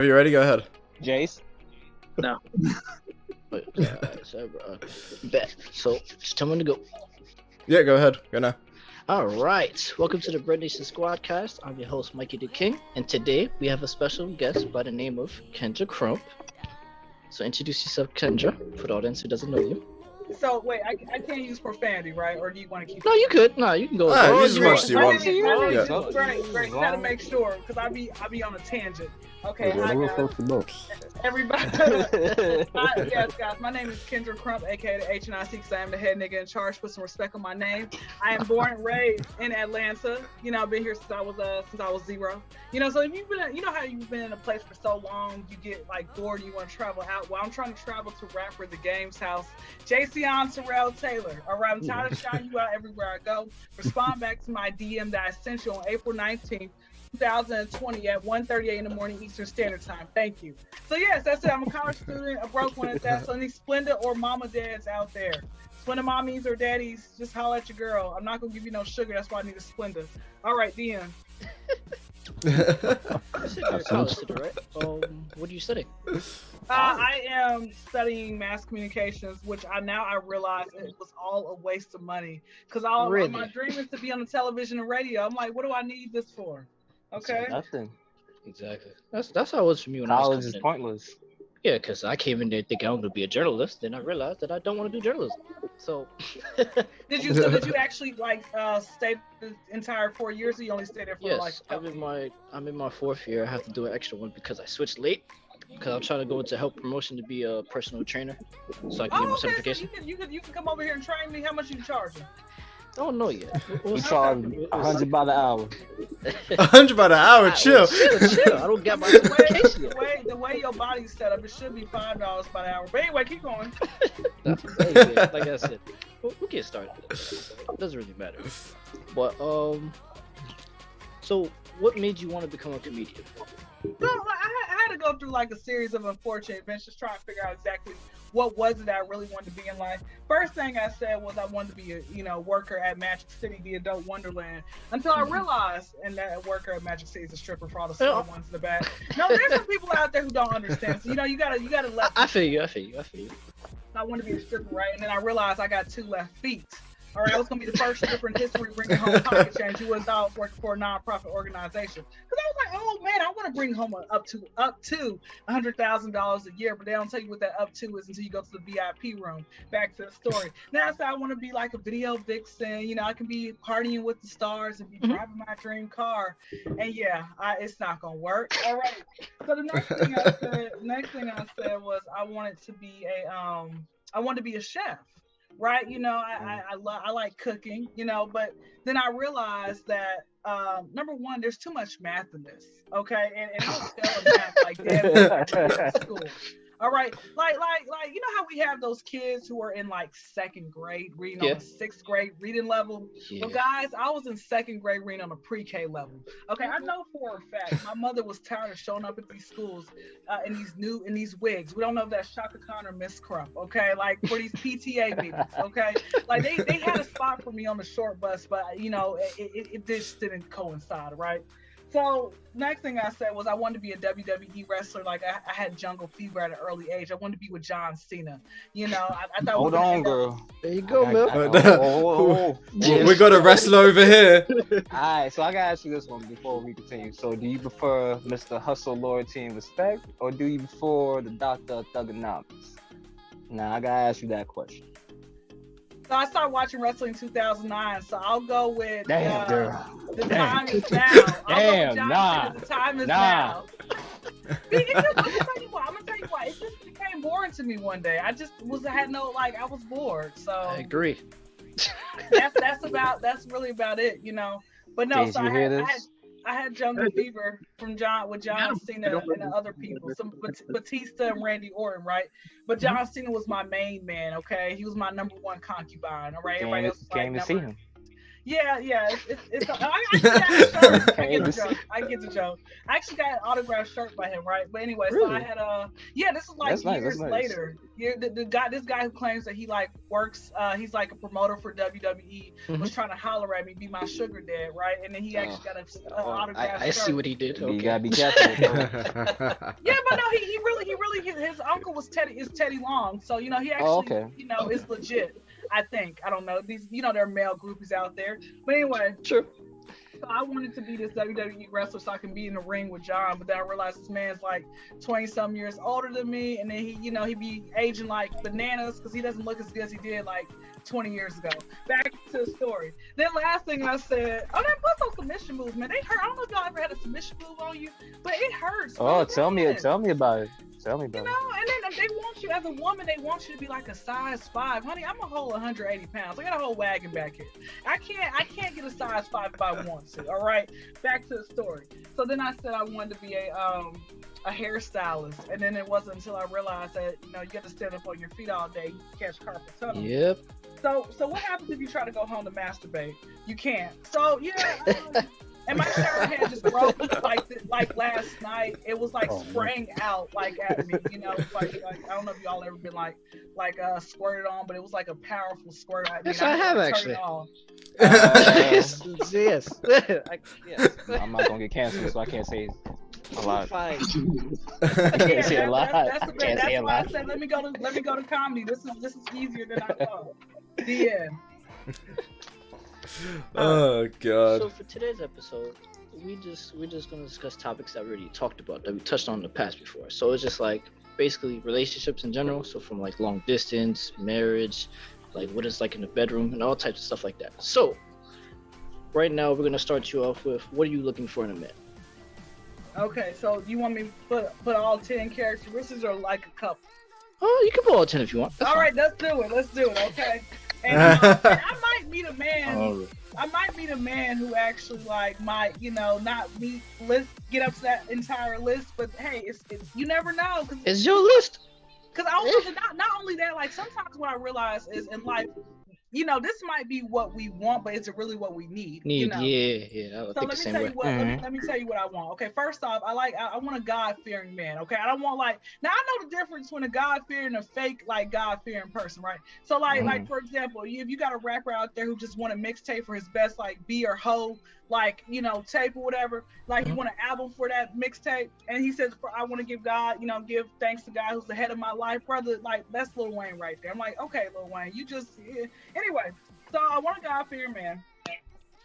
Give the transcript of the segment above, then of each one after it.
Are you ready? Go ahead. Jace? No. Wait, bet. So, just tell me to go. Yeah, go ahead. Go now. Alright, welcome to the BreadNation SquadCast. I'm your host, MikeydaKing, and today we have a special guest by the name of Kyndra Crump. So introduce yourself, Kyndra, for the audience who doesn't know you. So wait, I can't use profanity, right? Or do you want to keep? No, you could. No, you can go. Use as much as you want. Yeah. Yeah. Great. Gotta make sure, because I be on a tangent. Okay, hi guys. Everybody. Yes, guys. My name is Kyndra Crump, aka the HNIC, because I am the head nigga in charge. Put some respect on my name. I am born and raised in Atlanta. You know, I've been here since I was 0. You know, so if you've been, you know how you've been in a place for so long, you get like bored and you want to travel out. Well, I'm trying to travel to Rapper the Game's house. Jason Terrell Taylor. All right, I'm tired of shouting you out everywhere I go. Respond back to my DM that I sent you on April 19th. 2020 at 1:38 in the morning Eastern Standard Time. Thank you. So yes, that's it. I'm a college student, a broke one at that. So any Splenda or mama dads out there, Splenda mommies or daddies, just holler at your girl. I'm not gonna give you no sugar. That's why I need a Splenda. All right, DM. College student, right? What do you study? I am studying mass communications, which I realize it was all a waste of money. Because my dream is to be on the television and radio. I'm like, what do I need this for? Okay. Nothing. Exactly. That's how it was for me when I was College is in. pointless. Yeah, because I came in there thinking I was going to be a journalist, then I realized that I don't want to do journalism. So. Did you actually stay the entire 4 years, or you only stayed there for Yes, I'm in my 4th year. I have to do an extra one because I switched late. Because I'm trying to go into health promotion to be a personal trainer, so I can get my certification. So you can come over here and train me. How much you charging? I don't know yet. We charge $100 by the hour. $100 by the hour. Chill. Chill. I don't get my certification yet. The way your body's set up, it should be $5 by the hour. But anyway, keep going. Like I said, we'll get started. It doesn't really matter. But so what made you want to become a comedian? So I had to go through like a series of unfortunate events, just trying to figure out exactly what was it I really wanted to be in life. First thing I said was I wanted to be a worker at Magic City, the adult wonderland, until I realized, and that worker at Magic City is a stripper for all the slow ones in the back. No, there's some people out there who don't understand. So you gotta let. I feel you. I want to be a stripper, right? And then I realized I got 2 left feet. All right, I was gonna be the first stripper in history bringing home pocket change who was out working for a non-profit organization. Because I was like, oh man, I want to bring home up to $100,000 a year, but they don't tell you what that up to is until you go to the VIP room. Back to the story. Now I said I want to be like a video vixen. You know, I can be partying with the stars and be driving my dream car. And yeah, it's not gonna work. All right. So the next thing I said was I wanted to be a chef. Right, I like cooking, but then I realized that number one, there's too much math in this, okay, and I was failing math like that in school. All right, like you know how we have those kids who are in like 2nd grade reading on a 6th grade reading level. Yeah. Well, guys, I was in 2nd grade reading on a pre-K level. Okay, I know for a fact my mother was tired of showing up at these schools in these wigs. We don't know if that's Shaka Khan or Miss Crump. Okay, like for these PTA meetings. Okay, like they had a spot for me on the short bus, but it just didn't coincide, right? So next thing I said was I wanted to be a WWE wrestler. Like I had jungle fever at an early age. I wanted to be with John Cena. I thought. Hold on, girl. There you go, man. We got a wrestler over here. All right, so I gotta ask you this one before we continue. So, do you prefer Mr. Hustle, Loyalty, and Respect, or do you prefer the Dr. Thugonomics? Now, I gotta ask you that question. So I started watching wrestling in 2009. So I'll go with Damn, girl. The Time Is Now. The Time Is Now. I'm gonna tell you why. It just became boring to me one day. I was bored. So I agree. That's really about it, But no, Did so you hear this? I had jungle fever with John Cena and the other people, some Batista and Randy Orton, right? But John Cena was my main man, okay? He was my number 1 concubine, all right? Everybody else was came to see him. Yeah. It's I actually got a shirt. I get the joke. I actually got an autographed shirt by him, right? But anyway, Really? so I had this is like years later. Yeah, this guy who claims that he like works, he's like a promoter for WWE, was trying to holler at me, be my sugar dad, right? And then he actually got an autographed shirt. I see what he did. Okay. You gotta be careful. Yeah, but no, he really his uncle was Teddy Long, so you know he actually you know is legit. I think. I don't know. These, you know, there are male groupies out there. But anyway. Sure. So I wanted to be this WWE wrestler so I can be in the ring with John, but then I realized this man's like 20-some years older than me, and then he, you know, he be aging like bananas because he doesn't look as good as he did like 20 years ago. Back to the story. Then last thing I said, oh, that plus those submission moves, man, they hurt. I don't know if y'all ever had a submission move on you, but it hurts. Oh, tell me about it. Tell me about it. You know, and then they want you as a woman. They want you to be like a size 5, honey. I'm a whole 180 pounds. I got a whole wagon back here. I can't get a size 5 if I want to. All right. Back to the story. So then I said I wanted to be a hairstylist, and then it wasn't until I realized that you know you have to stand up on your feet all day, you catch carpal tunnel. Yep. So what happens if you try to go home to masturbate? You can't. So yeah. And my shower head just broke like last night. It was like spraying out like at me, you know. Like I don't know if y'all ever been like squirted on, but it was like a powerful squirt at me. Yes, I have actually. Yes. Yes. I'm not gonna get canceled, so I can't say a lot. Fine. Can't say a lot. That's why I said let me go to comedy. This is easier than I thought. The end. Oh god. So for today's episode, we're just gonna discuss topics that we already talked about, that we touched on in the past before. So it's just like basically relationships in general. So from like long distance, marriage, like what it's like in the bedroom, and all types of stuff like that. So right now we're gonna start you off with what are you looking for in a man? Okay, so you want me to put all 10 characteristics or like a couple? Oh, you can put all 10 if you want. That's all right, let's do it. Okay. And I might meet a man. I might meet a man who actually like might, you know, not get up to that entire list. But hey, it's you never know. It's your list. Because also not only that, like sometimes what I realize is in life, you know, this might be what we want, but is it really what we need? You know? Yeah. So let me tell you what I want. Okay, first off, I want a God-fearing man. Okay, I don't want like now I know the difference between a God-fearing and a fake like God-fearing person, right? So like for example, if you got a rapper out there who just want a mixtape for his best like B or Ho like you know tape or whatever, like you want an album for that mixtape, and he says I want to give God, you know, give thanks to God who's the head of my life, brother. Like that's Lil Wayne right there. I'm like, okay, Lil Wayne, you just anyway. So I want a God-fearing man.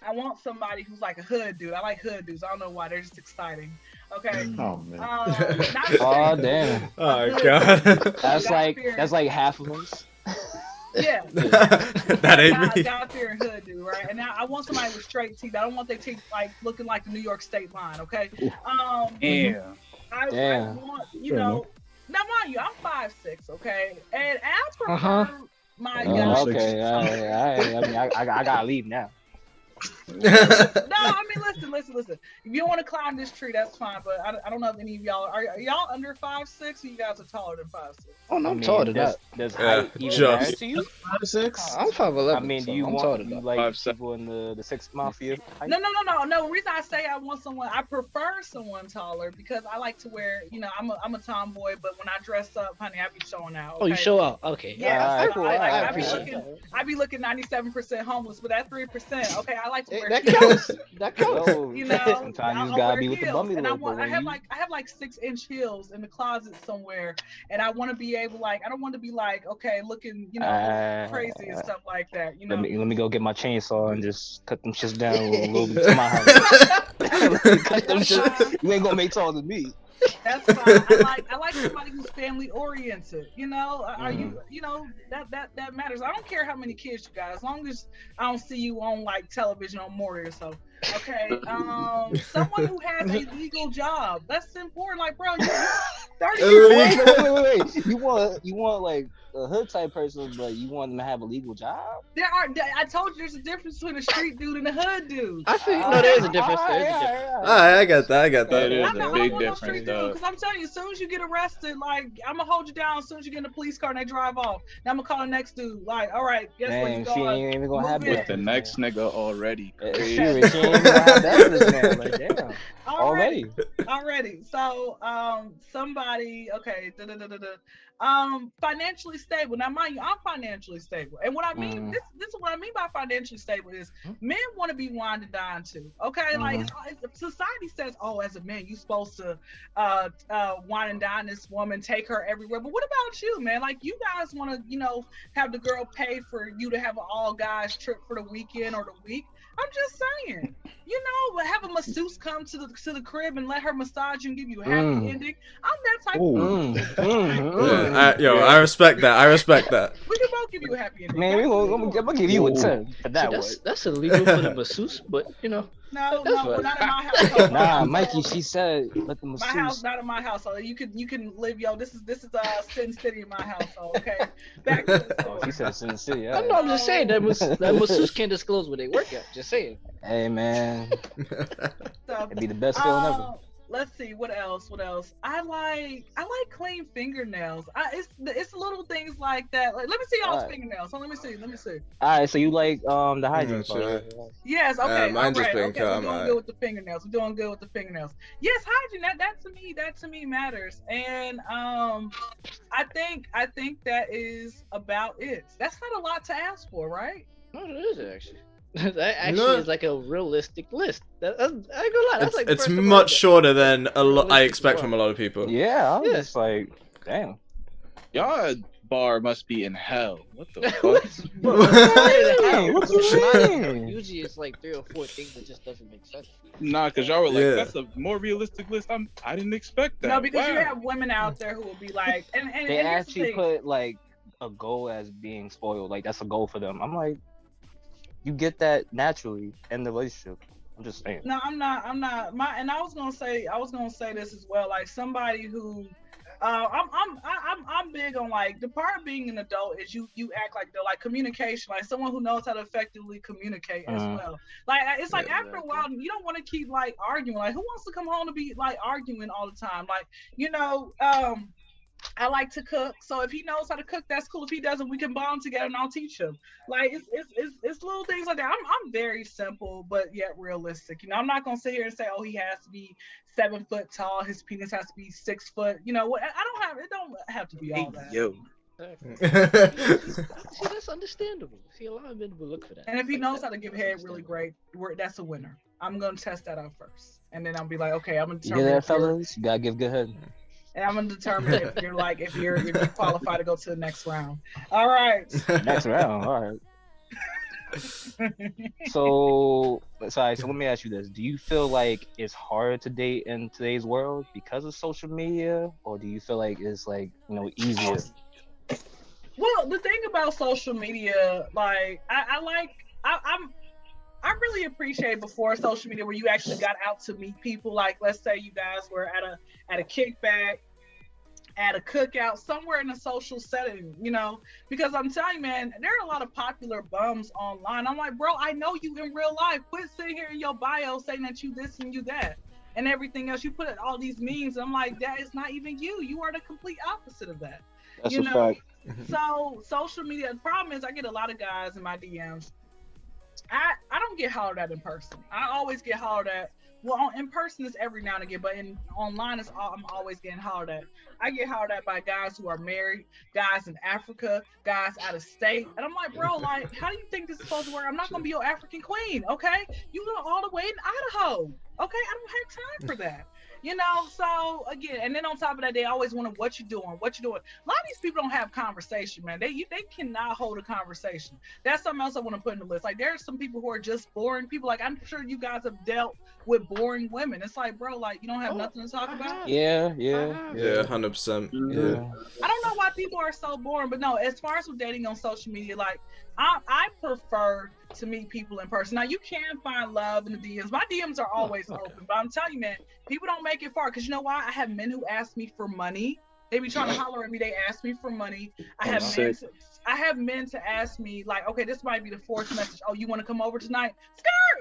I want somebody who's like a hood dude. I like hood dudes. I don't know why. They're just exciting. Okay. Oh man. Oh damn. Oh god. That's like half of us. Yeah. That ain't me. God-fearing hood dude, right? And now I want somebody with straight teeth. I don't want their teeth like looking like the New York state line. Okay. Yeah. I want you know. Now mind you, I'm 5'6", okay, and I prefer my God. Okay. All right. I mean, I gotta leave now. No, I mean, listen. If you want to climb this tree, that's fine. But I don't know if any of y'all are y'all under 5'6", or you guys are taller than 5'6". Oh no, I'm taller than that. Does height even matter to you? 5'6". I'm 5'11". I mean, do you want like people in the 6th mafia? No. The reason I say I want someone, I prefer someone taller because I like to wear. You know, I'm a tomboy, but when I dress up, honey, I be showing out. Okay? Oh, you show out. Okay. Yeah, I I be looking 97% homeless, but that 3%. Okay, I like to wear. That counts. That counts. You know, sometimes you just gotta be with the bummy and little I have like 6-inch heels in the closet somewhere, and I want to be able I don't want to be like okay looking crazy and stuff like that. You know. Let me go get my chainsaw and just cut them shits down a little bit to my house. Cut them shits. You ain't gonna make taller than me. That's fine. I like somebody who's family oriented. You know, are you know that matters. I don't care how many kids you got, as long as I don't see you on like television on Maury or so. Okay. Someone who has a legal job. That's important. Like, bro, you're 30 years old. Wait. You want a hood type person, but you want them to have a legal job? I told you there's a difference between a street dude and a hood dude. I think no, there is a difference. There is a difference. Alright, I get that. That is I'm a not big no difference, street dude, though. because I'm telling you, as soon as you get arrested, like I'm gonna hold you down. As soon as you get in a police car and they drive off, now I'm gonna call the next dude. Like, all right, guess what? Damn, You she going? ain't even gonna Move have in. With the next nigga already. She ain't even gonna have that with man. Like, damn. Already. So, somebody, okay, financially stable. Now, mind you, I'm financially stable, and what I mean, this is what I mean by financially stable is men want to be wined and dined too. Okay, like society says, oh, as a man, you're supposed to wine and dine this woman, take her everywhere. But what about you, man? Like, you guys want to, have the girl pay for you to have an all guys trip for the weekend or the week. I'm just saying, have a masseuse come to the crib and let her massage you and give you a happy ending. I'm that type of Yeah, I respect that. We can both give you a happy ending. Man, I'm gonna give you a 10 for that one. That's illegal for the masseuse, but No, That's not right. in my household. Nah, Mikey, she said let the My masseuse. house, not in my household. You can live, this is Sin City in my household. Okay, back to the story. She said Sin City. I know. I'm just saying that masseuse can't disclose where they work at. Just saying. Hey man, So, it'd be the best feeling ever. let's see what else. I like clean fingernails. It's little things like that. Like, let me see y'all's Alright. fingernails. So let me see. All right, so you like the hygiene part? sure. Right? Yes, okay. mine just alright, been okay. cut, We're doing mine. good with the fingernails. Yes, hygiene. That to me matters. And I think that is about it. That's not a lot to ask for, right? No, it is actually. That actually is like a realistic list. I ain't gonna lie. That's like the It's first time I much heard shorter than a lot I Realistic expect as from well. a lot of people. Yeah, I was Yeah. just like, damn. Y'all bar must be in hell. What the that. fuck? What you mean? Usually it's like 3 or 4 things that just doesn't make sense. Nah, cause y'all were like, Yeah. that's a more realistic list. I didn't expect that. No, because you Wow. have women out there who will be like, and They and here's the actually thing. put like a goal as being spoiled. Like that's a goal for them. I'm like, you get that naturally in the relationship. I'm just saying. No, I'm not. And I was gonna say this as well. Like somebody who, I'm big on like the part of being an adult is you act like like communication, like someone who knows how to effectively communicate as well. Like it's like Yeah, after a while you don't want to keep like arguing. Like who wants to come home to be like arguing all the time? Like I like to cook, so if he knows how to cook, that's cool. If he doesn't, we can bond together and I'll teach him. Like it's little things like that. I'm very simple, but yet realistic. I'm not gonna sit here and say, oh, he has to be 7 foot tall, his penis has to be 6 foot. It don't have to be all that. Yo. See, that's understandable. See, a lot of men will look for that. And if he Like, knows how to give head really great, that's a winner. I'm gonna test that out first, and then I'll be like, okay, I'm gonna You determine hear that, if you're- fellas? You gotta give good head. and I'm gonna determine if you're qualified to go to the next round. All right. Next round. All right. So let me ask you this: do you feel like it's hard to date in today's world because of social media, or do you feel like it's like easier? Well, the thing about social media, like I really appreciate before social media where you actually got out to meet people. Like, let's say you guys were at a kickback, at a cookout, somewhere in a social setting, because I'm telling you, man, there are a lot of popular bums online. I'm like, bro, I know you in real life. Quit sitting here in your bio saying that you this and you that and everything else. You put in all these memes. I'm like, that is not even you. You are the complete opposite of that. That's a fact. So social media, the problem is I get a lot of guys in my DMs. I don't get hollered at in person. I always get hollered at. Well, in person it's every now and again, but online I'm always getting hollered at. I get hollered at by guys who are married, guys in Africa, guys out of state, and I'm like, bro, like, how do you think this is supposed to work? I'm not gonna be your African queen, okay? You go all the way in Idaho, okay? I don't have time for that. So again, and then on top of that, they always wonder what you doing. A lot of these people don't have conversation, man. They cannot hold a conversation. That's something else I want to put in the list. Like, there are some people who are just boring people. Like, I'm sure you guys have dealt with boring women. It's like, bro, like, you don't have nothing to talk about. Yeah. 100%. Yeah. I don't know why people are so boring, but no, as far as with dating on social media, like, I prefer to meet people in person. Now, you can find love in the DMs. My DMs are always open, but I'm telling you, man, people don't make it far, because you know why? I have men who ask me for money They be trying to holler at me. They ask me for money. I have men to ask me like, okay, this might be the fourth message. Oh, you want to come over tonight?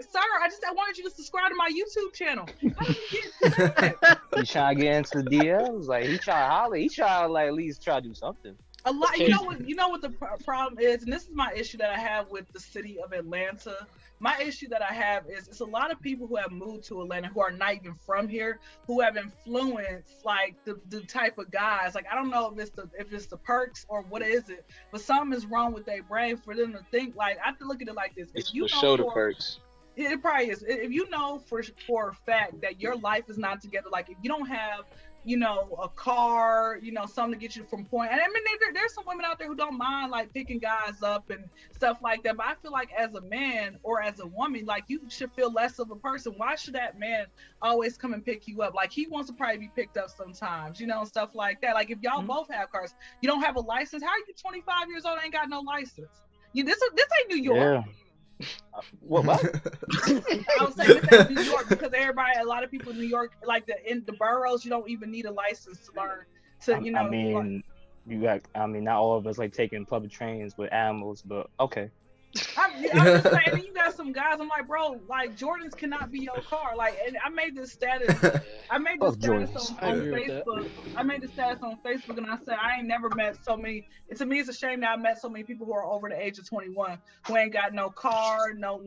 Sir, I wanted you to subscribe to my YouTube channel. How did you get that? He trying to get into the DMs. Like he trying to holler. He trying to like at least try to do something. A lot. You know what the problem is, and this is my issue that I have with the city of Atlanta. My issue that I have is it's a lot of people who have moved to Atlanta who are not even from here, who have influenced like the type of guys. Like I don't know if it's the perks or what is it, but something is wrong with their brain for them to think like. I have to look at it like this. It's if you for know show the perks. It probably is. If you know for a fact that your life is not together, like if you don't have, you know, a car, you know, something to get you from point. And I mean, there's some women out there who don't mind like picking guys up and stuff like that. But I feel like as a man or as a woman, like you should feel less of a person. Why should that man always come and pick you up? Like he wants to probably be picked up sometimes, you know, stuff like that. Like if y'all both have cars, you don't have a license. How are you 25 years old and ain't got no license? This ain't New York. Yeah. What? I was saying this ain't New York because a lot of people in New York, like in the boroughs, you don't even need a license to learn. To you know, not all of us like taking public trains with animals, but okay. I'm just saying, you got some guys. I'm like, bro, like Jordans cannot be your car. Like, and I made this status. I made this status on Facebook. I made this status on Facebook, and I said I ain't never met so many. To me, it's a shame that I met so many people who are over the age of 21 who ain't got no car, no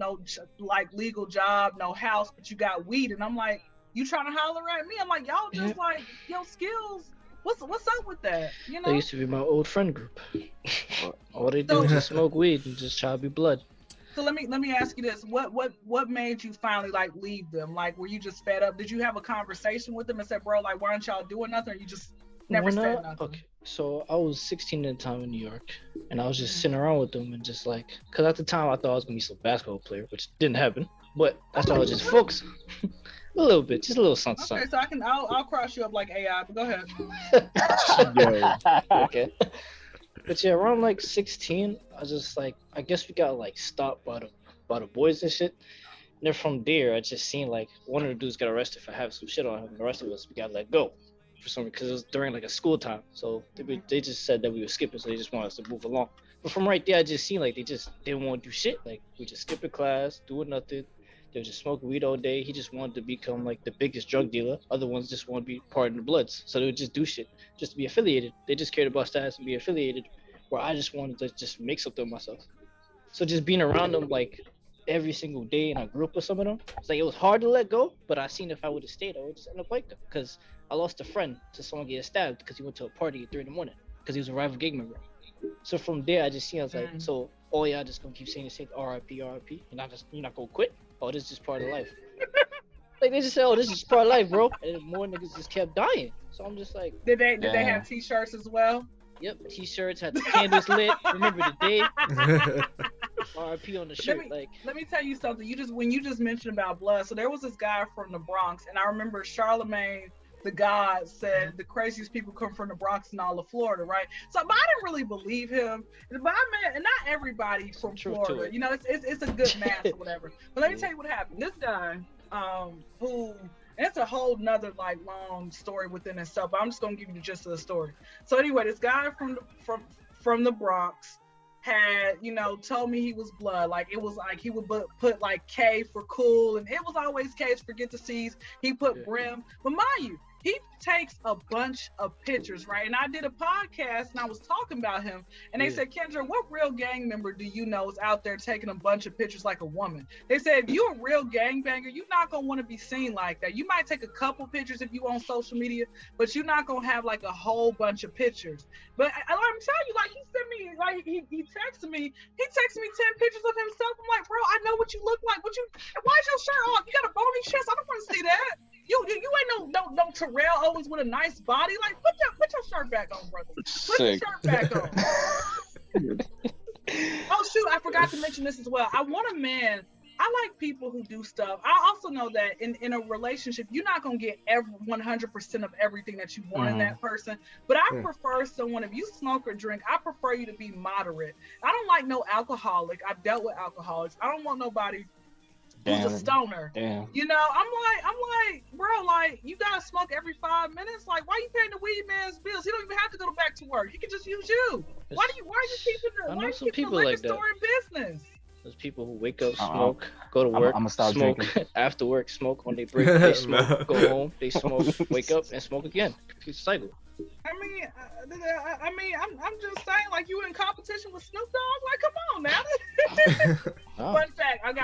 like legal job, no house, but you got weed. And I'm like, you trying to holler at me? I'm like, y'all just like your skills. What's up with that? You know, They used to be my old friend group. All they do is just smoke weed and just try to be blood. So let me ask you this: what made you finally like leave them? Like, were you just fed up? Did you have a conversation with them and said, "Bro, like, why aren't y'all doing nothing?" Or you just never said nothing? Okay, so I was 16 at the time in New York, and I was just sitting around with them and just like, cause at the time I thought I was gonna be some basketball player, which didn't happen. But that's why I was just focusing. A little bit, just a little something. Okay, so I'll cross you up like AI, but go ahead. Okay. But yeah, around like 16, I just like, I guess we got like stopped by the boys and shit. And then from there, I just seen like one of the dudes got arrested for having some shit on him. The rest of us, we got let go for some reason, because it was during like a school time. So they just said that we were skipping, so they just wanted us to move along. But from right there, I just seen like they just didn't want to do shit. Like we just skipped the class, doing nothing. They were just smoking weed all day. He just wanted to become like the biggest drug dealer. Other ones just want to be part of the Bloods. So they would just do shit, just to be affiliated. They just cared about status and be affiliated. Where I just wanted to just make something of myself. So just being around them like every single day, and I grew up with some of them. It's like it was hard to let go, but I seen if I would have stayed, I would just end up like them. Because I lost a friend to someone getting stabbed because he went to a party at 3 a.m. because he was a rival gang member. So from there, I just seen, I was like, so all y'all just gonna keep saying the same RIP, RIP, and you're not gonna quit? Oh, this is just part of life. Like they just said, oh, this is part of life, bro. And more niggas just kept dying. So I'm just like, did they have T-shirts as well? Yep, T-shirts, had the candles lit. Remember the day? RIP on the shirt. Let me tell you something. When you just mentioned about blood, so there was this guy from the Bronx, and I remember Charlemagne the God said the craziest people come from the Bronx and all of Florida, right? So but I didn't really believe him. But I mean, and not everybody from Florida, you know, it's a good mass or whatever. But let me tell you what happened. This guy, who, and it's a whole nother like long story within itself, but I'm just gonna give you the gist of the story. So anyway, this guy from the Bronx had, you know, told me he was blood. Like it was like he would put like K for cool, and it was always K's for get to sees. He put Brim, but mind you, he takes a bunch of pictures, right? And I did a podcast and I was talking about him, and they said, Kyndra, what real gang member do you know is out there taking a bunch of pictures like a woman? They said, if you're a real gangbanger, you're not gonna want to be seen like that. You might take a couple pictures if you on social media, but you're not gonna have like a whole bunch of pictures. But I'm telling you, like he sent me, like he texted me 10 pictures of himself. I'm like, bro, I know what you look like. Why's your shirt off? You got a bony chest. I don't want to see that. You ain't no Terrell Owens with a nice body. Like put your shirt back on, brother. Put your shirt back on. Oh shoot, I forgot to mention this as well. I want a man. I like people who do stuff. I also know that in a relationship, you're not gonna get 100% of everything that you want in that person. But I prefer someone, if you smoke or drink, I prefer you to be moderate. I don't like no alcoholic. I've dealt with alcoholics. I don't want nobody Damn. who's a stoner. Damn. You know, I'm like, bro, like, you gotta smoke every 5 minutes. Like, why you paying the weed man's bills? He don't even have to go back to work. He can just use you. Why are you keeping the liquor store in business? There's people who wake up, smoke, go to work, I'ma stop smoke, drinking. after work, smoke, when they break, they smoke, go home, they smoke, wake up, and smoke again. Complete cycle. I mean, I'm just saying, like, you in competition with Snoop Dogg? Like, come on now. Oh. Fun fact, I'm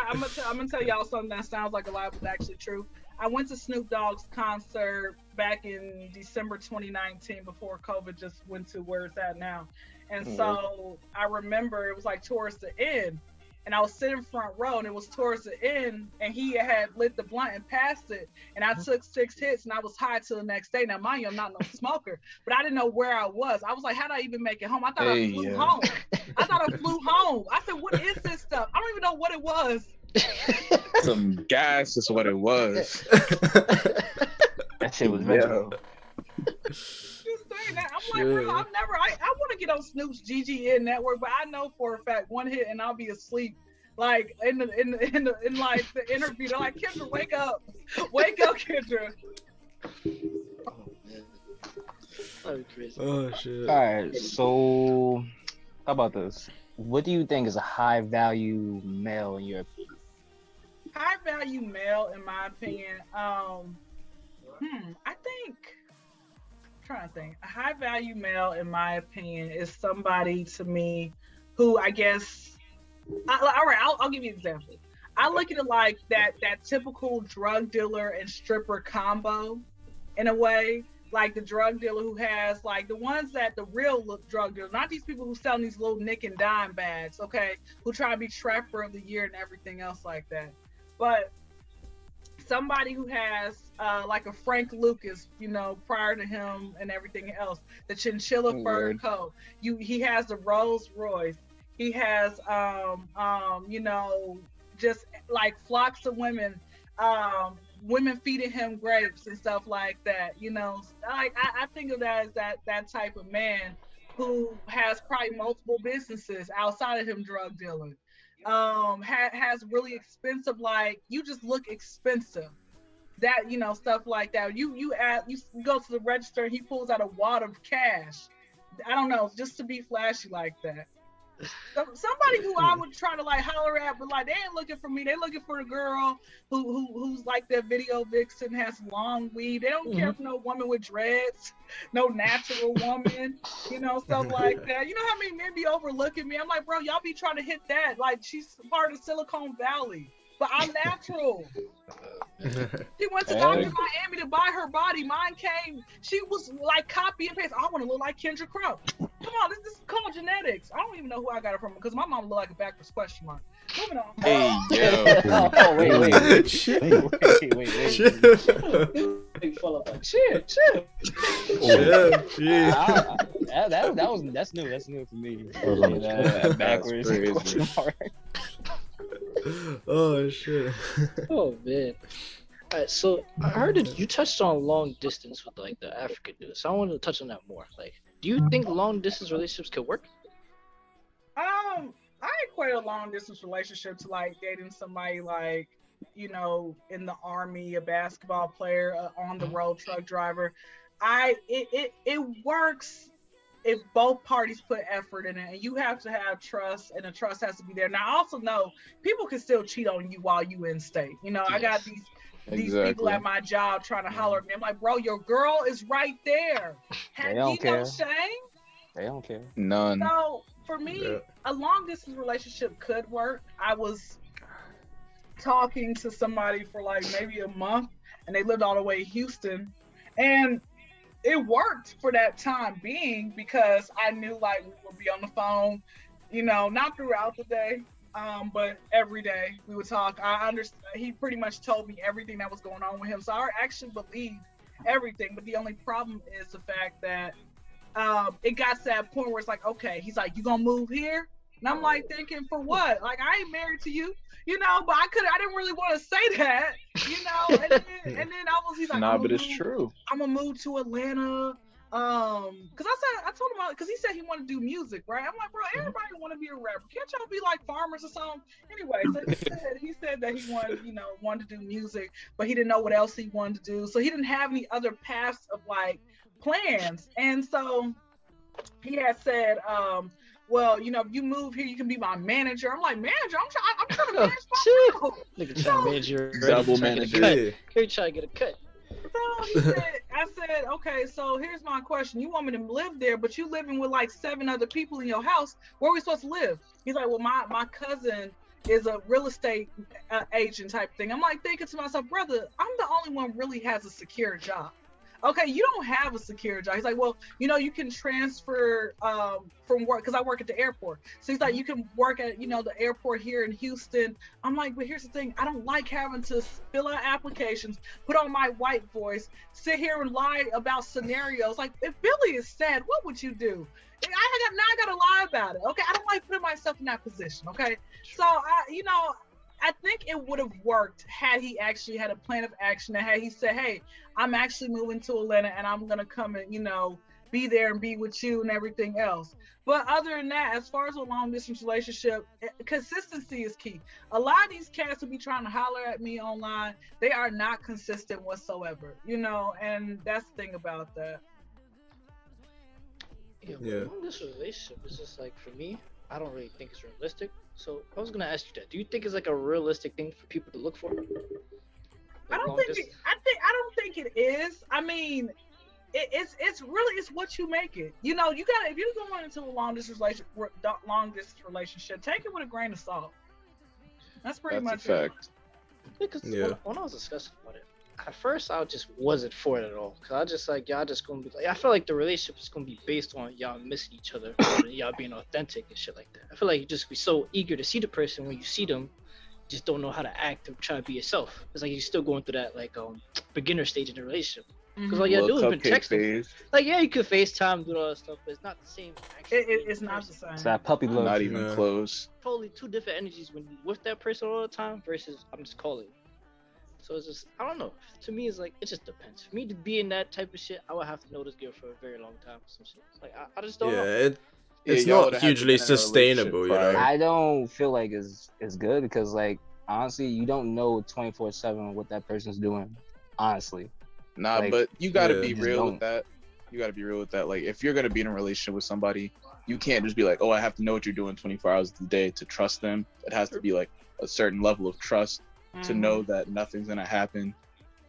gonna tell y'all something that sounds like a lie, but actually true. I went to Snoop Dogg's concert back in December 2019 before COVID just went to where it's at now. And so I remember it was like towards the end, and I was sitting front row, and it was towards the end, and he had lit the blunt and passed it, and I took 6 hits, and I was high till the next day. Now, mind you, I'm not no smoker, but I didn't know where I was. I was like, how did I even make it home? I thought I flew home. I thought I flew home. I said, what is this stuff? I don't even know what it was. Some gas is what it was. That shit was mental. Saying that. I'm like, bro, I want to get on Snoop's GGN network, but I know for a fact 1 hit and I'll be asleep. Like in like the interview, they're like, Kyndra, wake up, Kyndra. Oh shit. All right, so how about this? What do you think is a high value male in your opinion? High value male, in my opinion, trying to think. A high value male, in my opinion, is somebody to me who I guess. All right, I'll give you an example. I look at it like that typical drug dealer and stripper combo, in a way. Like the drug dealer who has like the ones that the real drug dealers, not these people who sell these little nick and dime bags, okay? Who try to be trapper of the year and everything else like that. But somebody who has like a Frank Lucas, you know, prior to him and everything else, the chinchilla fur coat. He has the Rolls Royce. He has you know, just like flocks of women, women feeding him grapes and stuff like that. You know, like I think of that as that type of man who has probably multiple businesses outside of him drug dealing. Has really expensive, like you just look expensive, that, you know, stuff like that. You go to the register and he pulls out a wad of cash, I don't know, just to be flashy like that. Somebody who I would try to like holler at, but like they ain't looking for me, they looking for a girl who's like that video vixen, has long weed. They don't care for no woman with dreads, no natural woman, you know, stuff like that. You know how many men be overlooking me? I'm like, bro, y'all be trying to hit that, like she's part of Silicon Valley, but I'm natural. She went to Dr. Miami to buy her body. Mine came, she was like copy and paste. I want to look like Kyndra Crump. Come on, this is called genetics. I don't even know who I got it from, because my mom looked like a backwards question mark. Moving on. Hey, yo. Oh, wait. Shit. Big fella, like, chill. That's new for me. That's Backwards crazy. question mark. Oh shit. Oh man. Alright, so I heard that you touched on long distance with like the African dude, so I wanted to touch on that more. Like, do you think long distance relationships could work? I equate a long distance relationship to like dating somebody like, you know, in the army, a basketball player, a on the road truck driver. It works if both parties put effort in it, and you have to have trust, and the trust has to be there. Now, I also know people can still cheat on you while you in state. You know, I got these people at my job trying to holler at me. I'm like, bro, your girl is right there. They don't care. No shame? They don't care. None. So for me, a long distance relationship could work. I was talking to somebody for like maybe a month, and they lived all the way in Houston, and it worked for that time being, because I knew like we would be on the phone, you know, not throughout the day, but every day we would talk. I understand. He pretty much told me everything that was going on with him, so I actually believed everything. But the only problem is the fact that it got to that point where it's like, okay, he's like, you gonna move here? And I'm like thinking, for what? Like, I ain't married to you, you know, but I didn't really want to say that, you know, and then he's like, Nah, but it's true. I'm gonna move to Atlanta. Cause I told him because he said he wanted to do music, right? I'm like, bro, everybody want to be a rapper. Can't y'all be like farmers or something? Anyway, so he said that he wanted to do music, but he didn't know what else he wanted to do. So he didn't have any other paths of like plans. And so he had said, well, you know, if you move here, you can be my manager. I'm like, manager? I'm trying to manage myself. Nigga trying to manage your Double manager. You're trying to get a cut. So I said, okay, so here's my question. You want me to live there, but you living with like 7 other people in your house. Where are we supposed to live? He's like, well, my cousin is a real estate agent type thing. I'm like thinking to myself, brother, I'm the only one really has a secure job. Okay, you don't have a secure job. He's like, well, you know, you can transfer from work, because I work at the airport. So he's like, you can work at, you know, the airport here in Houston. I'm like, but here's the thing. I don't like having to fill out applications, put on my white voice, sit here and lie about scenarios. Like, if Billy is sad, what would you do? I gotta lie about it. Okay, I don't like putting myself in that position. Okay, so I think it would have worked had he actually had a plan of action, and had he said, hey, I'm actually moving to Atlanta and I'm going to come and, you know, be there and be with you and everything else. But other than that, as far as a long distance relationship, consistency is key. A lot of these cats will be trying to holler at me online. They are not consistent whatsoever, you know, and that's the thing about that. Yeah. Long distance relationship is just like, for me, I don't really think it's realistic. So I was gonna ask you that. Do you think it's like a realistic thing for people to look for? Like I don't think it is. I mean, it's really what you make it. You know, you gotta, if you're going into a long distance relationship, take it with a grain of salt. That's pretty much a fact. Because when I was discussing about it, at first I just wasn't for it at all. Cause I just like, y'all just gonna be like, I feel like the relationship is gonna be based on y'all missing each other, and y'all being authentic and shit like that. I feel like you just be so eager to see the person, when you see them, you just don't know how to act or try to be yourself. It's like you're still going through that like beginner stage in the relationship. Because all you gotta do is been texting. Phase. Like, yeah, you could FaceTime, do all that stuff, but it's not the same. It's not the same. It's that puppy love. Not even close. Totally two different energies when you're with that person all the time versus I'm just calling. So it's just, I don't know. To me, it's like, it just depends. For me to be in that type of shit, I would have to know this girl for a very long time. Some shit. Like, I just don't know. It's not hugely sustainable, you know. I don't feel like it's good because, like, honestly, you don't know 24/7 what that person's doing. Honestly. Nah, like, but you gotta be real with that. You gotta be real with that. Like, if you're gonna be in a relationship with somebody, you can't just be like, oh, I have to know what you're doing 24 hours a day to trust them. It has to be like a certain level of trust to know that nothing's gonna happen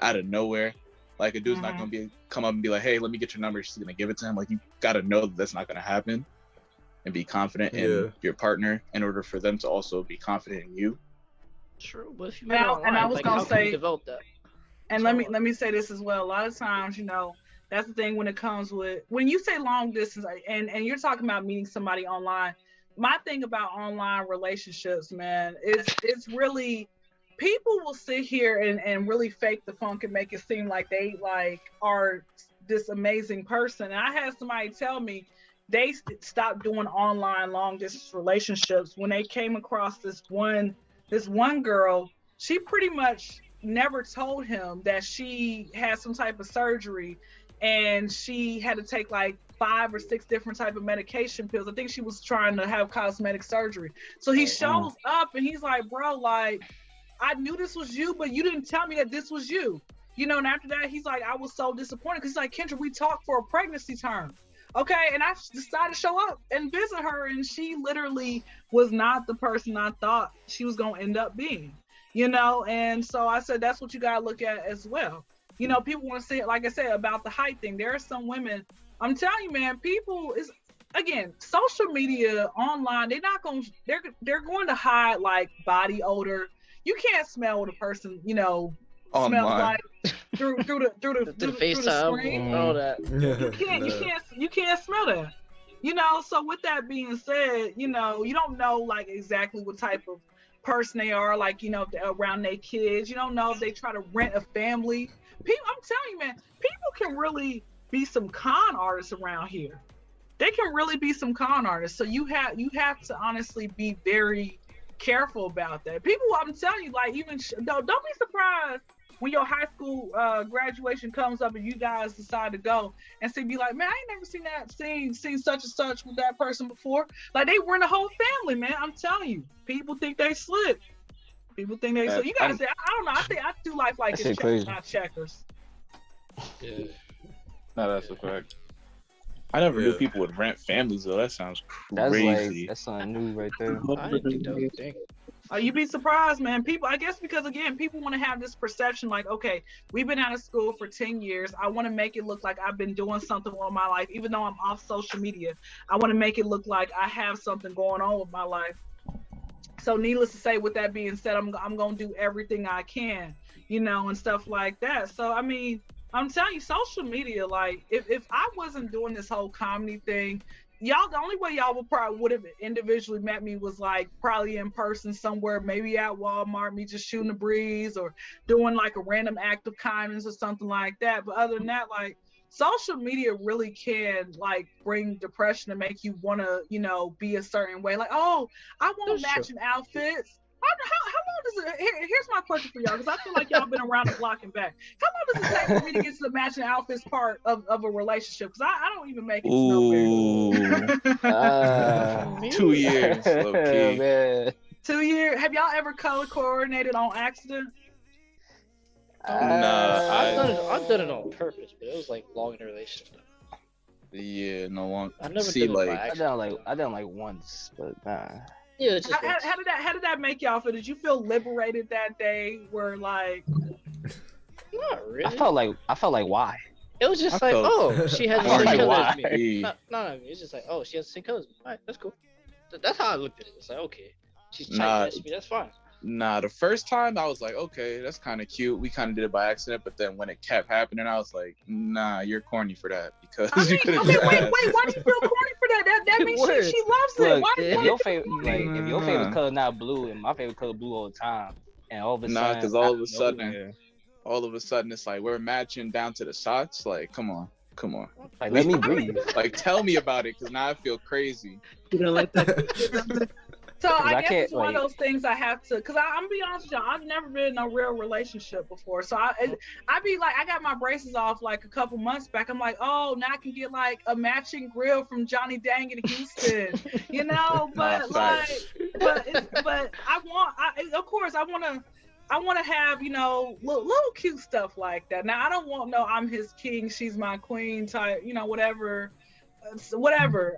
out of nowhere. Like, a dude's not gonna come up and be like, hey, let me get your number. She's gonna give it to him. Like, you gotta know that that's not gonna happen, and be confident in your partner in order for them to also be confident in you. True, but if you and I was like, gonna say, develop that. And let me say this as well. A lot of times, you know, that's the thing when it comes with, when you say long distance and you're talking about meeting somebody online. My thing about online relationships, man, it's really, people will sit here and really fake the funk and make it seem like they like are this amazing person. And I had somebody tell me they stopped doing online long distance relationships when they came across this one girl. She pretty much never told him that she had some type of surgery and she had to take like 5 or 6 different type of medication pills. I think she was trying to have cosmetic surgery. So he shows up and he's like, bro, like, I knew this was you, but you didn't tell me that this was you. You know, and after that, he's like, I was so disappointed because he's like, Kyndra, we talked for a pregnancy term. Okay, and I decided to show up and visit her, and she literally was not the person I thought she was going to end up being. You know, and so I said, that's what you got to look at as well. You know, people want to say, like I said, about the height thing. There are some women, I'm telling you, man, people is, again, social media, online, they're going to hide like body odor. You can't smell what a person, you know, smells like through the screen. All that. You can't smell that. You know, so with that being said, you know, you don't know like exactly what type of person they are, like, you know, if they're around their kids. You don't know if they try to rent a family. People, I'm telling you, man, people can really be some con artists around here. They can really be some con artists. So you have to honestly be very careful about that. People, I'm telling you, like, even don't be surprised when your high school graduation comes up and you guys decide to go and be like, man, I ain't never seen such and such with that person before. Like they were in the whole family, man. I'm telling you, people think they slick. People think they slick. You guys say, I don't know. I do life like it's checkers, not checkers. Yeah. No, that's a fact. I never knew people would rent families though. That sounds crazy. That's something new right there. I didn't think that was a thing. You'd be surprised, man. People, I guess, because again, people want to have this perception like, okay, we've been out of school for 10 years. I want to make it look like I've been doing something all my life, even though I'm off social media. I want to make it look like I have something going on with my life. So needless to say, with that being said, I'm going to do everything I can, and stuff like that. So, I mean, I'm telling you, social media, like, if I wasn't doing this whole comedy thing, y'all, the only way y'all would have individually met me was like probably in person somewhere, maybe at Walmart, me just shooting the breeze or doing like a random act of kindness or something like that. But other than that, like, social media really can like bring depression and make you want to, be a certain way. Like, oh, I want matching outfits. How long does it? Here's my question for y'all, because I feel like y'all been around the block and back. How long does it take for me to get to the matching outfits part of a relationship? Because I don't even make it to nowhere. 2 years. Okay. 2 years. Have y'all ever color coordinated on accident? Nah, I've done it on purpose, but it was like long in a relationship. Yeah, no one. I never See, did it by accident. I done like once, but nah. Yeah, it's just how did that make y'all feel? Did you feel liberated that day? Where like, not really. I felt like why? It was just like, oh, she has the same color as me. No, it's just like, oh, she has the same color as me. All right, that's cool. That's how I looked at it. It's like, okay, she's trying to me. That's fine. Nah, the first time I was like, okay, that's kind of cute. We kind of did it by accident, but then when it kept happening, I was like, nah, you're corny for that because you could have. Okay, wait, why do you feel corny for that? That means she loves it. Why if your favorite color not blue and my favorite color blue all the time, and all of a sudden, because all of a sudden it's like we're matching down to the socks. Like, come on. Like, let me breathe. Like, tell me about it, because now I feel crazy. You don't like that. So I guess it's one of those things I have to, because I'm gonna be honest with y'all, I've never been in a real relationship before. So I be like, I got my braces off like a couple months back. I'm like, oh, now I can get like a matching grill from Johnny Dang in Houston, But but I want to have little cute stuff like that. Now I don't want I'm his king, she's my queen type, whatever.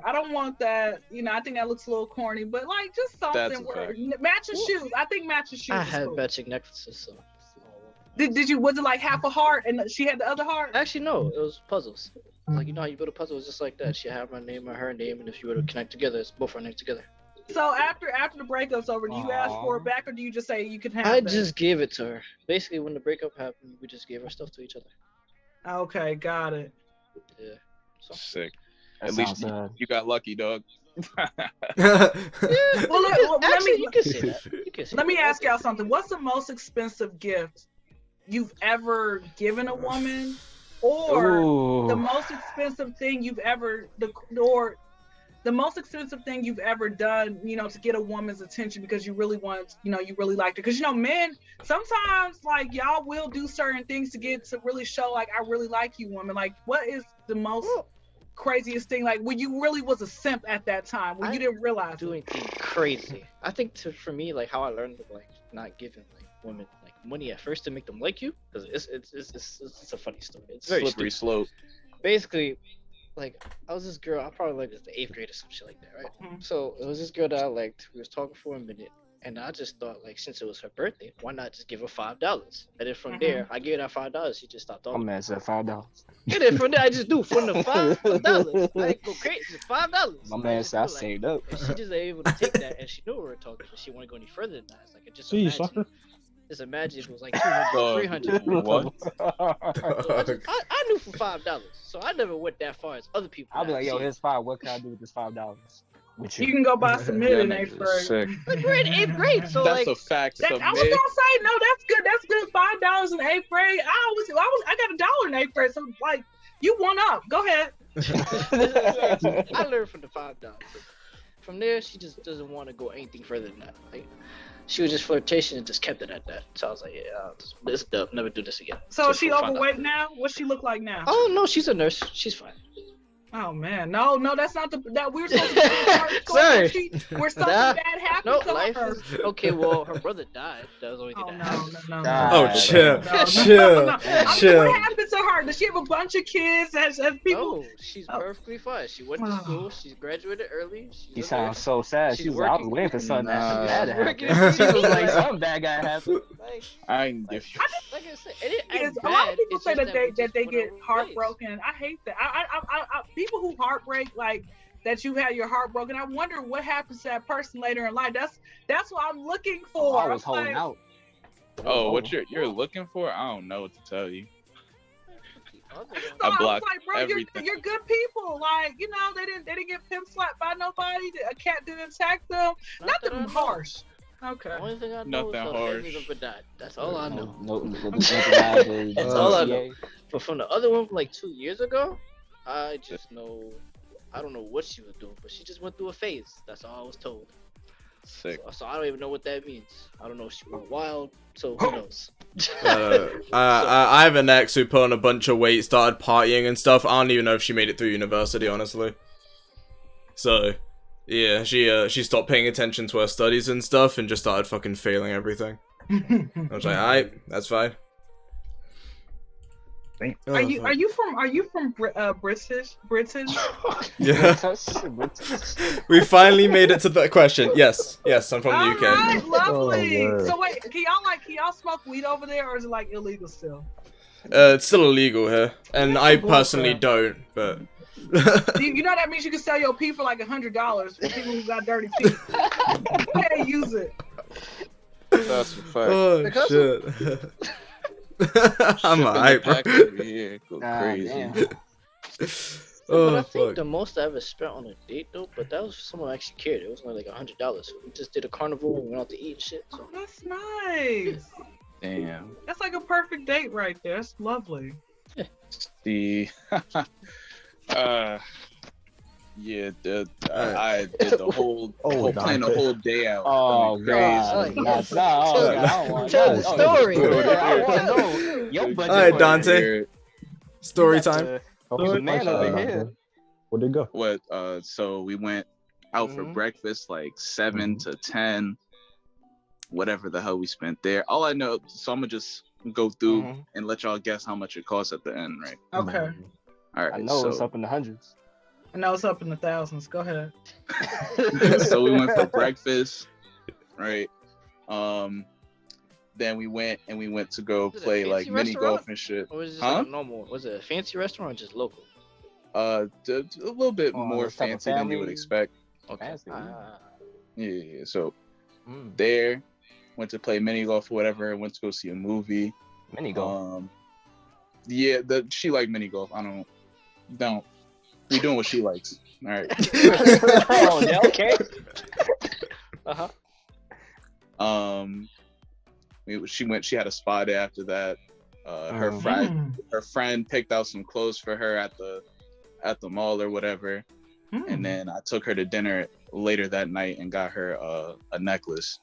I don't want that. I think that looks a little corny, but like just something where matching shoes. I think matching shoes. I had matching necklaces. So. Did you? Was it like half a heart and she had the other heart? Actually, no. It was puzzles. Like how you build a puzzle, it's just like that. She had my name or her name, and if you were to connect together, it's both our names together. So after the breakup's over, do you ask for it back, or do you just say you can have it? I just gave it to her. Basically, when the breakup happened, we just gave our stuff to each other. Okay, got it. Yeah. So. Sick. At least you got lucky, dog. Well, you can say that. Let me ask y'all something. What's the most expensive gift you've ever given a woman, or the most expensive thing you've ever done, to get a woman's attention because you really want, you really liked her? Because men sometimes like y'all will do certain things to really show like I really like you, woman. Like, what is the most craziest thing, like when you really was a simp at that time when you didn't realize doing things crazy? I think for me, like how I learned like not giving like women like money at first to make them like you, because it's a funny story. It's very slippery slope. Basically, like I was this girl, I probably liked the 8th grade or some shit like that, right? Mm-hmm. So it was this girl that I liked. We was talking for a minute, and I just thought, like, since it was her birthday, why not just give her $5? And then from there, I gave her that $5. She just stopped talking. I'm mad at $5. And then from there, I just do from the $5. I didn't go crazy. Just $5. My man said I saved up. And she just able to take that, and she knew we were talking, but she wanted to go any further than that. It's like, just imagine if it was like 200, 300. What? So I knew for $5, so I never went that far as other people. I'll be like, yo, here's $5. What can I do with this $5? You can go buy some mid in 8th grade. Like, we're in 8th grade, so that's like a fact. I was gonna say no. That's good. That's good. $5 in 8th grade. I got $1 in 8th grade. So like, you won up. Go ahead. I learned from the $5. From there, she just doesn't want to go anything further than that. Like, she was just flirtation and just kept it at that. So I was like, yeah, this dub, never do this again. So is Just she for fun. overweight now? What's she look like now? Oh no, she's a nurse. She's fine. Oh man, no, that's not that we're supposed to Sorry. We're something bad happened No, to life her. is okay. Well, her brother died. That was the only thing Oh that happened. no. Oh, chill. No. I mean, Chill. what happened to her? Does she have a bunch of kids? Has people? No, she's perfectly fine. She went to school. She graduated early. You sound so sad. She's I was waiting for something Nah. bad to Working. happen. She was like, something bad gotta happen. Like, I ain't give like I said, it ain't Yes, bad. a lot of people It's say just that we they just went get our ways. heartbroken. I hate that. I people who heartbreak like that you had your heart broken. I wonder what happens to that person later in life. That's what I'm looking for. I was holding like, out. Oh, what you're looking for? I don't know what to tell you. So I was blocked like, bro, everything. you're good people. Like, you know, they didn't get pimp slapped by nobody. A cat didn't attack them. Not that I Nothing know. harsh. Okay. The only thing I know Nothing is the harsh. family of died. That's all I know. That's all I know. But from the other one, from like 2 years ago, I just know. I don't know what she was doing, but she just went through a phase. That's all I was told. Sick. So I don't even know what that means. I don't know if she went wild, so who knows? I have an ex who put on a bunch of weight, started partying and stuff. I don't even know if she made it through university, honestly. So, yeah, she stopped paying attention to her studies and stuff and just started fucking failing everything. I was like, alright, that's fine. Are you from British? Yeah. We finally made it to that question. Yes, I'm from the UK. Alright, lovely. Oh, So wait, can y'all smoke weed over there, or is it like illegal still? It's still illegal here, and I personally don't. But You know that means you can sell your pee for like $100 for people who got dirty pee. You can't use it. That's a fact. oh shit. I'm alright, bro. Yeah, go Ah, crazy. damn. But Oh I think fuck. the most I ever spent on a date though, but that was someone who actually cared. It was only like $100. We just did a carnival and went out to eat and shit. So That's nice. Damn. That's like a perfect date right there. That's lovely. The yeah, I did the whole plan the whole day out. Oh, God. God. I don't want Tell the story. I want to know. Your budget. Alright, was- Dante. Story time. He's a man over here. Where'd they go? What? So we went out for Mhm. breakfast, like 7 to 10, whatever the hell we spent there. All I know, so I'm gonna just go through Mhm. and let y'all guess how much it costs at the end, right? Okay. All I right. know So it's up in the hundreds. I know it's up in the thousands. Go ahead. so we went for breakfast, right? Then we went to go Was it a play like fancy mini restaurant? golf and shit. or was it just Huh? like a normal? Was it a fancy restaurant or just local? A little bit Oh, more this type of fancy than you would family? expect. Okay. Fancy. Yeah. So Mm. there, went to play mini golf or whatever. Went to go see a movie. Mini golf. Yeah, she liked mini golf. I don't. We doing what she likes. All right. Oh, yeah, okay. She had a spa day after that. Her friend picked out some clothes for her at the mall or whatever. And then I took her to dinner later that night and got her a necklace.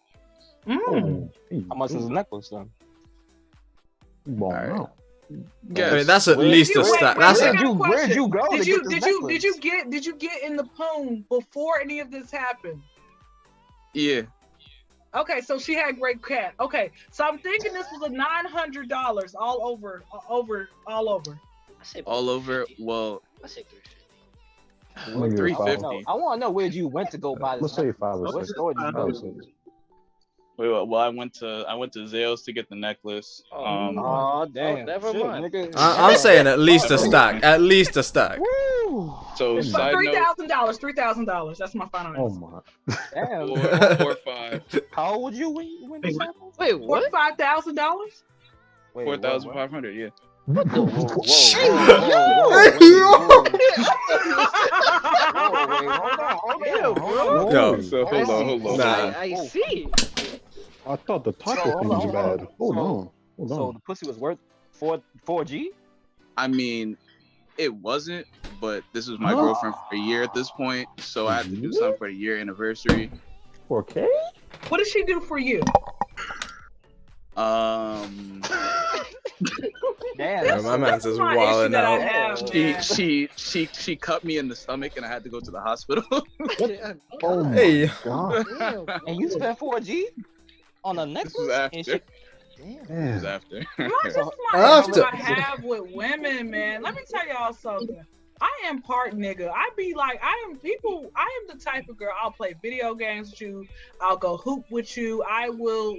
Oh, How much is a necklace then? Wow. Yes. I mean, that's at Where- least a wait, stat. wait, That's wait. a, Where'd you go? Did to you get this did you necklace? did you get in the poon before any of this happened? Yeah. Okay, so she had great cat. Okay, so I'm thinking this was a $900 all over. I say All over. 350. Well, I say 350. I'm gonna give it five. 350. I want to know where you went to go buy this. Let's say 5 or What 6. store did you go 5 or to? 6. well, I went to Zales to get the necklace. Oh, damn. never Shit, mind. nigga. I'm saying at least a stack. At least a stack. Woo. So But side note, $3,000. That's my final Oh answer. my. Damn. 4 or 5, How old were you when you went to Sample? Wait, what? $5,000? Wait, 4,500. Yeah. Whoa, whoa, whoa, whoa, whoa, Yo. So hold on. Nah. I see. I thought the taco So, thing was hold on. bad. Hold on. Hold So on. the pussy was worth 4G? I mean, it wasn't, but this was my girlfriend for a year at this point, so I had to do something for the year anniversary. 4K? What did she do for you? Damn. Yeah, my man's just my wilding issue that I out. have, man. She cut me in the stomach and I had to go to the hospital. Oh my Hey. god. Damn. And you spent 4G on a This necklace? was after. And shit? Damn. This was Damn. after. This is my After. issue I have with women, man. Let me tell y'all something. I am part nigga. I am the type of girl, I'll play video games with you. I'll go hoop with you. I will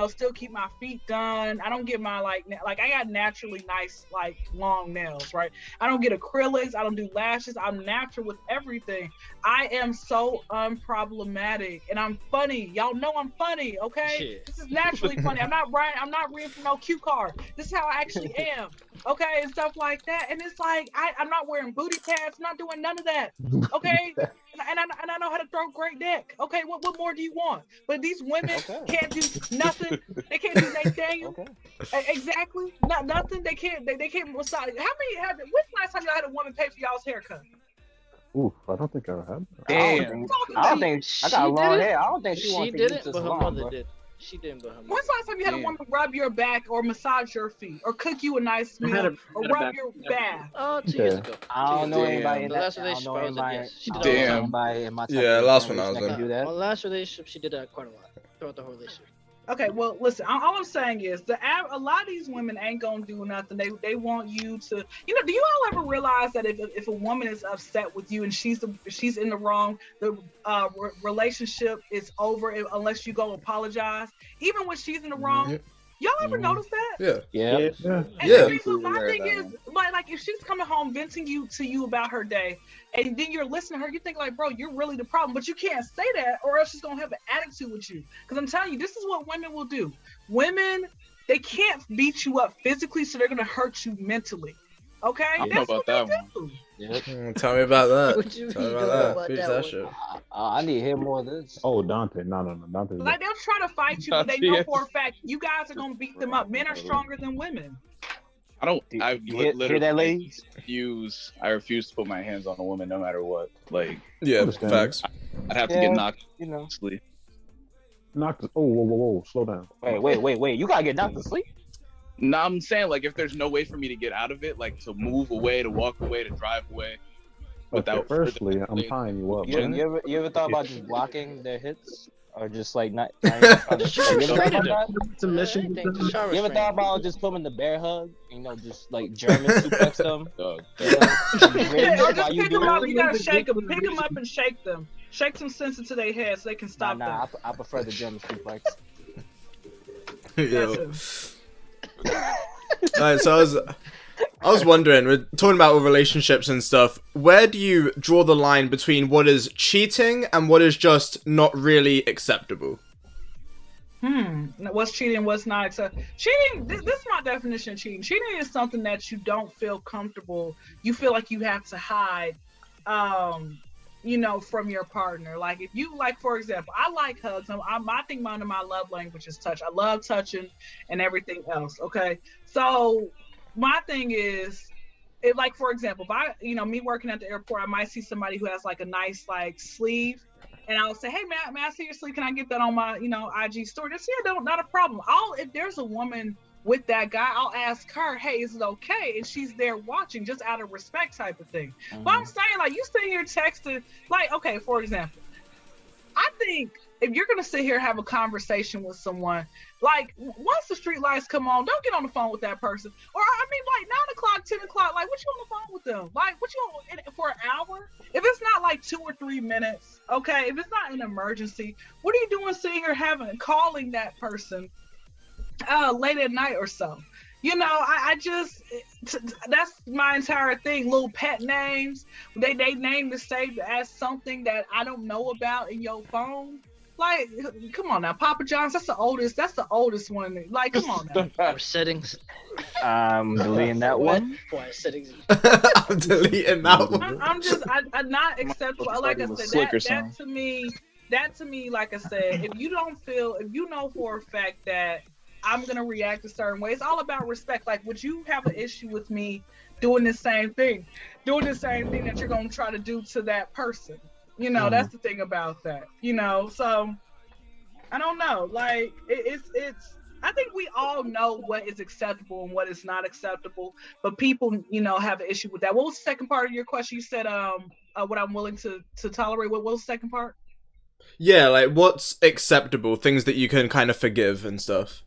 still keep my feet done. I don't get my I got naturally nice, long nails, right? I don't get acrylics. I don't do lashes. I'm natural with everything. I am so unproblematic and I'm funny. Y'all know I'm funny, okay? Shit. This is naturally funny. I'm not reading from no cue card. This is how I actually am. Okay, and stuff like that. And it's like I'm not wearing booty pads, I'm not doing none of that. Okay? and I know how to throw great dick. Okay, what more do you want? But these women can't do nothing. They can't do Nathaniel. Exactly. Nothing. They can't massage. When's the last time y'all had a woman pay for y'all's haircut? Oof, I don't think I have. Damn. I don't think I got long hair. I don't think she She wants to did get it, to but her salon, mother bro. did. She didn't, but her mother. When's the last time you had a woman rub your back or massage your feet or cook you a nice meal or rub your bath? Oh, 2 years ago. I don't know Damn. anybody in The that. last I don't relationship know I was in, anybody. yes. She did I don't know Damn. anybody in my type Yeah, of last one I generation was that can in. do that. My last relationship, she did that quite a lot throughout the whole relationship. Okay, well, listen. All I'm saying is a lot of these women ain't gonna do nothing. They want you to, do you all ever realize that if a woman is upset with you and she's in the wrong, the relationship is over unless you go apologize, even when she's in the wrong. Yeah. Y'all ever notice that? Yeah. Yeah. Yeah. And Yeah. I mean, so my thing is, like, if she's coming home venting to you about her day, and then you're listening to her, you think like, bro, you're really the problem. But you can't say that, or else she's gonna have an attitude with you. Because I'm telling you, this is what women will do. Women, they can't beat you up physically, so they're gonna hurt you mentally. Okay, I don't know about that one. Yep. Tell me about that. What you Tell me mean about about that. Beats that that one? shit. I need to hear more of this. Oh, Dante. No. Dante. Like they'll try to fight you, but they know for a fact you guys are gonna beat them up. Men are stronger than women. I You hear literally that, ladies? I refuse to put my hands on a woman no matter what. Like, Yeah, Understand. facts. I'd have to Yeah. get knocked You know. sleep. Knock. Oh, whoa. Slow down. Wait. You gotta get knocked to sleep. No, I'm saying, like, if there's no way for me to get out of it, like to move away, to walk away, to drive away, Okay, without firstly, further I'm tying you up. You right? ever thought about just blocking their hits, or just like not even trying to- Just you ever thought restraining about them. that? Submission. Anything, just try You ever restraining thought about just putting the bear hug? Just like German suplex them. dog. You know? Yeah, or just While you pick do them up. it? You gotta shake them. Pick them up and shake them. Shake some sense into their head so they can stop Nah, them. I prefer the German suplex. Yo. That's Alright, so I was wondering, we're talking about relationships and stuff, where do you draw the line between what is cheating and what is just not really acceptable? What's cheating? What's not acceptable? Cheating. This is my definition of cheating. Cheating is something that you don't feel comfortable. You feel like you have to hide, from your partner. Like if you for example, I like hugs. I think one of my love language is touch. I love touching and everything else. Okay, so my thing is, for example, if I, me working at the airport, I might see somebody who has like a nice sleeve. And I'll say, hey, may I see your sleeve? Can I get that on my, IG story? Just, not a problem. If there's a woman with that guy, I'll ask her, hey, is it okay? And she's there watching, just out of respect type of thing. Mm-hmm. But I'm saying, you sitting here texting, okay, for example, I think if you're going to sit here and have a conversation with someone, once the street lights come on, don't get on the phone with that person. Or, 9 o'clock, 10 o'clock, what you on the phone with them? What you on for an hour? If it's not 2 or 3 minutes, okay, if it's not an emergency, what are you doing sitting here calling that person late at night or so? I just, that's my entire thing. Little pet names, they name the same as something that I don't know about in your phone. Come on now, Papa John's, that's the oldest one. Come on now. Or settings. I'm deleting that one. Or settings. I'm deleting that one. I'm not acceptable. Like I said, that to me, like I said, if you know for a fact that I'm gonna react a certain way, it's all about respect. Would you have an issue with me doing the same thing that you're gonna try to do to that person? You know, that's the thing about that. You know, so I don't know. Like it's. I think we all know what is acceptable and what is not acceptable, but people, you know, have an issue with that. What was the second part of your question? You said, what I'm willing to tolerate. What was the second part? Yeah, like what's acceptable, things that you can kind of forgive and stuff.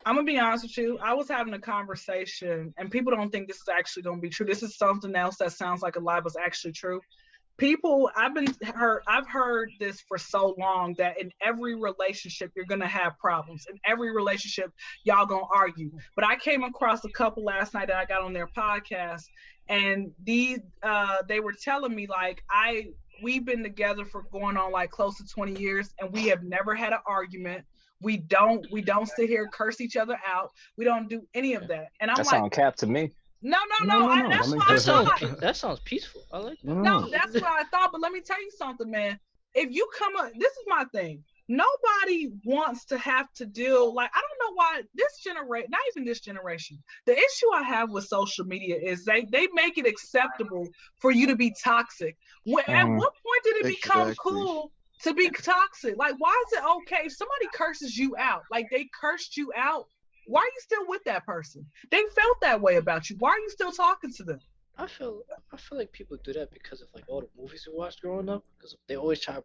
I'm gonna be honest with you. I was having a conversation, and people don't think this is actually gonna be true. This is something else that sounds like a lie, but it's actually true. People, I've heard this for so long that in every relationship you're gonna have problems. In every relationship, y'all gonna argue. But I came across a couple last night that I got on their podcast, and they were telling me like we've been together for going on like close to 20 years, and we have never had an argument. We don't sit here curse each other out. We don't do any of that. And I'm that like, sound cap to me. No. That's what I thought. That sounds peaceful. I like that. No, that's what I thought. But let me tell you something, man. If you come up, this is my thing. Nobody wants to have to deal, like, I don't know why this generation, not even this generation, the issue I have with social media is they make it acceptable for you to be toxic. At what point did it become cool to be toxic? Like, why is it okay if somebody curses you out? Like, they cursed you out. Why are you still with that person? They felt that way about you. Why are you still talking to them? I feel like people do that because of like all the movies we watched growing up. Because they always try to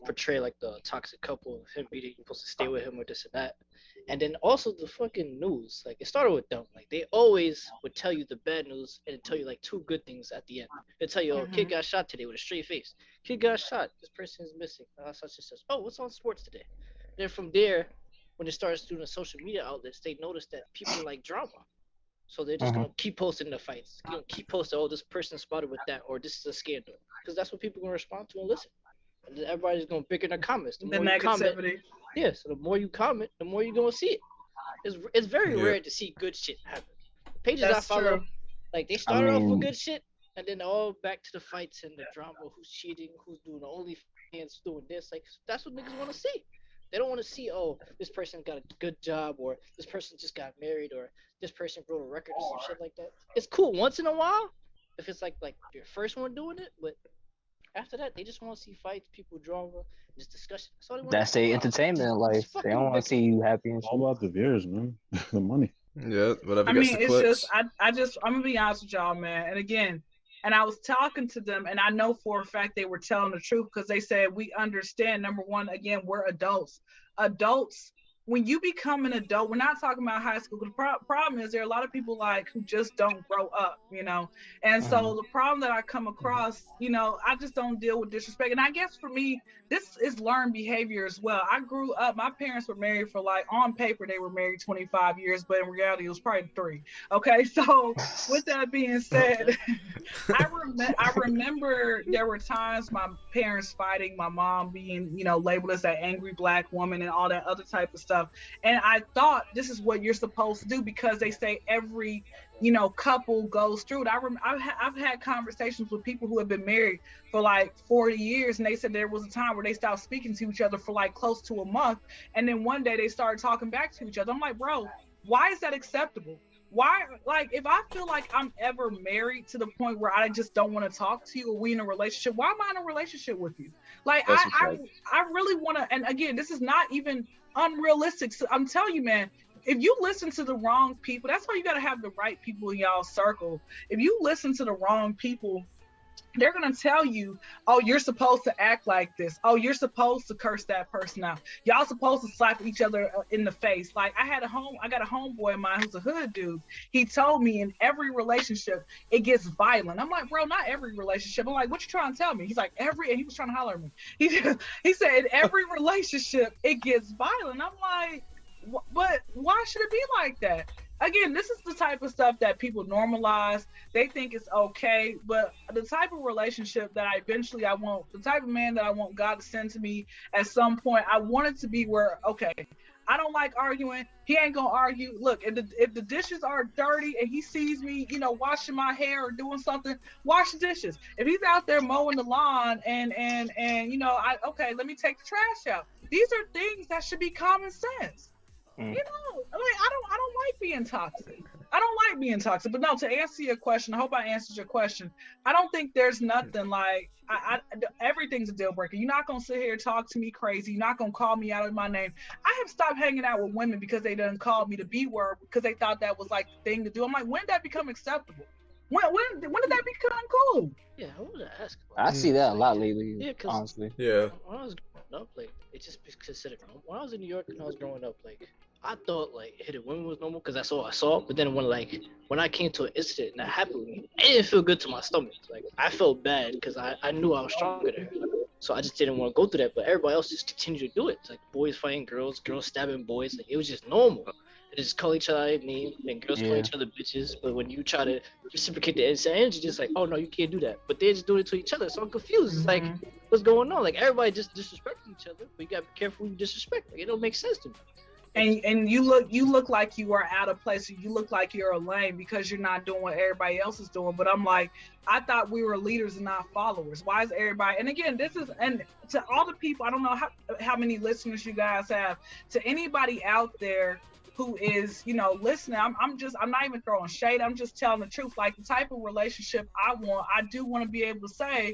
portray like the toxic couple of him being supposed to stay with him or this and that. And then also the fucking news. Like it started with them. Like they always would tell you the bad news and tell you like two good things at the end. They tell you, oh, kid got shot today with a straight face. Kid got shot. This person is missing. Such and such. Oh, what's on sports today? And then from there, when it starts doing the social media outlets, they notice that people like drama. So they're just gonna keep posting the fights. You know, keep posting, oh, this person spotted with that, or this is a scandal. Because that's what people are gonna respond to and listen. And then everybody's gonna pick in their comments. The more you comment, so the more you comment, the more you're gonna see it. It's very rare to see good shit happen. The pages that's I follow, true. Like they started off with good shit, and then all back to the fights and the drama, who's cheating, who's doing the OnlyFans, doing this. Like that's what niggas wanna see. They don't want to see, oh, this person got a good job, or this person just got married, or this person broke a record or some shit like that. It's cool once in a while if it's like your first one doing it, but after that, they just want to see fights, people drama, just discussion. That's their entertainment life. They don't want to see you happy and shit. All about the viewers, man. The money. Yeah, whatever. I mean, it's just, I'm gonna be honest with y'all, man. And again, and I was talking to them, and I know for a fact they were telling the truth because they said, we understand, number one, again, we're adults. Adults, when you become an adult, we're not talking about high school. The problem is there are a lot of people like who just don't grow up, you know? And so the problem that I come across, you know, I just don't deal with disrespect. And I guess for me, this is learned behavior as well. I grew up, my parents were married for like, on paper, they were married 25 years, but in reality, it was probably 3. Okay, so with that being said, I remember there were times my parents fighting, my mom being, you know, labeled as that angry black woman and all that other type of stuff. And I thought this is what you're supposed to do because they say every, you know, couple goes through it. I've had conversations with people who have been married for like 40 years, and they said there was a time where they stopped speaking to each other for like close to a month, and then one day they started talking back to each other. I'm like, bro, why is that acceptable? Why, like, if I feel like I'm ever married to the point where I just don't want to talk to you or we in a relationship, why am I in a relationship with you? Like, I really want to, and again, this is not even unrealistic. So I'm telling you, man, if you listen to the wrong people, that's why you got to have the right people in y'all circle. If you listen to the wrong people, they're going to tell you, oh, you're supposed to act like this. Oh, you're supposed to curse that person out. Y'all supposed to slap each other in the face. Like I got a homeboy of mine who's a hood dude. He told me in every relationship, it gets violent. I'm like, bro, not every relationship. I'm like, what you trying to tell me? He's like, and he was trying to holler at me. He said, in every relationship, it gets violent. I'm like, but why should it be like that? Again, this is the type of stuff that people normalize. They think it's okay, but the type of relationship that I want, the type of man that I want God to send to me at some point, I want it to be where, okay, I don't like arguing. He ain't gonna argue. Look, if the dishes are dirty and he sees me, you know, washing my hair or doing something, wash the dishes. If he's out there mowing the lawn and you know, let me take the trash out. These are things that should be common sense. You know, like I don't like being toxic. I don't like being toxic, but no, to answer your question, I hope I answered your question. I don't think there's nothing like, everything's a deal breaker. You're not going to sit here and talk to me crazy. You're not going to call me out of my name. I have stopped hanging out with women because they done called me the B word because they thought that was like the thing to do. I'm like, when did that become acceptable? When did that become cool? Yeah, I wanted to ask. I see that a lot lately. Yeah, honestly. Yeah. When I was growing up, like, it just considered normal. When I was in New York and I was growing up, like, I thought like hitting women was normal because that's all I saw. But then when I came to an incident and that happened with me, it didn't feel good to my stomach. Like, I felt bad because I knew I was stronger than her. So I just didn't want to go through that. But everybody else just continued to do it. It's like boys fighting girls, girls stabbing boys. Like, it was just normal. They just call each other names and girls call each other bitches. But when you try to reciprocate the instant energy, just like, oh no, you can't do that. But they're just doing it to each other. So I'm confused. It's like, what's going on? Like, everybody just disrespecting each other, but you gotta be careful who you disrespect. Like, it don't make sense to me. And you look like you are out of place. You look like you're a lame because you're not doing what everybody else is doing. But I'm like, I thought we were leaders and not followers. Why is everybody? And again, and to all the people, I don't know how many listeners you guys have. To anybody out there who is, listening, I'm not even throwing shade. I'm just telling the truth. Like, the type of relationship I do want to be able to say,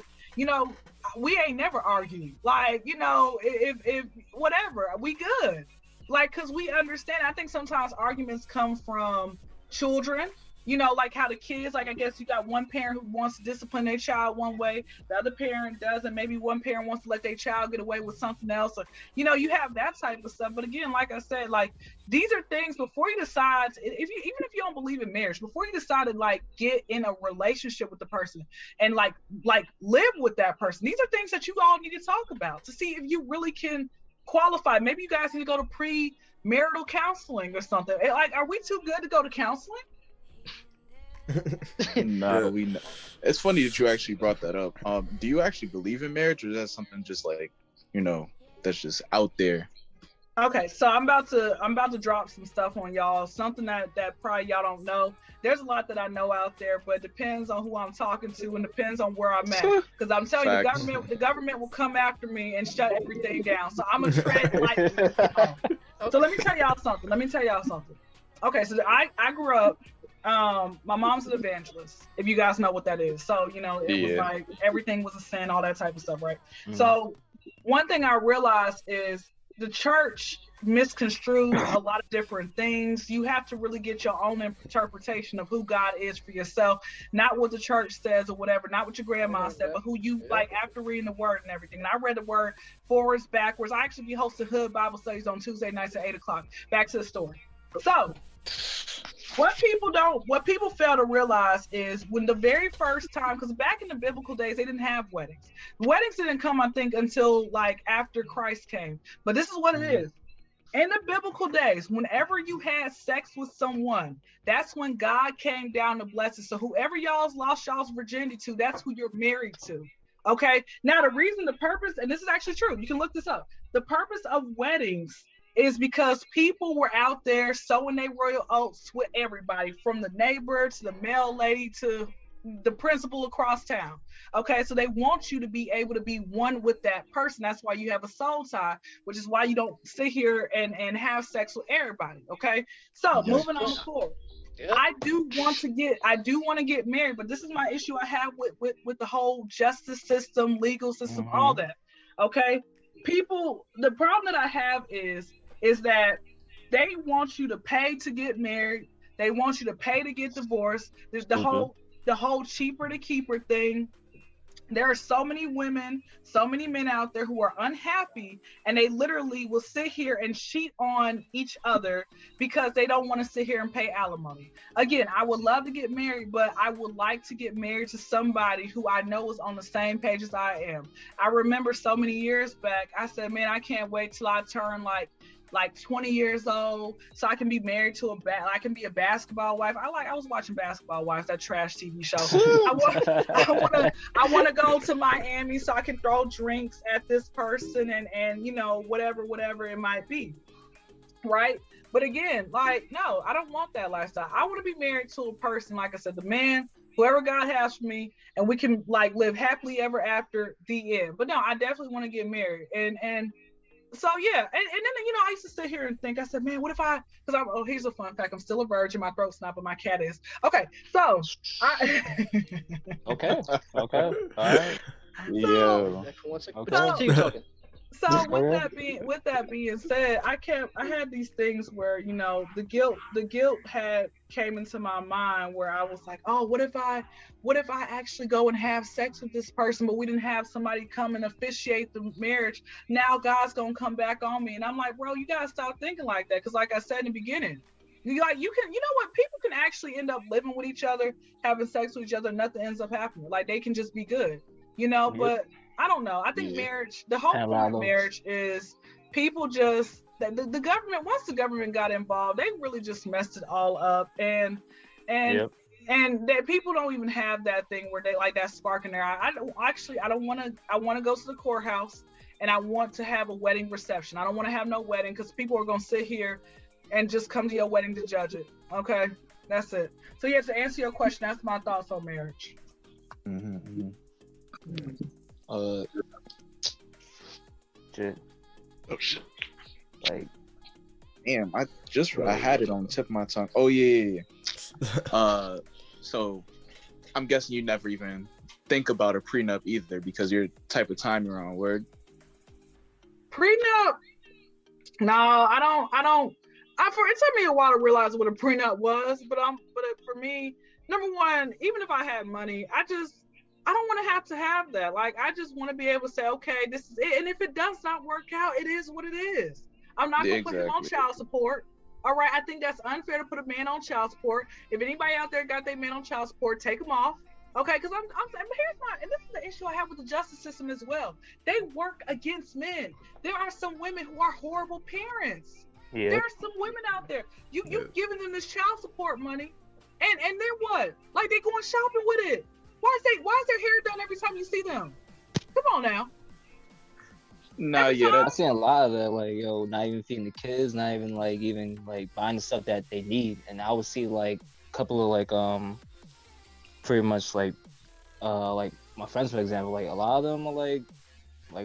we ain't never argued. Like, if whatever, we good. Like, because we understand. I think sometimes arguments come from children, like how the kids, like, I guess you got one parent who wants to discipline their child one way, the other parent doesn't. Maybe one parent wants to let their child get away with something else. Or, you have that type of stuff. But again, like I said, like, these are things before you decide, even if you don't believe in marriage, before you decide to, like, get in a relationship with the person and like live with that person, these are things that you all need to talk about to see if you really can qualify. Maybe you guys need to go to pre-marital counseling or something. Like, are we too good to go to counseling? No, it's funny that you actually brought that up. Do you actually believe in marriage, or is that something just like, that's just out there? Okay, so I'm about to drop some stuff on y'all, something that probably y'all don't know. There's a lot that I know out there, but it depends on who I'm talking to and depends on where I'm at. Because I'm telling you, the government will come after me and shut everything down. So I'm gonna tread lightly. So let me tell y'all something. Okay, so I grew up. My mom's an evangelist, if you guys know what that is. So it was like everything was a sin, all that type of stuff, right? Mm-hmm. So one thing I realized is the church misconstrued a lot of different things. You have to really get your own interpretation of who God is for yourself, not what the church says or whatever, not what your grandma said, but who you like after reading the word and everything. And I read the word forwards, backwards. I actually be hosting Hood Bible studies on Tuesday nights at 8:00. Back to the story. So what people fail to realize is when the very first time, because back in the biblical days, they didn't have weddings. Weddings didn't come, I think, until like after Christ came. But this is what it is. In the biblical days, whenever you had sex with someone, that's when God came down to bless it. So whoever y'all's lost y'all's virginity to, that's who you're married to. Okay? Now, the purpose, and this is actually true, you can look this up. The purpose of weddings is because people were out there sowing their royal oats with everybody, from the neighbor to the mail lady to the principal across town. Okay, so they want you to be able to be one with that person. That's why you have a soul tie, which is why you don't sit here and have sex with everybody. Okay, so moving on forward. Yeah. I do want to get married, but this is my issue I have with the whole justice system, legal system, all that. Okay, people, the problem that I have is that they want you to pay to get married. They want you to pay to get divorced. There's the whole cheaper to keeper thing. There are so many women, so many men out there who are unhappy, and they literally will sit here and cheat on each other because they don't want to sit here and pay alimony. Again, I would love to get married, but I would like to get married to somebody who I know is on the same page as I am. I remember so many years back, I said, man, I can't wait till I turn like 20 years old so I can be married to I can be a basketball wife. I was watching Basketball Wives, that trash TV show. I want to go to Miami so I can throw drinks at this person and whatever it might be. Right? But again, like, no, I don't want that lifestyle. I want to be married to a person, like I said, the man, whoever God has for me, and we can like live happily ever after, the end. But no, I definitely want to get married. And So yeah, and then I used to sit here and think. I said, man, what if here's a fun fact. I'm still a virgin. My throat's not, but my cat is. Okay, so Okay. All right. Yeah. Continue talking. So with that being said, I had these things where, the guilt came into my mind where I was like, oh, what if I actually go and have sex with this person, but we didn't have somebody come and officiate the marriage? Now God's gonna come back on me, and I'm like, bro, you gotta stop thinking like that, because like I said in the beginning, you know what, people can actually end up living with each other, having sex with each other, nothing ends up happening. Like they can just be good, but. I don't know. I think marriage, the whole point of marriage is people just, the government, once the government got involved, they really just messed it all up. And that people don't even have that thing where they like that spark in their eye. I want to go to the courthouse and I want to have a wedding reception. I don't want to have no wedding because people are going to sit here and just come to your wedding to judge it. Okay. That's it. So yeah, to answer your question, that's my thoughts on marriage. Shit. Oh shit! Like, damn, I had it on the tip of my tongue. Oh yeah. So I'm guessing you never even think about a prenup either, because you're the type of time you're on. Word. Prenup? No, I don't. It took me a while to realize what a prenup was, but for me, number one, even if I had money, I don't want to have that. Like, I just want to be able to say, okay, this is it. And if it does not work out, it is what it is. I'm not going to put him on child support. All right. I think that's unfair to put a man on child support. If anybody out there got their man on child support, take him off. Okay. Cause and this is the issue I have with the justice system as well. They work against men. There are some women who are horrible parents. Yeah. There are some women out there. You've giving them this child support money and they're what? Like they going shopping with it. Why is their hair done every time you see them? Come on now. I've seen a lot of that, like, not even feeding the kids, not even buying the stuff that they need. And I would see like a couple of pretty much like my friends, for example, like a lot of them are like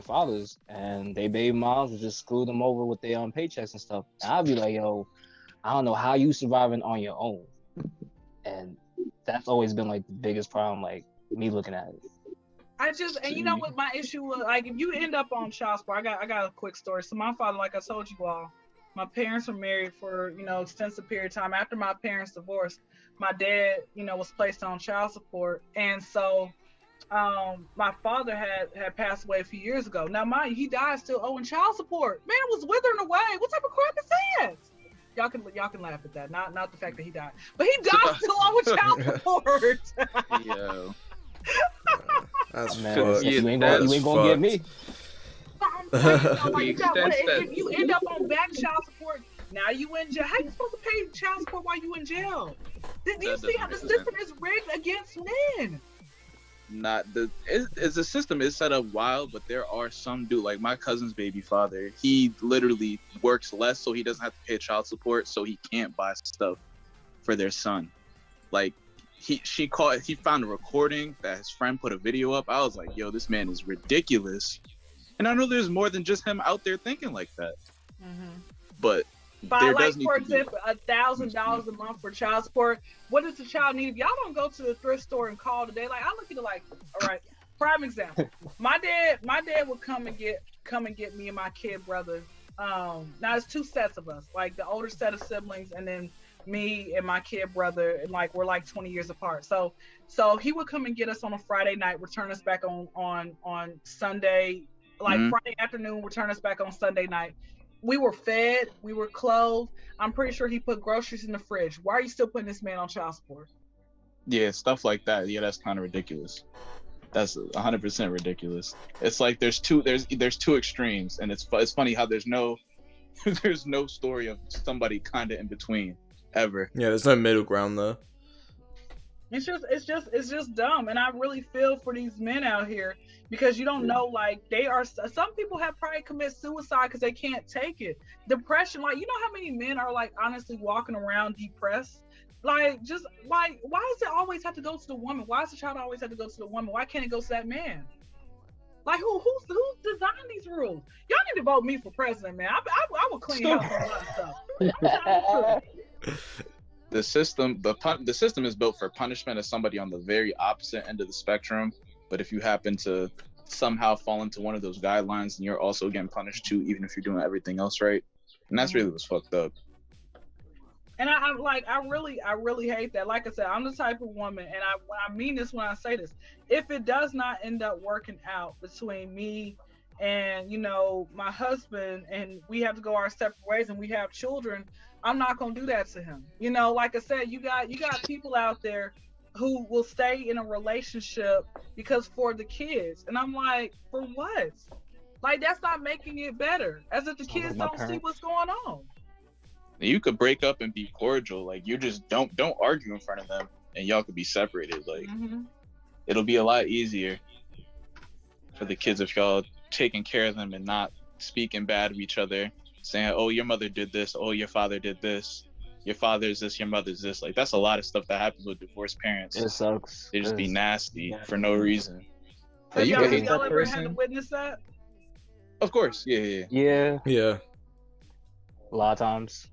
fathers, and they baby moms would just screw them over with their own paychecks and stuff. And I'd be like, I don't know how you surviving on your own. And that's always been like the biggest problem, like me looking at it. And you know what my issue was, like, if you end up on child support, I got a quick story. So my father, like I told you all, my parents were married for, extensive period of time. After my parents divorced, my dad, was placed on child support. And so my father had passed away a few years ago. Now he died still owing child support. Man, it was withering away. What type of crap is that? Y'all can laugh at that. Not the fact that he died, but he died still owing child support. Yo. That's fucked. You ain't gonna get me. If you end up on back child support, now you in jail. How you supposed to pay child support while you in jail? Do you see how the system is rigged against men? The system is set up wild, but there are some dude, like my cousin's baby father, he literally works less so he doesn't have to pay child support, so he can't buy stuff for their son. Like he found a recording that his friend put a video up. I was like, yo, this man is ridiculous. And I know there's more than just him out there thinking like that. But by, like, for example, $1,000 a month for child support. What does the child need? If y'all don't go to the thrift store and call today, like, I look at it like, all right, prime example. My dad would come and get me and my kid brother. Now it's two sets of us, like the older set of siblings, and then me and my kid brother, and like we're like 20 years apart. So he would come and get us on a Friday night, return us back on Sunday, like Friday afternoon, return us back on Sunday night. We were fed, we were clothed. I'm pretty sure he put groceries in the fridge. Why are you still putting this man on child support? Yeah, stuff like that. Yeah, that's kind of ridiculous. That's 100% ridiculous. It's like there's two extremes, and it's funny how there's no story of somebody kind of in between ever. Yeah, there's no middle ground though. It's just dumb, and I really feel for these men out here, because you don't know, like, some people have probably commit suicide because they can't take it. Depression, like, you know how many men are, like, honestly walking around depressed? Like, just, like, why does it always have to go to the woman? Why does the child always have to go to the woman? Why can't it go to that man? Like who designed these rules? Y'all need to vote me for president, man. I would clean house on a lot of stuff. The system is built for punishment as somebody on the very opposite end of the spectrum. But if you happen to somehow fall into one of those guidelines, then you're also getting punished too, even if you're doing everything else right. And that's really what's fucked up. And I really hate that. Like I said, I'm the type of woman, and I mean this when I say this. If it does not end up working out between me and, you know, my husband, and we have to go our separate ways and we have children, I'm not gonna do that to him. You know, like I said, you got people out there who will stay in a relationship because for the kids, and I'm like, for what? Like, that's not making it better. As if the kids don't see what's going on. You could break up and be cordial. Like, you just don't argue in front of them, and y'all could be separated. Like, it'll be a lot easier for the kids if y'all taking care of them and not speaking bad of each other, saying, "Oh, your mother did this. Oh, your father did this. Your father's this. Your mother's this." Like, that's a lot of stuff that happens with divorced parents. It sucks. They just be nasty for no reason. Have you y'all hate that ever person? had to witness that? Of course, yeah. Yeah. A lot of times.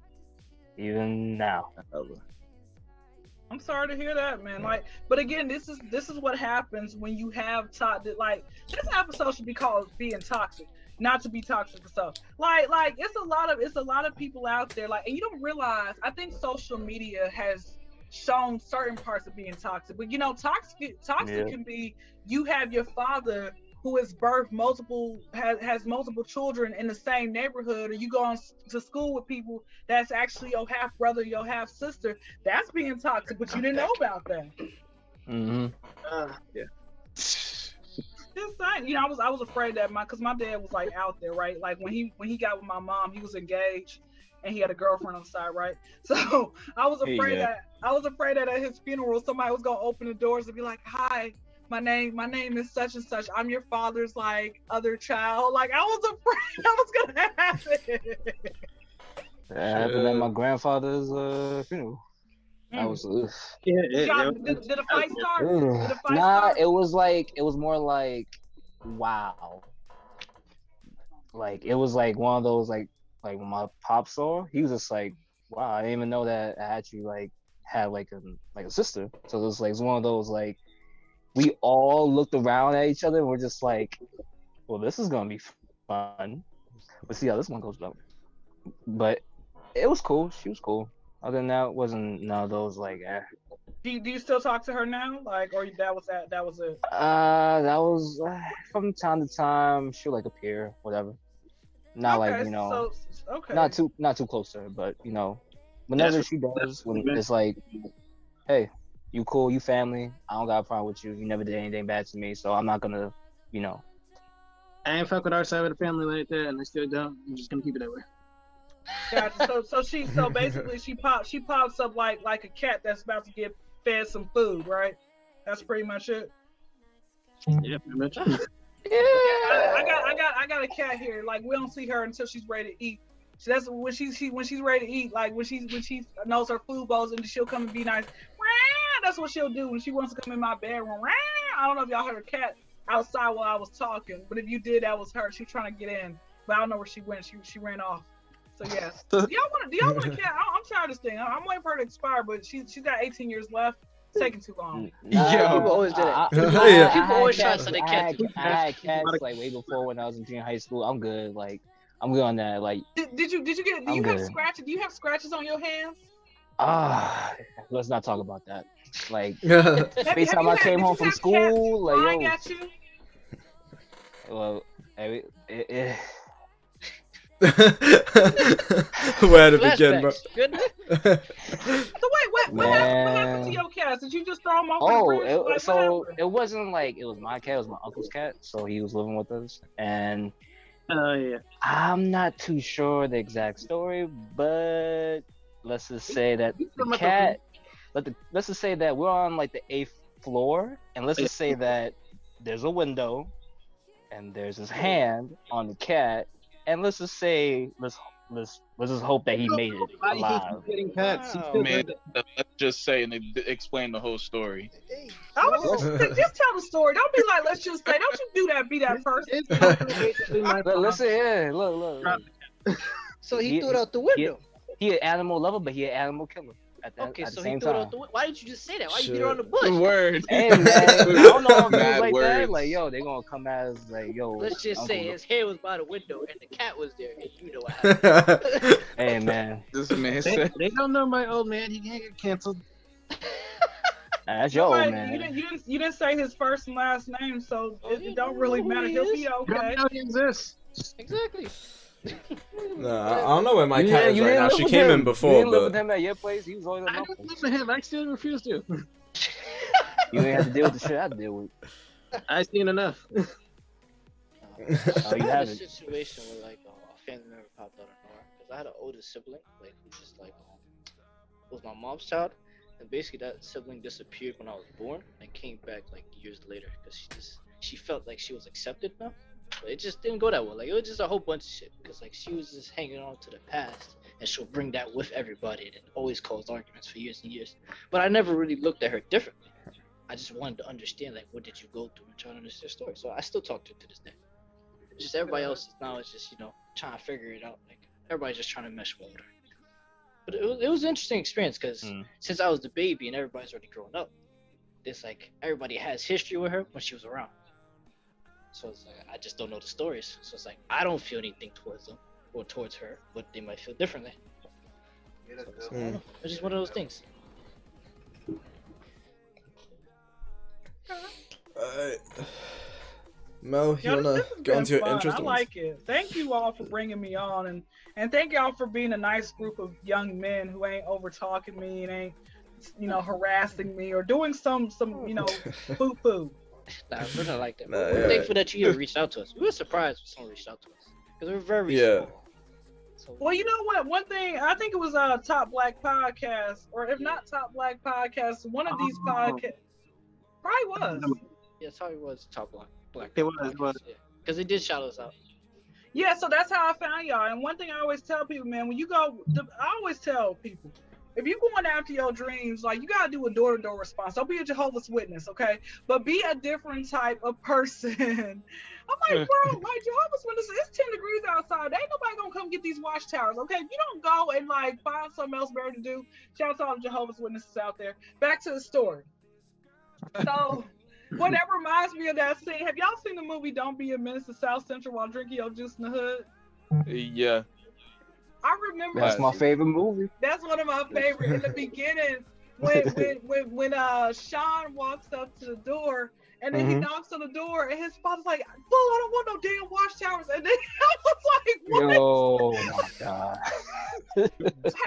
Even now. I'm sorry to hear that, man. Like, but again, this is what happens when you have like, this episode should be called "Being Toxic," not to be toxic or stuff. Like it's a lot of people out there, like, and you don't realize. I think social media has shown certain parts of being toxic, but you know, toxic can be you have your father who has birthed has multiple children in the same neighborhood, or you go to school with people that's actually your half brother, your half sister. That's being toxic, but you didn't know about that. Yeah. Just saying, you know, I was afraid that because my dad was like out there, right? Like when he got with my mom, he was engaged and he had a girlfriend on the side, right? So I was afraid that at his funeral somebody was gonna open the doors and be like, "Hi, my name is such and such. I'm your father's like other child." Like, I was afraid that was gonna happen. That happened at my grandfather's funeral. That was did the fight start? Nah, it was more like, wow. Like, it was like one of those like when my pop saw, he was just like, wow, I didn't even know that I actually like had like a sister. So it was like, it's one of those like, we all looked around at each other and we're just like, well, this is gonna be fun. Let's see how this one goes down. But it was cool. She was cool. Other than that, it wasn't none of those like. Do you still talk to her now? Like, or that was it? That was from time to time. She'll like appear, whatever. Not okay, like, you know, okay. not too close to her, but you know, whenever she does, when it's like, hey, you cool, you family, I don't got a problem with you. You never did anything bad to me, so I'm not gonna, you know. I ain't fuck with our side of the family like that, and I still don't. I'm just gonna keep it that way. Gotcha. So basically she pops up like a cat that's about to get fed some food, right? That's pretty much it. Yeah, pretty much. I got a cat here. Like, we don't see her until she's ready to eat. So that's when she's ready to eat. Like when she knows her food bowls and she'll come and be nice. That's what she'll do when she wants to come in my bedroom. I don't know if y'all heard a cat outside while I was talking, but if you did, that was her. She was trying to get in, but I don't know where she went. She ran off. So yeah. Do y'all want a cat? I'm tired of this thing. I'm waiting for her to expire, but she's got 18 years left. It's taking too long. People always do that. People always try to say they can't. I had cats like way before when I was in junior high school. I'm good. Like, I'm good on that. Like, did you get? Do you have scratches? Do you have scratches on your hands? Let's not talk about that. Like, every time I came home from school, like, yo. At you? Well, where to begin, bro? So wait, what happened to your cats? Did you just throw them off? It wasn't like it was my cat. It was my uncle's cat. So he was living with us, and yeah. I'm not too sure the exact story, but let's just say that the cat. Let's just say that we're on like the 8th floor, and let's just say that there's a window, and there's his hand on the cat, and let's just say let's just hope that he made it Why he alive. keeps getting pets? He Wow. still Man, does let's just say and explain the whole story. I was just tell the story. Don't be like, let's just say. Don't you do that? Be that person. It's basically my Look, listen here, look. So he He- threw it out the window. He an animal lover, but he an animal killer at the, Okay, at the so he same threw it time. out the window. Why didn't you just say that? Why you beat Shit. around the bush? Word. Hey man, I don't know if Mad it's like that. words. Like yo, they gonna come as like yo. Let's just say Uncle- his hair was by the window and the cat was there, and you know what happened. Hey man, This man They, said. they don't know my old man. He can't get canceled. that's your Like, old man. you didn't say his first and last name, so Oh, you it don't don't really know who matter. he He'll is? be You okay. don't know he exists. Exactly. Nah, I don't know where my You cat didn't- is you right didn't now. live She with came him. in You before, didn't live with but him at your place. He was always at I my don't place. listen to him. I still refuse to. You ain't have to deal with the shit I had to deal with. I seen enough. Oh, you I had have a it. situation where like a family member popped out of nowhere because I had an older sibling, like who just like was my mom's child, and basically that sibling disappeared when I was born and came back like years later because she felt like she was accepted now. But it just didn't go that well. Like it was just a whole bunch of shit because like she was just hanging on to the past and she'll bring that with everybody and it always caused arguments for years and years. But I never really looked at her differently. I just wanted to understand like what did you go through and try to understand her story. So I still talk to her to this day. It's just everybody else now is just trying to figure it out. Like everybody's just trying to mesh well with her. But it was an interesting experience because since I was the baby and everybody's already grown up, it's like everybody has history with her when she was around. So it's like I just don't know the stories. So it's like I don't feel anything towards them or towards her, but they might feel differently. So I don't know. It's just one of those things. Mel, you Yo, wanna this has go been into your fun. interest? I like it. Thank you all for bringing me on, and thank y'all for being a nice group of young men who ain't over talking me and ain't harassing me or doing some foo foo. Nah, we're not like that. Nah, We're yeah. thankful that you even reached out to us. We were surprised when someone reached out to us because we're very Yeah. small. So, Well, you know what? One thing I think it was Top Black Podcast, or if not Top Black Podcast, one of these podcasts probably was. yeah, sorry, it was Top Black. It was. Because they did shout us out. Yeah, so that's how I found y'all. And one thing I always tell people, man, when you go, I always tell people, if you're going after your dreams, like you gotta do a door-to-door response. Don't be a Jehovah's Witness, okay? But be a different type of person. I'm like, bro, like Jehovah's Witnesses, it's 10 degrees outside. Ain't nobody gonna come get these watchtowers, okay? If you don't go and like find something else better to do, shout out to all the Jehovah's Witnesses out there. Back to the story. So, what that reminds me of that scene. Have y'all seen the movie Don't Be a Menace to South Central while drinking your juice in the hood? Yeah. I remember That's my favorite movie. that's one of my favorite in the beginning when Sean walks up to the door and then he knocks on the door and his father's like, "Fool, I don't want no damn watchtowers." And then I was like, "What?" Oh my god. Have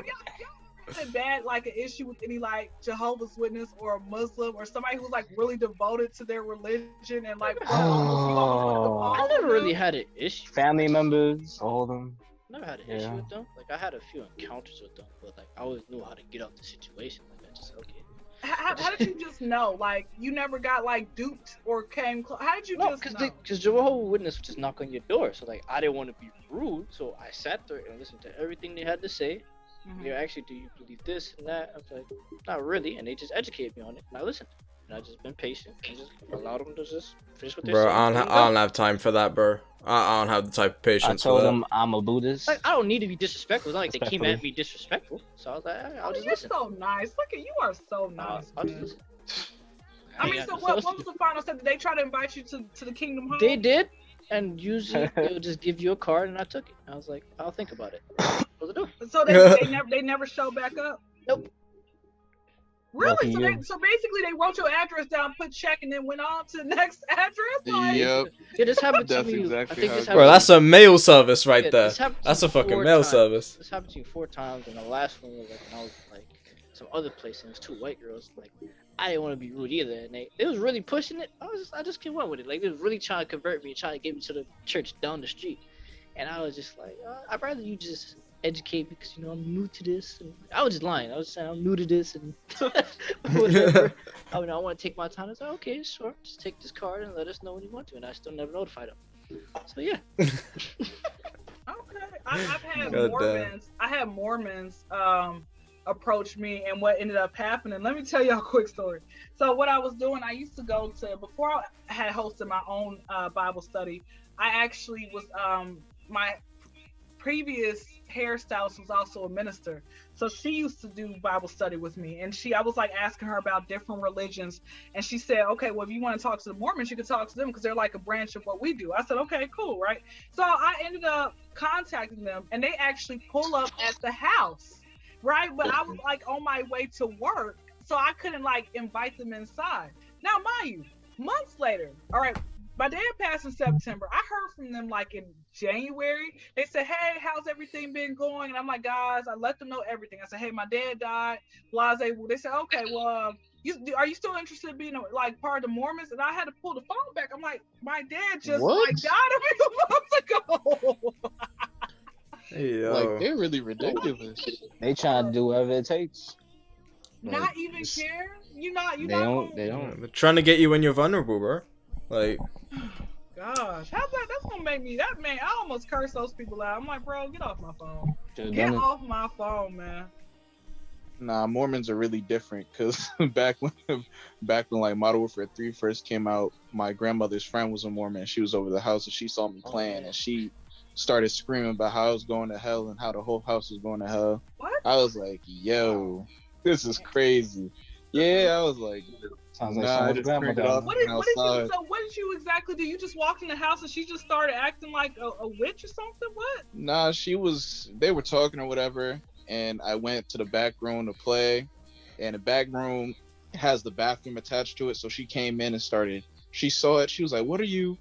y'all had bad like an issue with any like Jehovah's Witness or a Muslim or somebody who's like really devoted to their religion and like I never really had an issue. Family members, all of them. Never had an Yeah. issue with them. Like I had a few encounters with them, but like I always knew how to get out the situation. Like I just okay. How did you just know? Like you never got like duped or came close? How did you No, just know? because Jehovah's Witness would just knock on your door. So like I didn't want to be rude, so I sat there and listened to everything they had to say. Mhm. You know, actually, do you believe this and that? I was like, not really, and they just educated me on it, and I listened. And I just been patient and just allowed them to just finish what they're Bro, saying. I and don't go. have time for that, bro. I don't have the type of I patience told for that. them I'm a Buddhist. Like I don't need to be disrespectful. It's not like they came at Respectfully. me disrespectful. So I was like, all right, I'll Oh, just you're listen. so nice. Look at you are so nice. I'll just man. listen. I mean, ain't so got what nothing else was to the final step? Did they try to invite you to the Kingdom Home? They did, and usually they'll just give you a card, and I took it. I was like, I'll think about it. Close the door. So they never showed back up. Nope. Really? Lucky So you. so basically they wrote your address down, put check, and then went on to the next address. Like, Yep. Yeah, this happened to That's me. exactly I think how this it happened Bro, to that's me- a mail service right yeah, there. this happened to That's me a fucking 4 mail times. service. This happened to me 4 times, and the last one was like when I was like some other place, and it was 2 white girls. Like I didn't want to be rude either, and they was really pushing it. I just came on with it. Like they was really trying to convert me, trying to get me to the church down the street, and I was just like, I'd rather you just educate me because I'm new to this. And I was just lying. I was saying I'm new to this and whatever. I want to take my time. I was like, okay, sure, just take this card and let us know when you want to, and I still never notified them. So yeah. Okay. I've had God Mormons. I had Mormons approach me, and what ended up happening. Let me tell you a quick story. So what I was doing, I used to go to, before I had hosted my own Bible study. I actually was my previous hairstylist was also a minister, so she used to do Bible study with me, and I was like asking her about different religions, and she said, okay, well, if you want to talk to the Mormons, you can talk to them because they're like a branch of what we do. I said, okay, cool, right? So I ended up contacting them, and they actually pull up at the house, right? But I was like on my way to work, so I couldn't like invite them inside. Now, mind you, months later, all right, my dad passed in September. I heard from them like in January. They said, hey, how's everything been going? And I'm like, guys, I let them know everything. I said, hey, my dad died, blase. They said, okay, well, are you still interested in being like part of the Mormons? And I had to pull the phone back. I'm like, my dad just like died a few months ago. Like, they're really ridiculous. They trying to do whatever it takes. Not even care. They don't. They're trying to get you when you're vulnerable, bro. Like, gosh, how's that? That's gonna make me that man. I almost cursed those people out. I'm like, bro, get off my phone. Get off my phone, man. Nah, Mormons are really different because back when like Modern Warfare 3 first came out, my grandmother's friend was a Mormon. She was over the house and she saw me playing, and she started screaming about how I was going to hell and how the whole house was going to hell. What? I was like, yo, this is crazy. Yeah, I was like, sounds like someone's grandmother. What did you exactly do? You just walked in the house and she just started acting like a witch or something? What? Nah, they were talking or whatever, and I went to the back room to play, and the back room has the bathroom attached to it, so she came in and she saw it, she was like, what are you?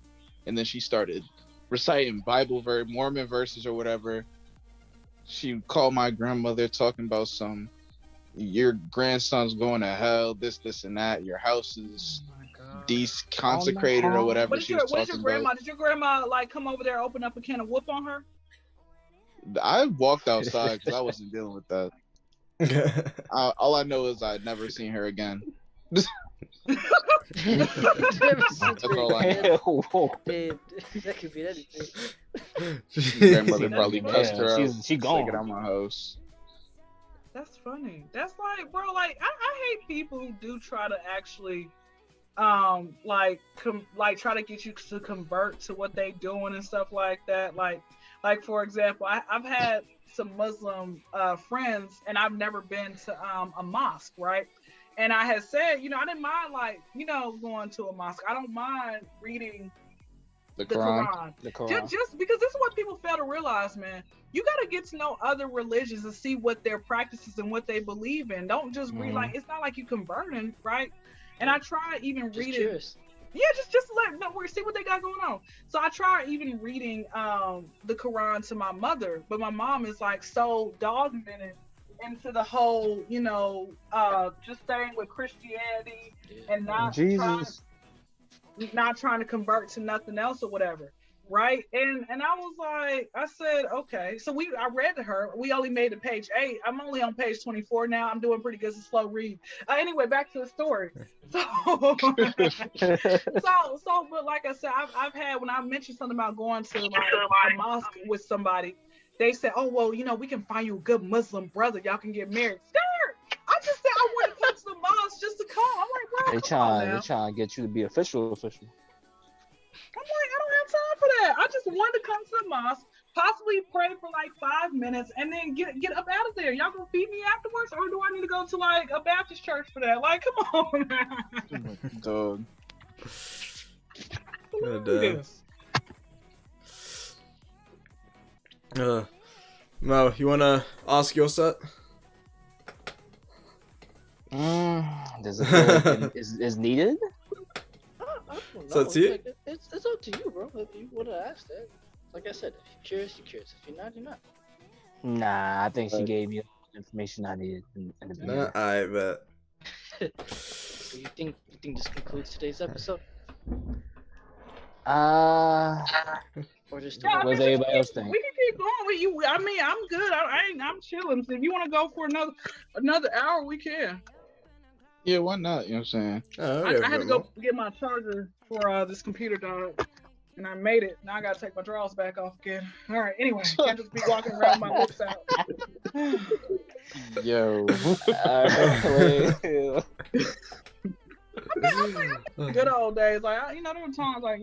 And then she started reciting Mormon verses or whatever. She called my grandmother talking about your grandson's going to hell, this and that, your house is desecrated or whatever. What is your grandma? Did your grandma like come over there, open up a can of whoop on her? I walked outside because I wasn't dealing with that. All I know is I'd never seen her again. That's all I know. That could be anything. Grandmother probably cussed her out. She gone. Get out my house. That's funny. That's like, bro, like I hate people who do try to actually try to get you to convert to what they doing and stuff like that. Like for example, I've had some Muslim friends, and I've never been to a mosque, right? And I had said, I didn't mind going to a mosque. I don't mind reading the Quran. Just because this is what people fail to realize, man. You got to get to know other religions and see what their practices and what they believe in. Don't just read, it's not like you converting, right? And I try even reading. Curious. Yeah, just see what they got going on. So I try even reading the Quran to my mother, but my mom is like so dogmatic into the whole, just staying with Christianity and not trying to convert to nothing else or whatever. Right. And I was like, I said, okay. So I read to her. We only made it page 8. I'm only on page 24 now. I'm doing pretty good. It's a slow read. Anyway, back to the story. So, but like I said, I've had, when I mentioned something about going to like a mosque with somebody, they said, oh, well, we can find you a good Muslim brother. Y'all can get married. Sir, I just said I want to come to the mosque just to come. I'm like, bro, they trying to get you to be official. I'm like, I don't have time for that. I just wanted to come to the mosque, possibly pray for like 5 minutes, and then get up out of there. Y'all gonna feed me afterwards, or do I need to go to like a Baptist church for that? Like, come on, man. Dog. Mo, you wanna ask your set? Does it feel like is needed? So it's you? It's up to you, bro. If you want to ask that, like I said, if you're curious, you're curious. If you're not, you're not. Nah, I think she gave me all the information I needed in the beginning. Nah, I bet. So you think this concludes today's episode? Or just what does everybody else think? We can keep going with you. I mean, I'm good. I'm chilling. So if you want to go for another hour, we can. Yeah, why not? You know what I'm saying? I had to go get my charger for this computer died. and I made it. Now I gotta take my drawers back off again. All right. Anyway, can't just be walking around with my lips out. Yo. Good old days. Like, there were times like,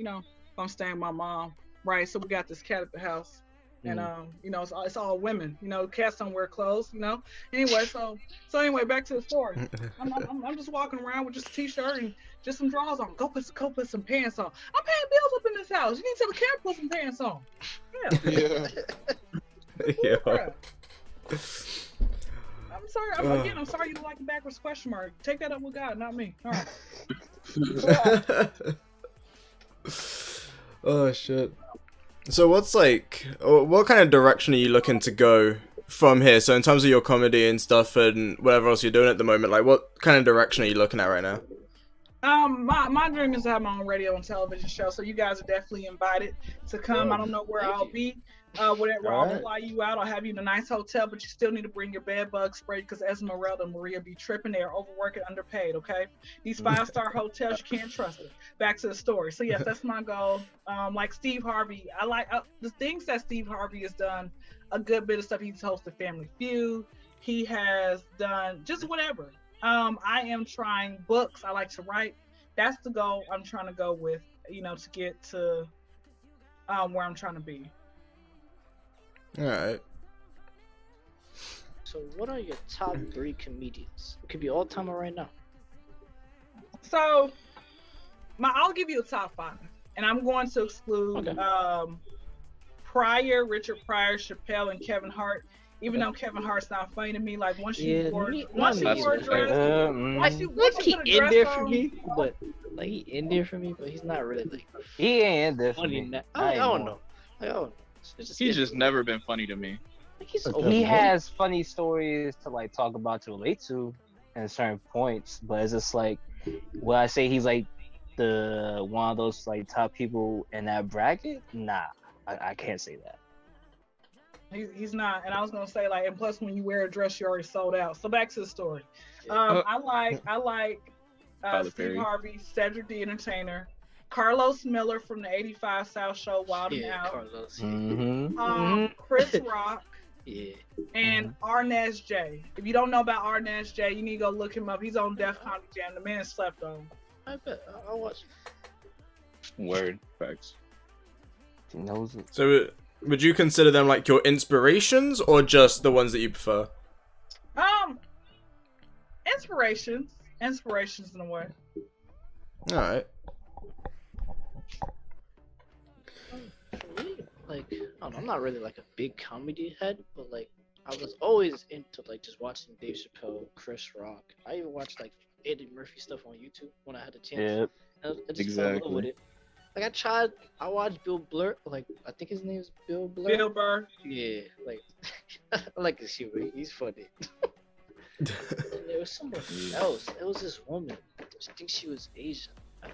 I'm staying with my mom, right? So we got this cat at the house, and it's all women. Cats don't wear clothes. Anyway, so anyway, back to the story. I'm just walking around with just a t-shirt and just some drawers on. Go put some pants on. I'm paying bills up in this house. You need to tell the cat to put some pants on. Yeah. Yeah. I'm sorry. I'm sorry you don't like the backwards question mark. Take that up with God, not me. All right. Oh shit. So what kind of direction are you looking to go from here? So in terms of your comedy and stuff and whatever else you're doing at the moment, like what kind of direction are you looking at right now? My dream is to have my own radio and television show, so you guys are definitely invited to come. I don't know where I'll be. Whatever, I'll fly you out. I'll have you in a nice hotel, but you still need to bring your bed bug spray because Esmeralda and Maria be tripping. They are overworking, underpaid, okay? These 5-star hotels, you can't trust them. Back to the story. So, yes, that's my goal. Like Steve Harvey, I like the things that Steve Harvey has done, a good bit of stuff. He's hosted Family Feud. He has done just whatever. I am trying books. I like to write. That's the goal I'm trying to go with, to get to where I'm trying to be. All right. So, what are your top 3 comedians? It could be all time or right now. So, I'll give you a top 5, and I'm going to exclude Richard Pryor, Chappelle, and Kevin Hart. Even though Kevin Hart's not funny to me, like once you wore a dress, once you put a dress on, but like he in there for me, but he's not really like he ain't there for me. I don't know. He's just never been funny to me. Like he has funny stories to like talk about, to relate to at certain points, but it's just like, will I say he's like the one of those like top people in that bracket? Nah, I can't say that. He's not, and I was gonna say like, and plus when you wear a dress, you're already sold out. So back to the story. I like Steve Harvey, Cedric the Entertainer, Carlos Miller from the '85 South Show, Wild and Out, Carlos. Chris Rock, and Arnaz J. If you don't know about Arnaz J, you need to go look him up. He's on Def Comedy Jam. The man slept on. I bet I'll watch. Word facts. He knows it. So would you consider them like your inspirations or just the ones that you prefer? Inspirations in a way. All right. Like, I don't know, I'm not really like a big comedy head, but like I was always into like just watching Dave Chappelle, Chris Rock. I even watched like Eddie Murphy stuff on YouTube when I had a chance. Yep. I just fell in love with it. Like I watched Bill Burr, like I think his name is Bill Burr. Bill Burr. Yeah, like I like his humor. He's funny. And there was somebody else. It was this woman. I think she was Asian. I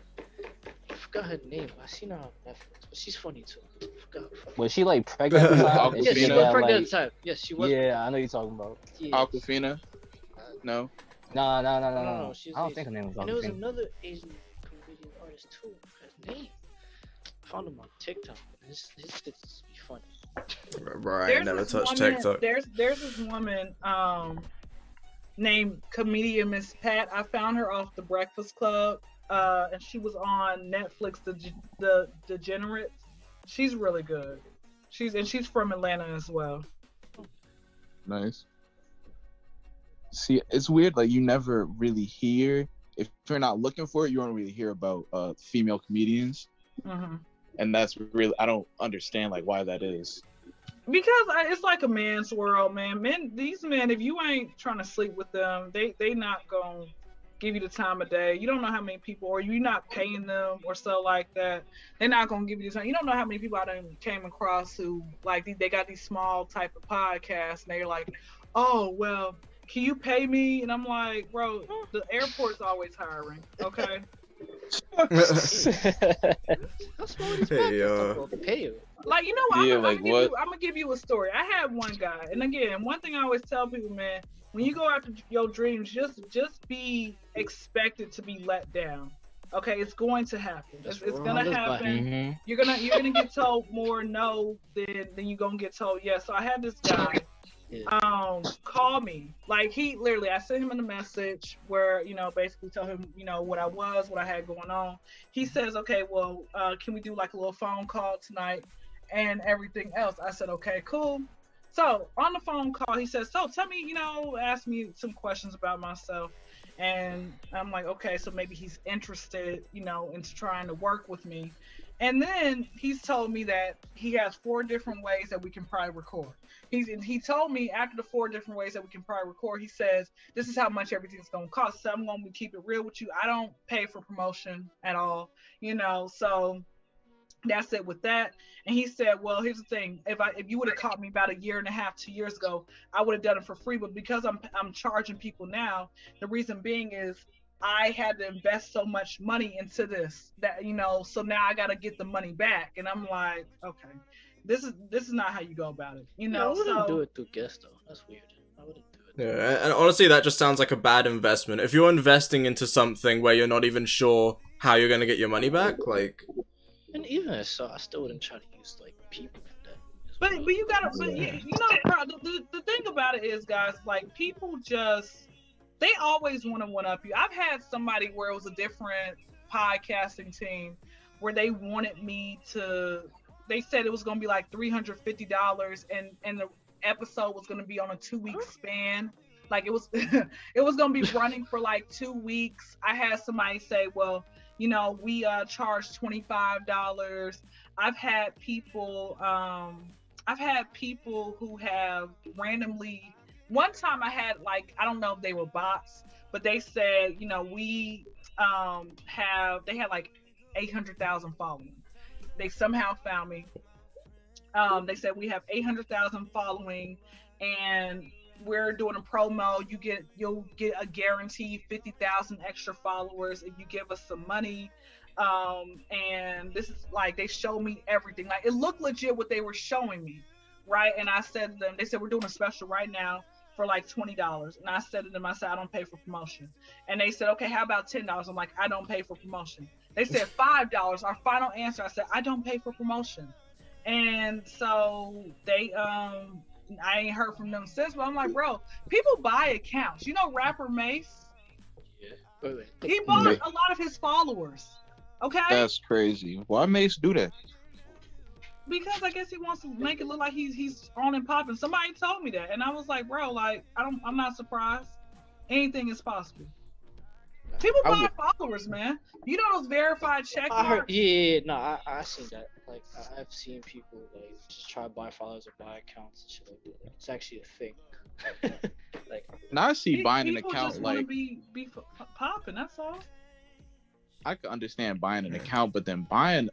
forgot her name. I seen her on Netflix, but she's funny too. I forgot. Was she like pregnant? Yes, she was pregnant at the time. Yes, she was. Yeah, I know you're talking about. Yeah. Aquafina? No. No. I don't think her name was Aquafina. And there was another Asian comedian artist too. Her name. I found him on TikTok. His skits be funny. Right, never touched TikTok. There's this woman named comedian Miss Pat. I found her off The Breakfast Club, and she was on Netflix. The Degenerates. She's really good. She's from Atlanta as well. Nice. See, it's weird. Like you never really hear, if you're not looking for it, you don't really hear about female comedians. Mm-hmm. And that's really, I don't understand like why that is. Because it's like a man's world, man. These men, if you ain't trying to sleep with them, they not gonna give you the time of day. You don't know how many people, or you're not paying them or so like that. They're not gonna give you the time. You don't know how many people I done came across who like they got these small type of podcasts, and they're like, oh well, can you pay me? And I'm like, bro, the airport's always hiring, okay? That's what these podcasts pay you. Like, you know what? Yeah, I'm gonna give you a story. I had one guy, and again, one thing I always tell people, man, when you go after your dreams, just be expected to be let down. Okay, it's going to happen. It's gonna happen. Mm-hmm. You're gonna get told more no than you're gonna get told yes. So I had this guy call me. Like, he literally, I sent him in a message where, basically tell him, what I had going on. He says, okay, well, can we do like a little phone call tonight and everything else? I said, okay, cool. So on the phone call, he says, so tell me, ask me some questions about myself. And I'm like, okay, so maybe he's interested, into trying to work with me. And then he's told me that he has 4 different ways that we can probably record. He told me after the 4 different ways that we can probably record, he says, this is how much everything's going to cost. So I'm going to keep it real with you. I don't pay for promotion at all, so that's it with that. And he said, well, here's the thing. If you would have caught me about 1.5 years, 2 years ago, I would have done it for free. But because I'm charging people now, the reason being is I had to invest so much money into this that, so now I got to get the money back. And I'm like, okay, this is not how you go about it. I wouldn't do it through guests though. That's weird. I wouldn't do it. Yeah, and honestly, that just sounds like a bad investment. If you're investing into something where you're not even sure how you're gonna get your money back, like. And even if so, I still wouldn't try to use like people for that. But you gotta, the thing about it is, guys, like, people they always want to one up you. I've had somebody where it was a different podcasting team where they wanted me to. They said it was gonna be like $350, and the episode was gonna be on a 2-week span. Like, it was gonna be running for like 2 weeks. I had somebody say, well, we charge $25. I've had people who have randomly. One time I had, like, I don't know if they were bots, but they said, we they had like 800,000 following. They somehow found me. They said we have 800,000 following, and we're doing a promo. You'll get a guaranteed 50,000 extra followers if you give us some money. And this is like, they showed me everything. Like, it looked legit what they were showing me, right? And I said to them, they said, we're doing a special right now for like $20. And I said to them, I said, I don't pay for promotion. And they said, okay, how about $10? I'm like, I don't pay for promotion. They said $5. Our final answer, I said, I don't pay for promotion. And so they, I ain't heard from them since, but I'm like, bro, people buy accounts. Rapper Mace? Yeah. He bought a lot of his followers. Okay? That's crazy. Why Mace do that? Because I guess he wants to make it look like he's on and popping. Somebody told me that, and I was like, bro, like, I'm not surprised. Anything is possible. People buy followers, man. You know those verified check marks? I seen that. Like, I've seen people like just try to buy followers or buy accounts and shit like that. It's actually a thing. Like, now I see buying an people account just like be popping. That's all. I could understand buying an account, but then buying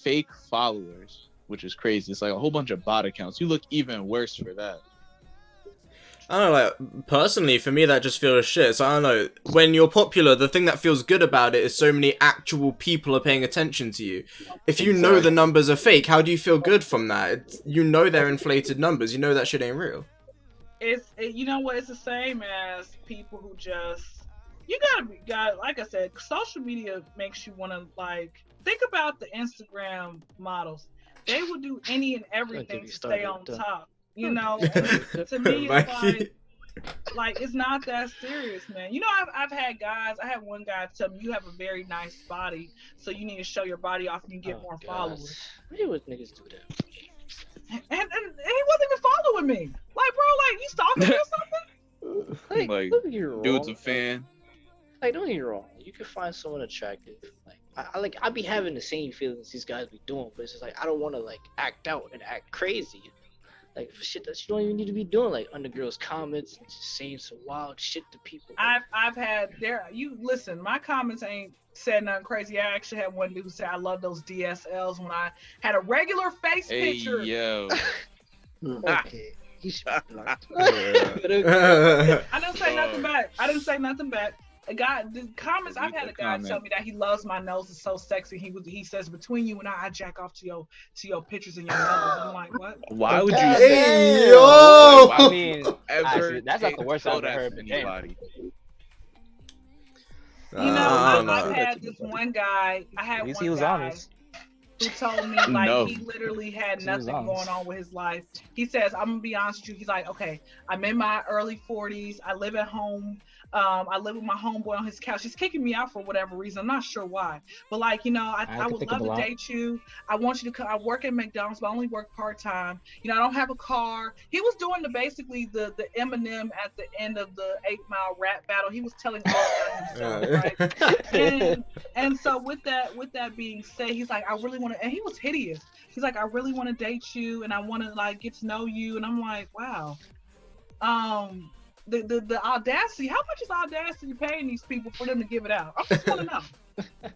fake followers, which is crazy. It's like a whole bunch of bot accounts. You look even worse for that. I don't know, like, personally, for me, that just feels shit. So I don't know, when you're popular, the thing that feels good about it is so many actual people are paying attention to you. If you know the numbers are fake, how do you feel good from that? They're inflated numbers. You know that shit ain't real. You know what? It's the same as people who just, like I said, social media makes you want to, like, think about the Instagram models. They will do any and everything to stay on top. To me, it's like it's not that serious, man. I've had guys. I had one guy tell me, you have a very nice body, so you need to show your body off and you get more followers. Why would niggas do that? And he wasn't even following me. Like, bro, like, you stalking me or something? Like, don't get me wrong. Dude's a fan. Like, don't get me wrong. You can find someone attractive. Like, I be having the same feelings these guys be doing, but it's just like I don't want to like act out and act crazy. Like, for shit that you don't even need to be doing, like under girls' comments and just saying some wild shit to people. I've had listen, my comments ain't said nothing crazy. I actually had one dude say I love those DSLs when I had a regular face picture. Hey yo. Okay. He should be blocked. I didn't say nothing back. The comments, I've had a guy tell me that he loves my nose, it's so sexy. He says, between you and I jack off to your pictures in your nose. I'm like, what? Why would you say yo? I mean, actually, that's not the worst I've ever heard. You know, I've had this one guy. I had At least one he was guy honest. who told me like No. he literally had He was nothing honest. going on with his life. He says, "I'm gonna be honest with you." He's like, "Okay, I'm in my early 40s. I live at home. I live with my homeboy on his couch. He's kicking me out for whatever reason. I'm not sure why. But like, you know, I would love to date you. I want you to come. I work at McDonald's, but I only work part-time. You know, I don't have a car." He was doing basically the Eminem at the end of the 8 Mile rap battle. He was telling all about himself, right? And so with that being said, he's like, "I really want to," and he was hideous. He's like, "I really want to date you, and I want to like get to know you." And I'm like, wow. The audacity, how much is audacity paying these people for them to give it out? I just want to know.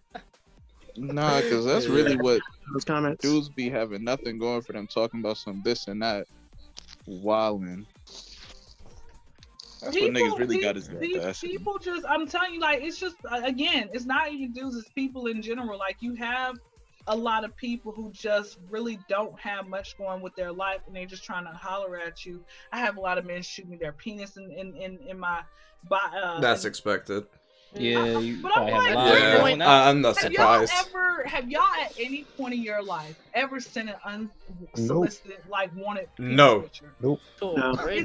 Nah, because that's really what Those comments. dudes be having nothing going for them, talking about some this and that. Wildin'. That's what niggas really got is audacity. People just, I'm telling you, like, it's just, again, it's not even dudes, it's people in general. Like, you have a lot of people who just really don't have much going with their life, and they're just trying to holler at you. I have a lot of men shoot me their penis in my That's expected. Yeah, you but I'm probably have like, a lot Yeah, going on. I'm not surprised. have y'all at any point in your life ever sent an unsolicited, like, wanted penis No. picture? Nope. No. No. What's the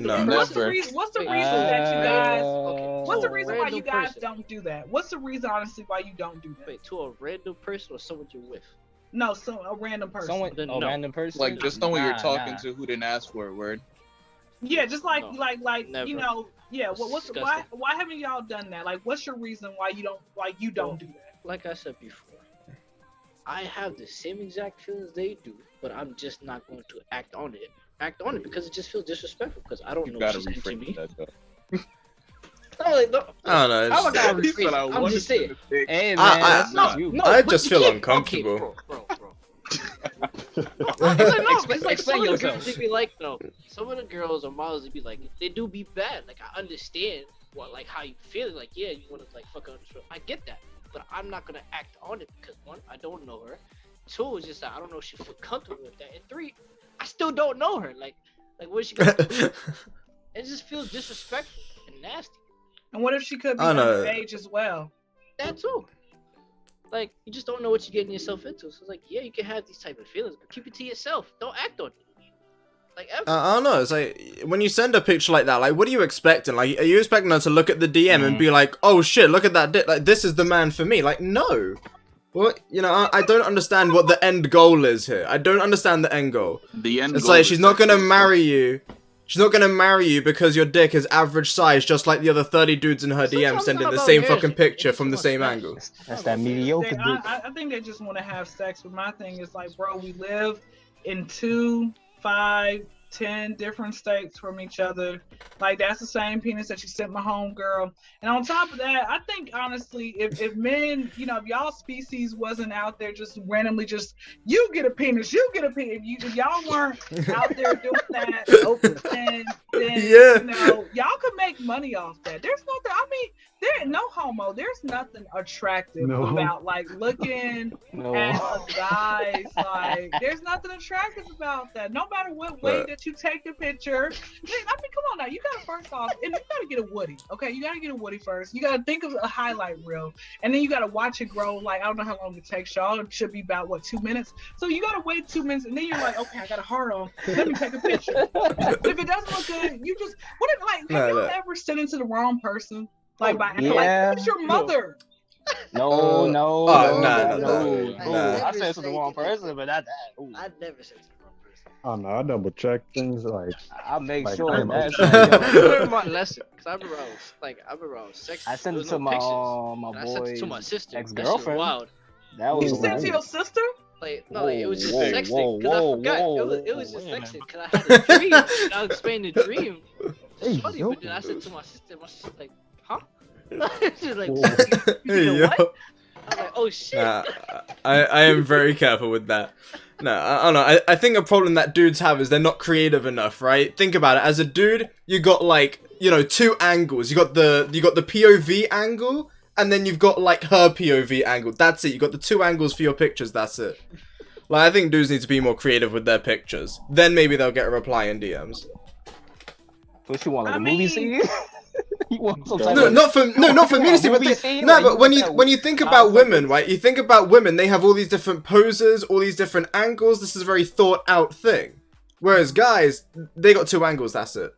Never. reason? What's the reason that you guys? Okay. What's the reason why Random you guys person. don't do that? What's the reason, honestly, why you don't do that? Wait, to a random person or someone you're with? No, so a random person. Someone, Then a no. random person. Like, just someone you're talking Nah. to who didn't ask for a word. Yeah, just like No, you never. know, yeah. What's why Disgusting. why haven't y'all done that? Like, what's your reason why you don't do that? Like I said before, I have the same exact feelings they do, but I'm just not going to act on it because it just feels disrespectful because I don't You know gotta she's into reframe me. that though. No, like, no. I don't know. How I gotta He said, rephrase I it? I'm wanted just saying. to pick- Hey man, I- that's no, not you. No, I but just you feel can't- uncomfortable. Okay, bro. It's like, no, it's like Explain Some of the yourself. girls, they be like, no. Some of the girls or models, they be like, they do be bad. Like, I understand like how you feel. Like, yeah, you want to like fuck her. I get that, but I'm not gonna act on it because one, I don't know her. Two, it's just that I don't know if she feel comfortable with that. And three, I still don't know her. Like what is she gonna do? It just feels disrespectful and nasty. And what if she could be I know. underage as well? That too. Like, you just don't know what you're getting yourself into. So it's like, yeah, you can have these type of feelings, but keep it to yourself. Don't act on it. Like, ever. I don't know. It's like when you send a picture like that, like what are you expecting? Like, are you expecting her to look at the DM and be like, "Oh shit, look at that dick! Like this is the man for me." Like, no. Well, you know, I don't understand what the end goal is here. I don't understand the end goal. The end It's goal like is she's not gonna sexual marry you. She's not gonna marry you because your dick is average size, just like the other 30 dudes in her DM Sometimes sending it's the not same about fucking marriage. picture It's from the too same much angle. That's that mediocre dick. I think they just want to have sex. But my thing is like, bro, we live in 2, 5, 10 different states from each other. Like, that's the same penis that you sent my home girl. And on top of that, I think honestly, if men, you know, if y'all species wasn't out there just randomly just, you get a penis, you get a penis. If y'all weren't out there doing that, then Yeah. you know, y'all could make money off that. There's nothing, I mean, there no homo. There's nothing attractive No. about like looking No. at a guy's like. There's nothing attractive about that. No matter what way Right. that you take the picture. I mean, come on now. You gotta first off, and you gotta get a Woody. Okay, you gotta get a Woody first. You gotta think of a highlight reel, and then you gotta watch it grow. Like, I don't know how long it takes y'all. It should be about what, 2 minutes. So you gotta wait 2 minutes, and then you're like, okay, I got a heart on. Let me take a picture. If it doesn't look good, you just what if like have y'all ever sent it to the wrong person? Like by Yeah. like it's your mother. No. Oh, No. nah. I said it to the wrong person, but not that. Ooh. I never said to the wrong person. I don't know. I double check things like I make Like, sure I'm that's okay. I yo, learned my lesson because I remember I was sex. I sent there it was to no my pictures. my And I sent it to my boy's sister. ex-girlfriend. Wild. That was You sent it to your sister? Like, no, like, it was just Whoa, sexting because whoa, I forgot. whoa, It was just wait a minute. sexting because I had a dream. And I was explaining the dream. Hey, It's funny, yo. but then I said to my sister like, huh? She's like, Hey, what? You yo. what? I was like, oh shit. Nah, I am very careful with that. No, I don't know. I think a problem that dudes have is they're not creative enough, right? Think about it. As a dude, you got like, you know, 2 angles. You got the POV angle, and then you've got like her POV angle. That's it. You got the 2 angles for your pictures. That's it. Like, I think dudes need to be more creative with their pictures. Then maybe they'll get a reply in DMs. What you want, like I a movie mean- scene? You want some type No, of- not for me to see, but movie scene? no, Like, but you when want you that when you think about fucking- women, right? You think about women, they have all these different poses, all these different angles. This is a very thought out thing. Whereas guys, they got 2 angles. That's it.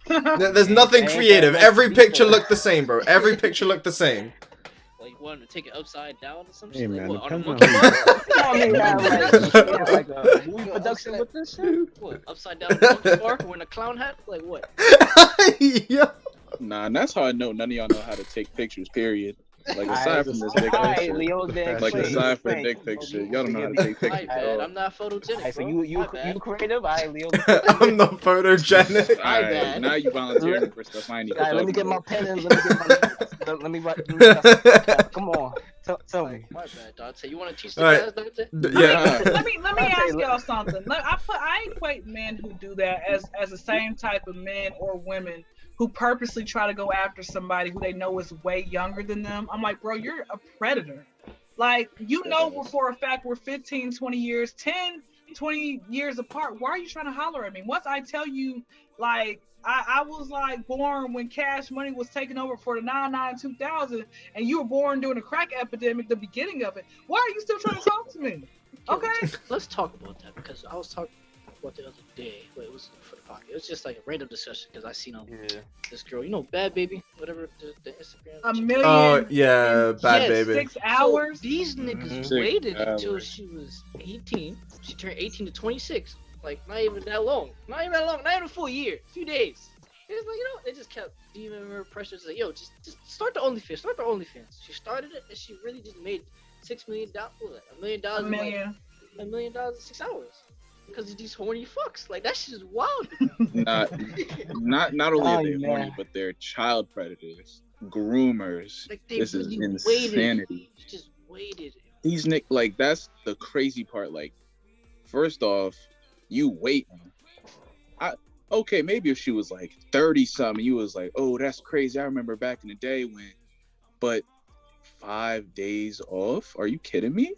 There's nothing ain't that creative. much Every picture detail. looked the same, bro. Every picture looked the same. Like you want to take it upside down or some Hey, shit? man, Like, what, on a depends on monkey who you bar? You know what I mean? Yeah, like a movie production with this shit. What, upside down on a monkey bar wearing a clown hat? Like what? Yeah. Nah, and that's how I know none of y'all know how to take pictures. Period. Like aside Alright, from this dick pic alright, shit. Leo, then Like please, aside from the please. dick pic shit, y'all don't know how to take My pictures. bad, dog. I'm not photogenic, Alright, so bro. you My bad. creative? Alright, Leo. I'm not photogenic. My Alright, bad. now you volunteering for stuff I ain't even Alright, let me talking get my about. pen and let me write. Come on, tell me. My bad, Dante. You want to teach the Alright. guys, Dante? Yeah. Let me Okay, ask look. y'all something. I equate men who do that as the same type of men or women who purposely try to go after somebody who they know is way younger than them. I'm like, bro, you're a predator. Like, you know, for a fact we're 15, 20 years, 10, 20 years apart. Why are you trying to holler at me? Once I tell you, like, I was like born when Cash Money was taking over for the 99 2000, and you were born during the crack epidemic, the beginning of it. Why are you still trying to talk to me? Okay. Let's talk about that because I was talking about the other day. Wait, it was for the podcast. It was just like a random discussion because I seen this girl, you know, Bad Baby, whatever the Instagram. A chick. million. Oh yeah, bad Yes, baby. 6 hours. So these niggas Mhm. 6 waited until hours. she was 18. She turned 18 to 26. Like, not even that long. Not even that long. Not even a full year. A few days. It's like, you know, they just kept giving her pressure to say, yo, just start the OnlyFans. Start the OnlyFans. She started it and she really just made $6 million. $1 million. A million. $1 million in 6 hours. Because of these horny fucks. Like, that shit is wild. Not only Oh, are they horny, man. but they're child predators, groomers. Like, they This is really insanity. waited. Just waited. These Nick, like that's the crazy part. Like, first off, you waiting. Okay, maybe if she was like 30 something, you was like, oh, that's crazy. I remember back in the day when, but 5 days off? Are you kidding me?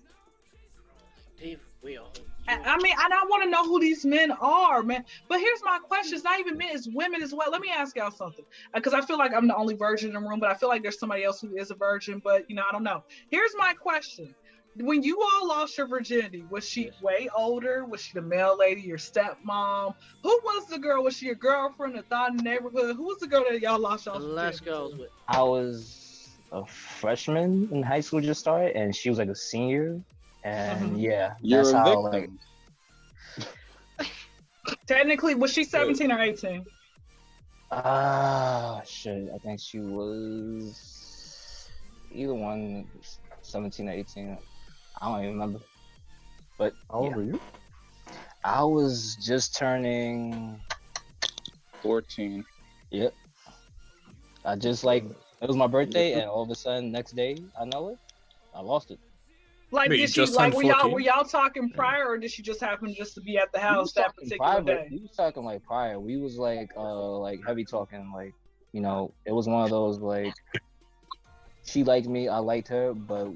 Dave, we all. I mean, and I want to know who these men are, man. But here's my question. It's not even men, it's women as well. Let me ask y'all something. Because I feel like I'm the only virgin in the room, but I feel like there's somebody else who is a virgin, but, you know, I don't know. Here's my question. When you all lost your virginity, was she way older? Was she the male lady, your stepmom? Who was the girl? Was she your girlfriend, a thought in the neighborhood? Who was the girl that y'all lost The y'all's last virginity girl I was to? with. I was a freshman in high school, just started, and she was like a senior. And yeah, You're that's a how victim. like Technically, was she 17 or 18? shit. I think she was either one, 17 or 18. I don't even remember. But How old yeah, were you? I was just turning. 14. Yep. I just like it was my birthday, and all of a sudden, next day, I know it. I lost it. Like, Wait, you did she, just like, turned were 14? y'all talking prior, or did she just happen just to be at the house that particular day? We was talking like prior. We was like heavy talking. Like, you know, it was one of those like she liked me, I liked her, but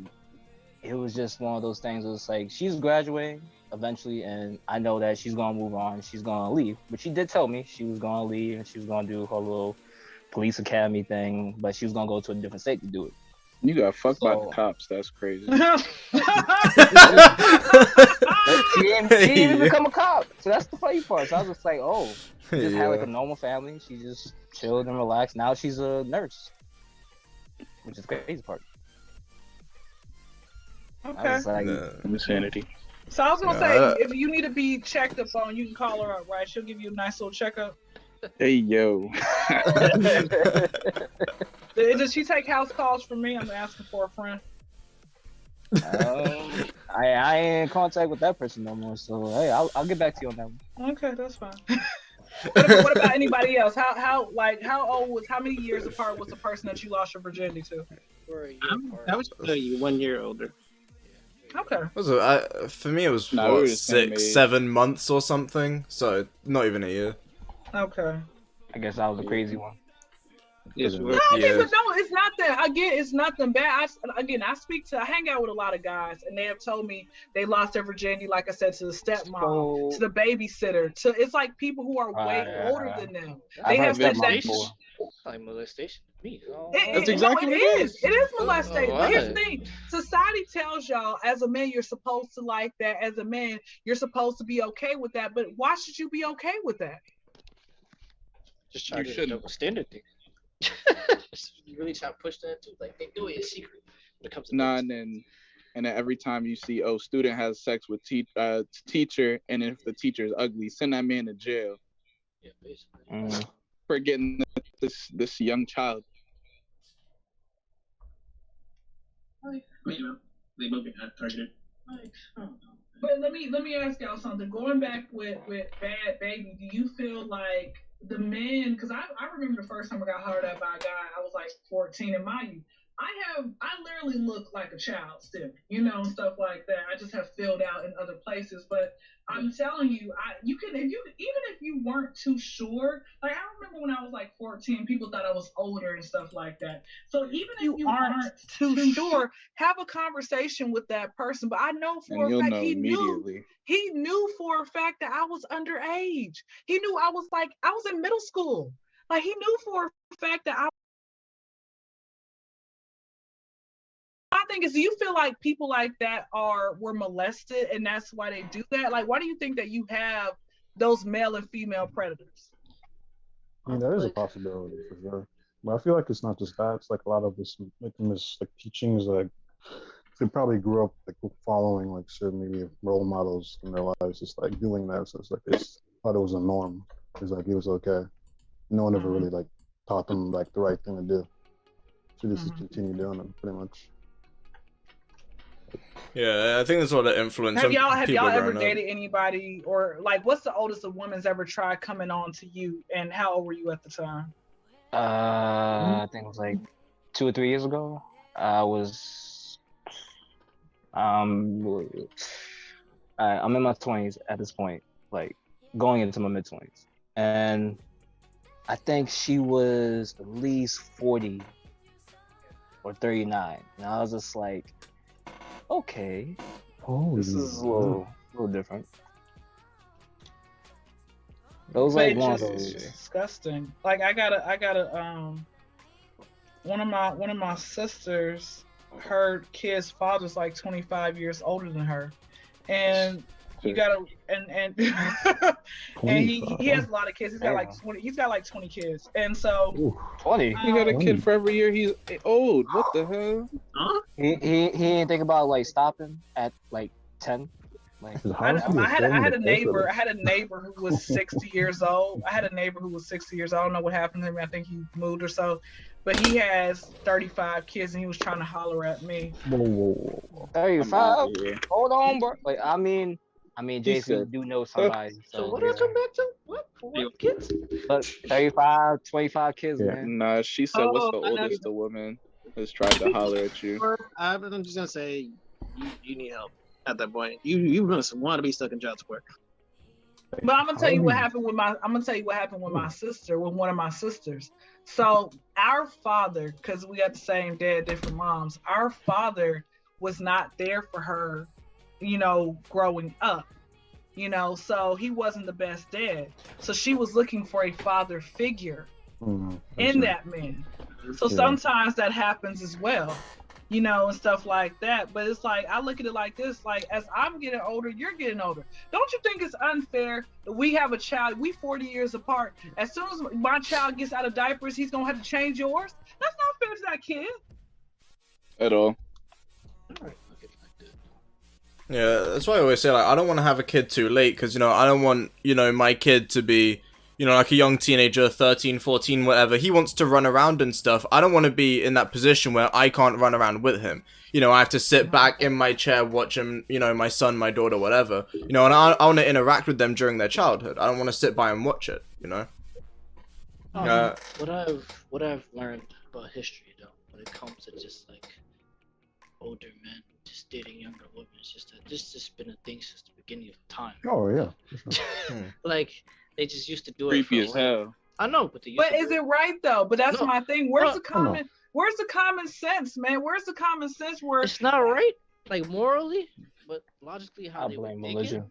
it was just one of those things. It was like she's graduating eventually, and I know that she's gonna move on. She's gonna leave, but she did tell me she was gonna leave and she was gonna do her little police academy thing, but she was gonna go to a different state to do it. You got fucked by the So- cops. That's crazy. She didn't become a cop, so that's the funny part. So I was just like, oh, she just had like Yeah. a normal family. She just chilled and relaxed. Now she's a nurse, which is the crazy part. I Okay. was like, Nah. Insanity. So I was gonna Yeah. say, if you need to be checked up on, you can call her up, right? She'll give you a nice little checkup. Hey yo. Does she take house calls from me? I'm asking for a friend. I ain't in contact with that person no more. So hey, I'll get back to you on that one. Okay, that's fine. what about anybody else? How old was? How many years apart was the person that you lost your virginity to? We're a year apart. I was 1 year older. Okay. Was it, for me, it was Nah, we what, were the same 6, age. 7 months or something. So not even a year. Okay. I guess I was a crazy one. Yes, Because we No, were. I mean, Yeah. but no, it's not that. Again, it's nothing bad. I hang out with a lot of guys, and they have told me they lost their virginity, like I said, to the stepmom, to the babysitter, to it's like people who are way older than them. They I've heard have said that. stepmom before. Like molestation. Me. That's exactly no, what it it is. It is Oh, molestation. But here's the what? thing: society tells y'all, as a man, you're supposed to like that. As a man, you're supposed to be okay with that. But why should you be okay with that? Just trying You to shouldn't. double standard thing. You really try to push that too. Like they do it in secret when it comes to Nah, things. and then every time you see, student has sex with teacher, and if the teacher is ugly, send that man to jail Yeah, basically. for getting this young child. They both get targeted. Like, I don't know. But let me ask y'all something. Going back with Bad Baby, do you feel like the men? Because I remember the first time I got hollered at by a guy. I was like 14, and mind you, I literally look like a child still, and stuff like that. I just have filled out in other places, but I'm telling you, you can even if you weren't too sure. Like I remember when I was like 14, people thought I was older and stuff like that. So even if you aren't too sure, have a conversation with that person. But I know for And a you'll fact know immediately. he knew for a fact that I was underage. He knew I was in middle school. Like he knew for a fact that my thing is, do you feel like people like that were molested and that's why they do that? Like, why do you think that you have those male and female predators? I mean, that is a possibility for sure. But I feel like it's not just that. It's like a lot of this, like teachings, like they probably grew up like following like certain maybe role models in their lives, just like doing that. So it's like they thought it was a norm. It's like it was okay. No one ever really like taught them like the right thing to do. So they just continue doing it pretty much. Yeah, I think that's what the influence. Have y'all ever dated anybody, or like what's the oldest a woman's ever tried coming on to you, and how old were you at the time? I think it was like 2 or 3 years ago. I was I'm in my 20s at this point, like going into my mid-20s, and I think she was at least 40 or 39, and I was just like, okay, this is a little different. It was like one of those. Disgusting. Like I got one of my sisters, her kid's father's like 25 years older than her, and you gotta and he has a lot of kids. He's got like 20. He's got like 20 kids, and so 20. You got a kid for every year he's old. What the hell? Huh? He didn't think about like stopping at like 10. Like I had a neighbor. I had a neighbor who was 60 years old. I don't know what happened to him. I think he moved or so. But he has 35 kids, and he was trying to holler at me. Whoa. 35? Hold on, bro. Like I mean, Jason, you do know somebody. So what did I come back to? What kids? But 35, 25 kids, man. Nah, she said, what's the oldest a woman has tried to holler at you? I'm just gonna say, you need help at that point. You want to be stuck in child support. But I'm gonna tell you what happened with my sister, with one of my sisters. So our father, because we got the same dad, different moms, our father was not there for her, growing up. So he wasn't the best dad. So she was looking for a father figure in that man. So sometimes that happens as well, and stuff like that. But it's like, I look at it like this, like as I'm getting older, you're getting older. Don't you think it's unfair that we have a child, we 40 years apart. As soon as my child gets out of diapers, he's going to have to change yours? That's not fair to that kid. At all. Yeah, that's why I always say, like, I don't want to have a kid too late, because, I don't want, my kid to be, like a young teenager, 13, 14, whatever. He wants to run around and stuff. I don't want to be in that position where I can't run around with him. I have to sit back in my chair, watch him, my son, my daughter, whatever. And I want to interact with them during their childhood. I don't want to sit by and watch it, What I've learned about history, though, when it comes to just, like, older men just dating younger women, it's just that this has been a thing since the beginning of time. Oh yeah. Like they just used to do Creepy it as hell. I know, but is it right though? But that's No. my thing. Where's the common sense, man? Where's the common sense where it's not right, like morally, but logically how I they would blame think religion.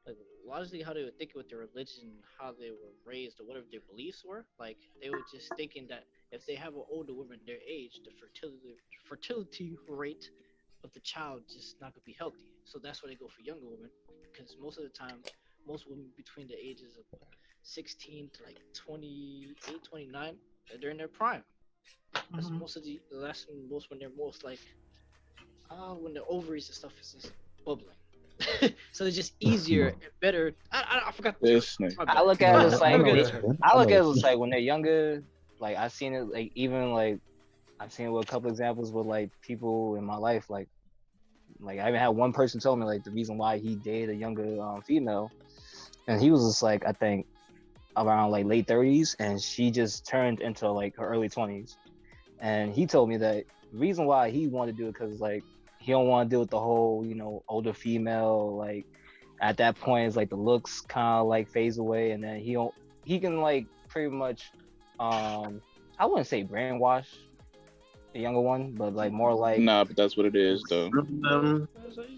it, like logically how they would think with their religion, how they were raised, or whatever their beliefs were. Like they were just thinking that if they have an older woman their age, the fertility rate of the child just not gonna be healthy. So that's why they go for younger women, because most of the time, most women between the ages of 16 to like 28, 29, they're in their prime. That's that's when they're most like, when the ovaries and stuff is just bubbling. So it's just easier and better. I forgot. I look at it as like when they're younger. Like I've seen it like even like I've seen it with a couple examples with like people in my life like I even had one person tell me like the reason why he dated a younger female, and he was just like I think around like late 30s, and she just turned into like her early 20s, and he told me that the reason why he wanted to do it because like he don't want to deal with the whole older female, like at that point it's like the looks kind of like phase away, and then he can like pretty much I wouldn't say brainwash the younger one, but like more like but that's what it is though.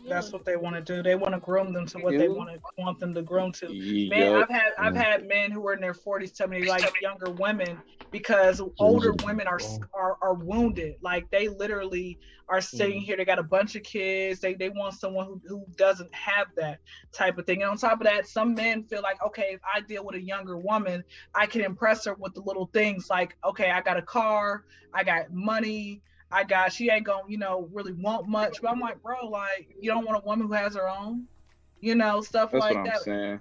That's what they want to do. They want to groom them to what they want them to groom to. Man, I've had men who are in their 40s tell me they like younger women because older women are wounded. Like they literally are sitting here. They got a bunch of kids. They want someone who doesn't have that type of thing. And on top of that, some men feel like, okay, if I deal with a younger woman, I can impress her with the little things like, okay, I got a car, I got money. She ain't gonna, really want much. But I'm like, bro, like, you don't want a woman who has her own, stuff that's like what that. I'm saying.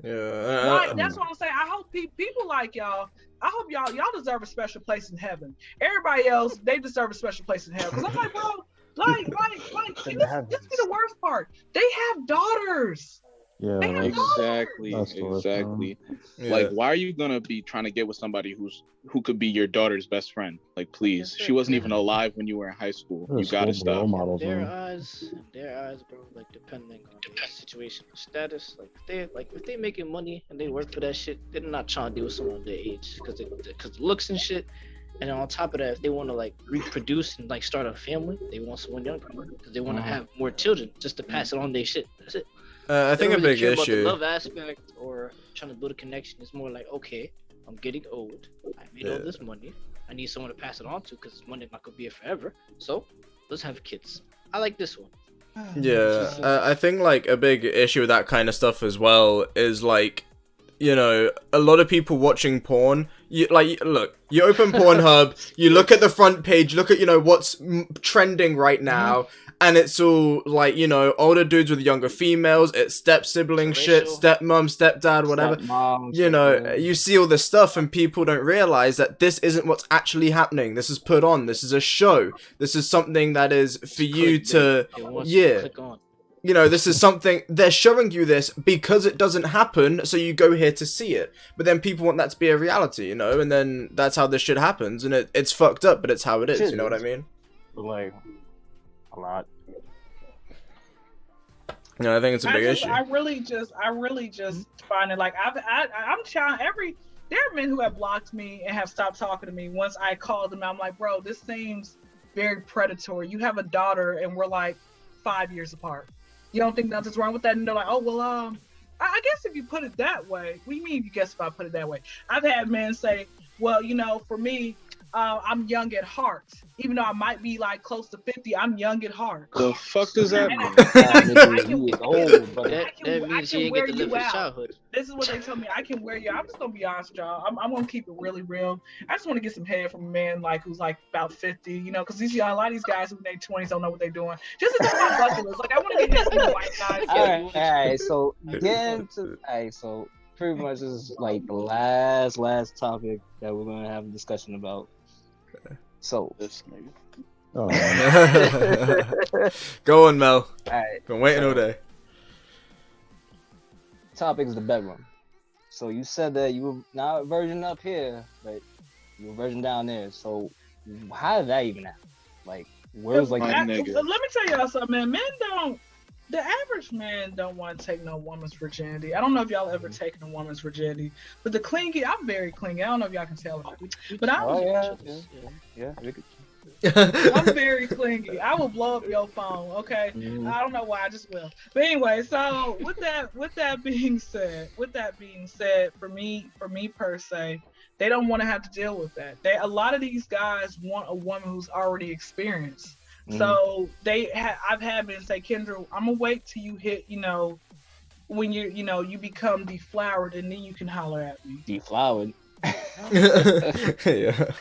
Yeah. That's what I'm saying. I hope people like y'all, I hope y'all deserve a special place in heaven. Everybody else, they deserve a special place in heaven. Because I'm like, bro, like, this is the worst part. They have daughters. Yeah, exactly. Yeah. Like, why are you gonna be trying to get with somebody who could be your daughter's best friend? Like, please, she wasn't even alive when you were in high school. You gotta stop. Their eyes, bro. Like, depending on the situation, the status. Like, if they making money and they work for that shit, they're not trying to deal with someone their age because the looks and shit. And then on top of that, if they want to like reproduce and like start a family, they want someone younger because they want to have more children just to pass it on their shit. That's it. I think a big issue. About the love aspect or trying to build a connection is more like, okay, I'm getting old. I made all this money. I need someone to pass it on to because this money not gonna be here forever. So let's have kids. I like this one. Yeah, I think like a big issue with that kind of stuff as well is like, a lot of people watching porn. You open Pornhub, you look at the front page, look at what's trending right now. And it's all like, older dudes with younger females, it's step-sibling shit, stepmom, stepdad, whatever. You see all this stuff and people don't realize that this isn't what's actually happening. This is put on. This is a show. This is something that is for you to, this is something, they're showing you this because it doesn't happen, so you go here to see it. But then people want that to be a reality, and then that's how this shit happens. And it's fucked up, but it's how it is, you know what I mean? Like, a lot. I think it's a big issue. I really just find it like I'm trying there are men who have blocked me and have stopped talking to me once I called them. I'm like, bro, this seems very predatory. You have a daughter and we're like 5 years apart. You don't think nothing's wrong with that? And they're like, oh well, I guess if you put it that way. What do you mean? You guess if I put it that way? I've had men say, well, for me, I'm young at heart. Even though I might be like close to 50, I'm young at heart. The fuck does that mean? That means you ain't get to live his childhood. This is what they tell me. I can wear you. I'm just gonna be honest with y'all. I'm gonna keep it really real. I just want to get some head from a man like who's like about 50. Because a lot of these guys who in their 20s don't know what they're doing. Just as my bucket list. Like I want to get some white guys. All right. So so pretty much this is like the last topic that we're gonna have a discussion about. So this nigga. Oh. Go on, Mel. Alright. Been waiting all day. Topic is the bedroom. So you said that you were not a virgin up here, but you were a virgin down there. So how did that even happen? Like, where's like let me tell y'all something, man. Men the average man don't want to take no woman's virginity. I don't know if y'all ever taken a woman's virginity, but the clingy, I'm very clingy. I don't know if y'all can tell, but I'm very clingy. I will blow up your phone. Okay, I don't know why, I just will. But anyway, so with that being said, for me per se, they don't want to have to deal with that. A lot of these guys want a woman who's already experienced. So I've had men say, Kyndra, I'm gonna wait till you hit, when you become deflowered, and then you can holler at me. Deflowered. Yeah,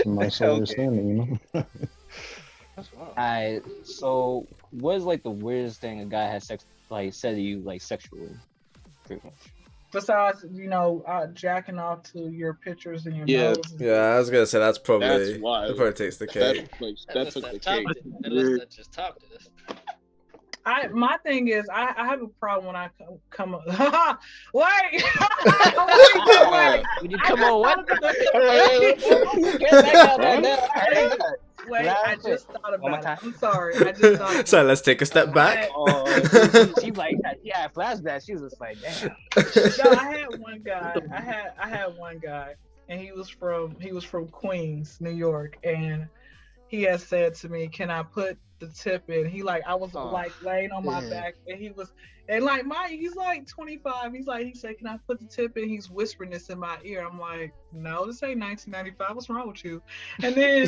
nice understanding, That's wild. Alright, so what is like the weirdest thing a guy has said to you, like sexually, pretty much? Besides, jacking off to your pictures and your nose. Yeah, I was gonna say that's That's wild. That probably takes the cake. That took the cake. Let's not just talk to this. My thing is, I have a problem when I come up. Wait! When you come on, what? Wait, I just thought about it. I'm sorry. I just thought about it. So let's take a step back. She like, yeah, flashback. She was just like, damn. No, I had one guy. I had one guy, and he was from Queens, New York, and he had said to me, "Can I put the tip in?" I was like laying on my back, and he's like 25. He said, "Can I put the tip in?" He's whispering this in my ear. I'm like, "No, this ain't 1995. What's wrong with you?" And then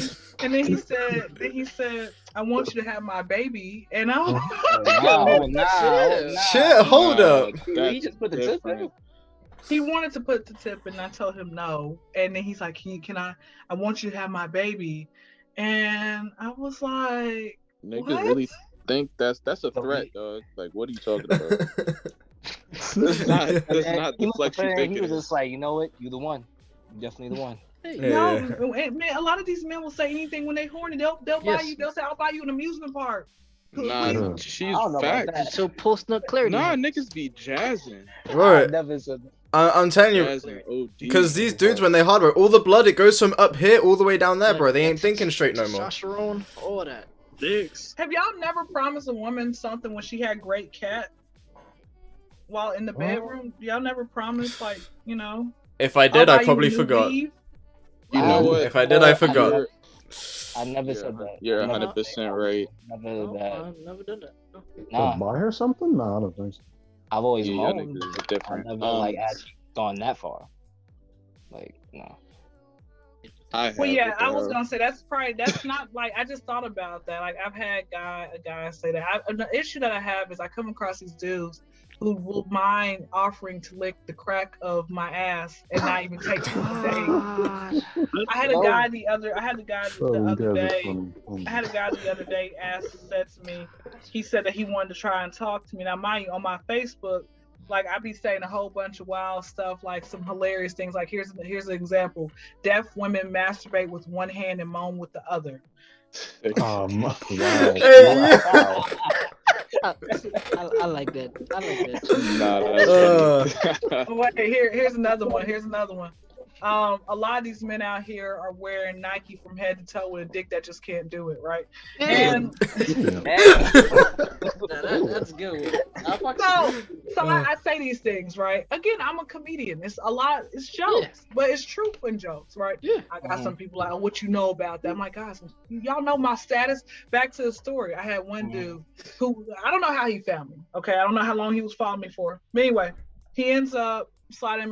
he said, "I want you to have my baby." And I was Shit, hold up. He just put the tip in. He wanted to put the tip in, and I told him no. And then he's like, "Can I want you to have my baby?" And I was like, Niggas what? really think that's a threat, dog. Like, what are you talking about? That's not the flex you think He it was is. just like, you know what? You the one. You definitely the one. No, man. A lot of these men will say anything when they horny. They'll buy you. They'll say, "I'll buy you an amusement park." Nah, she's facts. So post nut clarity. Nah, niggas be jazzing. Right. I never said that. I'm telling you, Jazzing OD. because these dudes, when they hard work, all the blood, it goes from up here all the way down there, bro. They ain't thinking straight no more. Testosterone, all that. Dicks. Have y'all never promised a woman something when she had great cat while in the bedroom? Y'all never promised, If I did, I'll buy I probably you a new forgot. weave? You know what? If I did, I forgot. I never said that. You're I never- 100% right. Never No, did that. I've never done that. No. Nah, buy her something? No, I don't think so. I've always Yeah, y'all moaned. niggas is I've different. never actually gone that far. Like, no. Well, yeah, I was gonna say that's not I just thought about that. Like, I've had a guy say that. The issue that I have is I come across these dudes who will mind offering to lick the crack of my ass and not even take 2 days. I had a guy the other day said to me, he said that he wanted to try and talk to me. Now, mind you, on my Facebook, I be saying a whole bunch of wild stuff, like some hilarious things. Like, here's an example: deaf women masturbate with one hand and moan with the other. Wow. I like that. Wait, here's another one. A lot of these men out here are wearing Nike from head to toe with a dick that just can't do it, right? And That's good. So I say these things, right? Again, I'm a comedian. It's jokes, but it's truth and jokes, right? Yeah. I got some people like, "Oh, what you know about that?" I'm like, guys, y'all know my status. Back to the story. I had one dude who, I don't know how he found me. Okay, I don't know how long he was following me for. But anyway, he ends up sliding in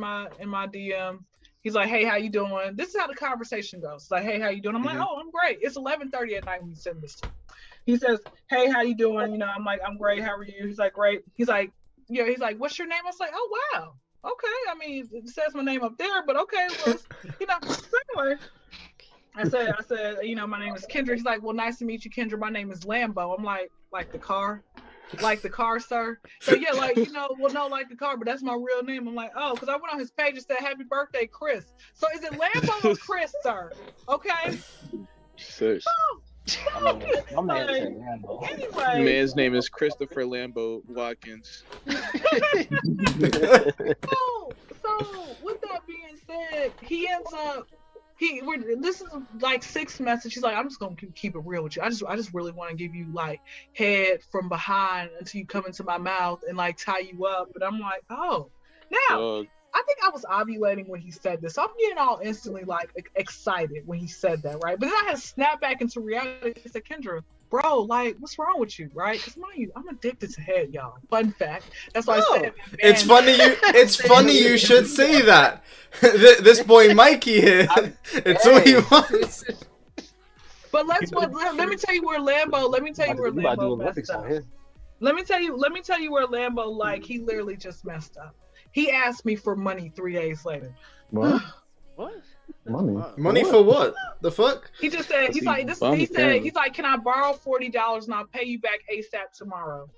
my DM. He's like, "Hey, how you doing?" This is how the conversation goes. It's like, "Hey, how you doing?" I'm like, "Oh, I'm great." It's 11:30 at night when you send this to me. He says, "Hey, how you doing?" I'm like, "I'm great. How are you?" He's like, "Great." He's like, "What's your name?" I was like, "Oh, wow. Okay. I mean, it says my name up there, but okay." Well, so anyway, I said, "My name is Kyndra." He's like, "Well, nice to meet you, Kyndra. My name is Lambo." I'm like the car? Like the car, sir? So yeah, well, no, like the car, but that's my real name. I'm like, oh, because I went on his page and said, "Happy birthday, Chris." So is it Lambo or Chris, sir? Okay. Six. My man said Rambo. Anyway. Man's name is Christopher Lambo Watkins. So with that being said, he ends up this is like 6th message. He's like, I'm just gonna keep it real with you. I just really want to give you like head from behind until you come into my mouth and like tie you up. But I'm like, oh, now I think I was ovulating when he said this. So I'm getting all instantly like excited when he said that, right? But then I had to snap back into reality. I said, Kyndra, bro, like, what's wrong with you, right? Because mind you, I'm addicted to head, y'all. Fun fact. That's why I said. It's funny you should say that. This boy Mikey here. It's all he wants. But let me tell you where Lambo. Let me tell you where Lambo messed up. Let me tell you where Lambo, like, he literally just messed up. He asked me for money 3 days later. What? What? Money for what? The fuck? He just said he's like, can I borrow $40 and I'll pay you back ASAP tomorrow?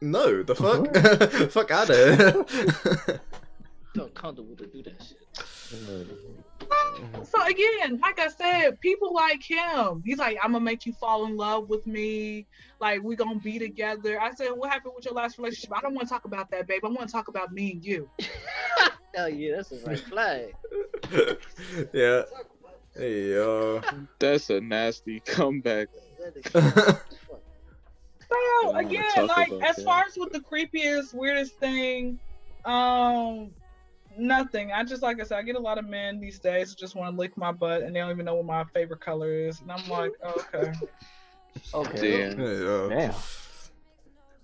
No, the fuck? Fuck out of here. Felt comfortable to do that shit. So again, like I said, people like him. He's like, I'm gonna make you fall in love with me. Like, we're gonna be together. I said, what happened with your last relationship? I don't want to talk about that, babe. I want to talk about me and you. Hell yeah, that's a red flag. Yeah. Hey, yo. That's a nasty comeback. So again, like, as far as with the creepiest, weirdest thing, nothing. I just, like I said, I get a lot of men these days who just want to lick my butt and they don't even know what my favorite color is, and I'm like, okay. Okay. Damn. Hey, yo. Damn.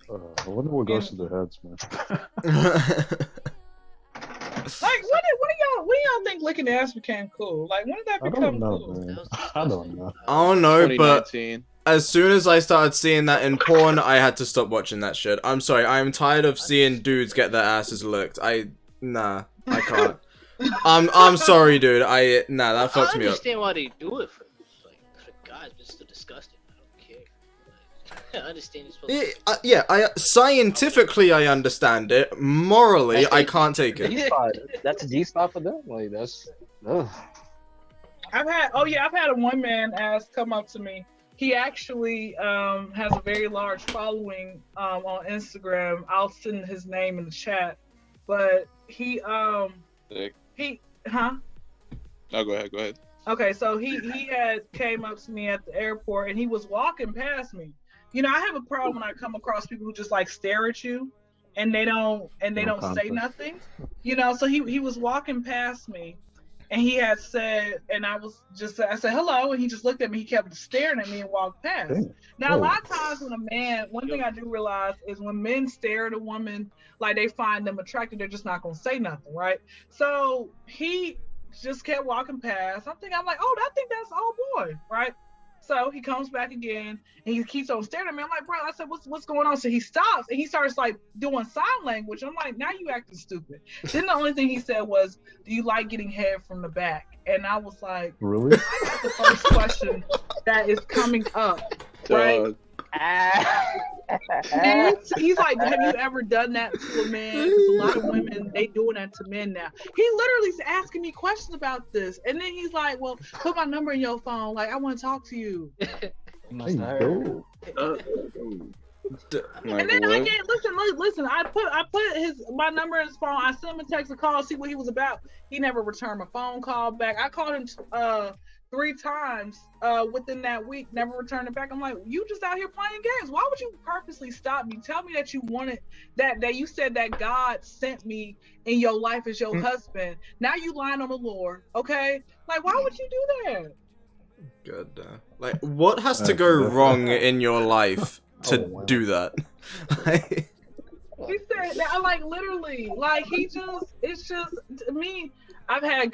I wonder what goes to their heads, man. Like, when do y'all think licking ass became cool? Like, when did that become cool? Man. I don't know. I don't know, but 2019. as soon as I started seeing that in porn, I had to stop watching that shit. I'm sorry, I'm tired of seeing dudes get their asses licked. Nah, I can't. I'm sorry, dude. That fucks me up. I understand why they do it for guys, but it's still disgusting. I don't care. Like, I understand you're supposed to. Scientifically I understand it. Morally, I can't take it. That's a G-spot for them. Like, that's. Ugh. I've had a one man ass come up to me. He actually has a very large following on Instagram. I'll send his name in the chat. But he No, go ahead. Okay, so he had came up to me at the airport and he was walking past me. You know, I have a problem when I come across people who just like stare at you and they don't say nothing. You know, so he was walking past me and he had said, and I said hello, and he just looked at me. He kept staring at me and walked past. Damn. Now, a lot of times when a man, one thing I do realize is when men stare at a woman, like they find them attractive, they're just not gonna say nothing, right? So he just kept walking past. I'm like, oh, I think that's old boy, right? So he comes back again and he keeps on staring at me. I'm like, bro, I said, what's going on? So he stops and he starts like doing sign language. I'm like, now you acting stupid. Then the only thing he said was, do you like getting head from the back? And I was like, Really? that's the first question that is coming up, right? And he's like, have you ever done that to a man? Because a lot of women, they doing that to men now. He literally is asking me questions about this. And then he's like, well, put my number in your phone. Like, I want to talk to you. Must have heard. And then I get listen. I put my number in his phone. I sent him a text, a call, see what he was about. He never returned my phone call back. I called him 3 times within that week, never returned it back. I'm like, you just out here playing games. Why would you purposely stop me? Tell me that you wanted that you said that God sent me in your life as your husband. Now you lying on the Lord, okay? Like, why would you do that? Good. Like, what has to go wrong in your life to do that? He said that, like, literally, like, it's just, to me, I've had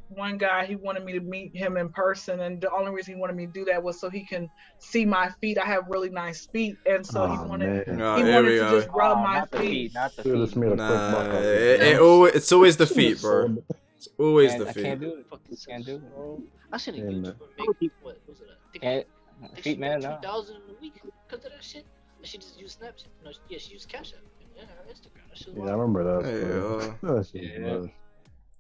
one guy, he wanted me to meet him in person, and the only reason he wanted me to do that was so he can see my feet. I have really nice feet, and so he wanted to just rub my feet. Not the feet. It's always the feet, bro. It's always the feet. I can't do it. Can't do it. I should have make what was it? Feet, man, no. 2,000 a week because of that shit. She just used Snapchat. No, yeah, she used Cash App. Yeah, her Instagram. That shit was Yeah, I remember that.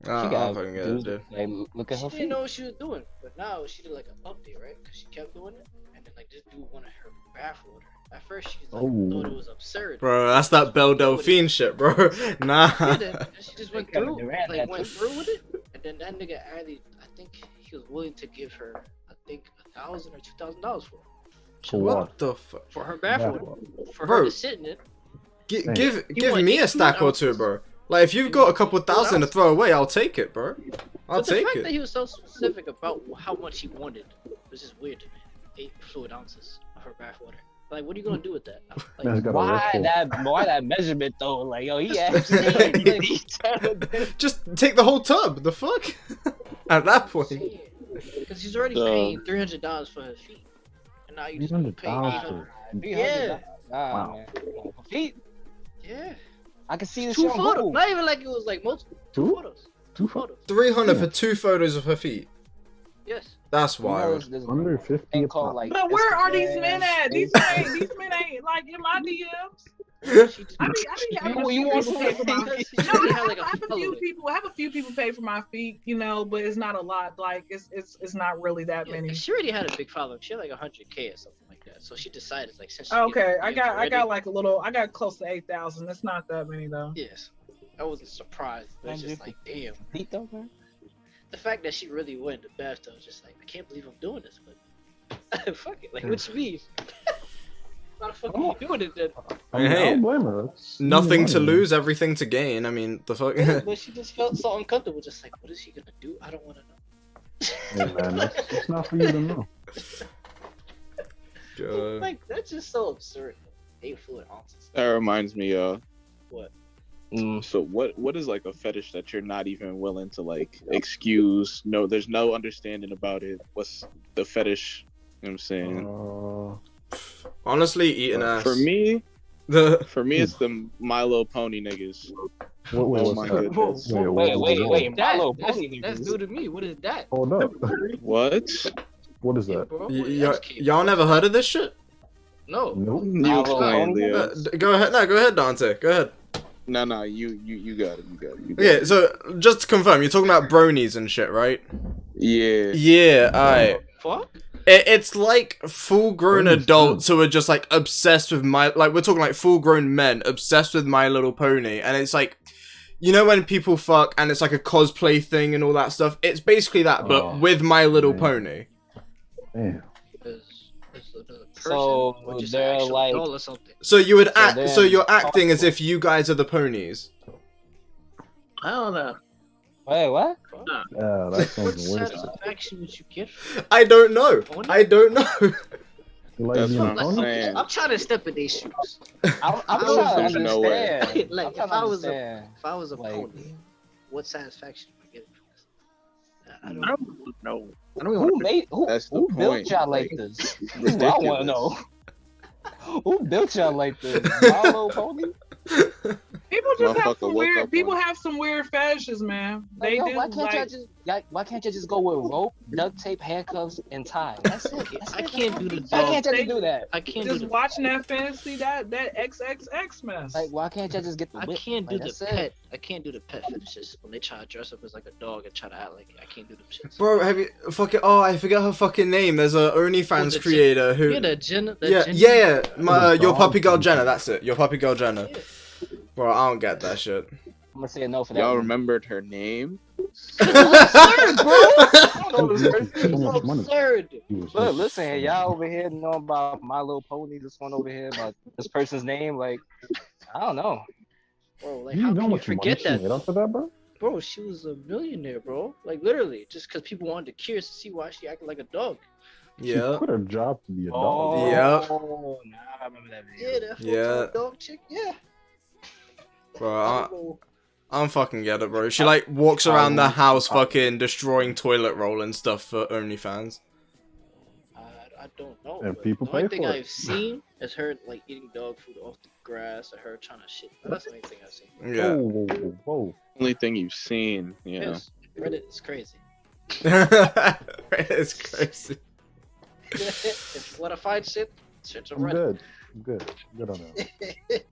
Yeah. I got fucking get it, dude. Like, look at her She feet. didn't know what she was doing, but now she did like an update, right? Because she kept doing it, and then like this dude wanted her bathroom with her. At first, she like, Oh. thought it was absurd. Bro, that's that Belle Delphine shit, bro. Nah. Yeah, then she just went Kevin through, Durant like had went to. through with it, and then that nigga added. I think he was willing to give her, I think, $1,000 or $2,000 for it. For what? What the fuck? For her bathroom, for Bro. her to sit in it. Damn. Give You want me a 18 stack or two, ounces? bro. Like, if you've got a couple thousand to throw away, I'll take it, bro. I'll But the take fact that it. he was so specific about how much he wanted was just weird to me. 8 fluid ounces of her bath water. Like, what are you gonna do with that? Man's Like, got a Why record. that measurement though? Like, yo, he actually Just take the whole tub. The fuck? At that point. because he's already paying $300 for her feet, and now you just gonna pay $300 $800. Yeah. Wow. Man. Feet. Yeah, I can see this 2 shit on photos. Google. Not even like it was like multiple. 2 Two? photos. 2 photos. 300 for 2 photos of her feet. Yes. That's You know, wild. there's Under 50 thing a called pop. like. But where are these Instagram, men at? These men ain't like in my DMs. She just, I mean, having a You few want people pay for my some- feet. She No, already I had, like, a have a few following. people. I have a few people pay for my feet, you know, but it's not a lot. Like it's not really that yeah, many. 'cause she already had a big following. She had like 100K or something like that. So she decided like since she Okay, gave I it got already- like a little. I got close to 8,000. It's not that many though. Yes. I wasn't surprised. But it's just like, damn. Feet though, man. The fact that she really went in the bathtub was just like, I can't believe I'm doing this, but fuck it. Like, what you mean? Why the fuck are you doing it then? I mean, I Hey. don't blame her. That's Nothing to money. lose, everything to gain. I mean, the fuck. But she just felt so uncomfortable, just like, what is she gonna do? I don't want to know. Hey, man, that's not for you to know. God. Like, that's just so absurd. 8 fluid ounces. That reminds me, What? so what is like a fetish that you're not even willing to like excuse? No, there's no understanding about it. What's the fetish? You know what I'm saying? Honestly, eating ass. For me, The it's the My Little Pony niggas. Wait, Oh what's my that? goodness. Wait. That, Milo that's, Pony that's niggas. new to me. What is that? Hold up. What? What is Yeah, that? bro. y'all never heard of this shit? No. Nope. You Milo explain, Pony? Leo. Go ahead. No, go ahead, Dante. Go ahead. No, you got it. You got it. Okay, so just to confirm, you're talking about bronies and shit, right? Yeah. Yeah, alright. Fuck? It's like full-grown Bronies, adults who are just like obsessed with we're talking like full-grown men obsessed with My Little Pony, and it's like, you know when people fuck and it's like a cosplay thing and all that stuff? It's basically that, but Oh, with My Little man. Pony. Damn. Is another person, So, or just they're an actual like- doll or something? So you would So act. then- So you're acting as if you guys are the ponies. I don't know. Wait, what? Yeah, that What sounds weird. satisfaction would you get? I don't know. Pony? I don't know. You like That's being what a I'm pony? saying. I'm trying to step in these shoes. I'm I trying to there's no way. understand. Like, I'm trying if to I was understand. If I was a Like- pony, what satisfaction would I get from this? I I don't don't know. I don't even Who want made who, That's the who built point, y'all like like, this? I ridiculous. want to know. Who built y'all like this? Milo Pony? People just have Motherfucker some woke weird. up People on- have some weird fetishes, man. They Like, yo, do. why can't y'all Like, just why can't y'all just go with rope, duct tape, handcuffs, and tie? That's it. That's I it. can't do the Why dog. can't y'all just do that? I can't do just the. watching that fantasy, that XXX mess. Like, why can't y'all just get the I whip? can't do Like, the that's it. pet. I can't do the pet fetishes when they try to dress up as like a dog and try to act like it. I can't do them shits. Bro, have you fucking? Oh, I forget her fucking name. There's a OnlyFans the creator who. Yeah, the Jenna. The Yeah, Jenna- yeah, my, your Dog. puppy girl Jenna. That's it. Your puppy girl Jenna. Yeah. Bro, I don't get that shit. I'm gonna say no for that. Y'all one. remembered her name? Absurd, bro. I don't know this person. So It's much so money. absurd. He was Look, rich. listen, y'all over here know about My Little Pony. This one over here about this person's name. Like, I don't know. Bro, like You how know can you what money forget she that? made up for that, bro? Bro, she was a millionaire, bro. Like literally, just because people wanted to curious to see why she acted like a dog. She Yeah. quit her job to be a Oh, dog. Yeah. nah, I remember that video. Yeah, that Yeah. full-time dog chick. Yeah. Bro, I don't fucking get it, bro. She like walks around the house fucking destroying toilet roll and stuff for OnlyFans. I don't know. And but people the only pay thing for it. I've seen is her like eating dog food off the grass or her trying to shit. That's the only thing I've seen. Yeah. Whoa. Only thing you've seen, you know. Yes, Reddit is crazy. It's crazy. If you want to find shit, search on I'm Reddit. good. Good on that.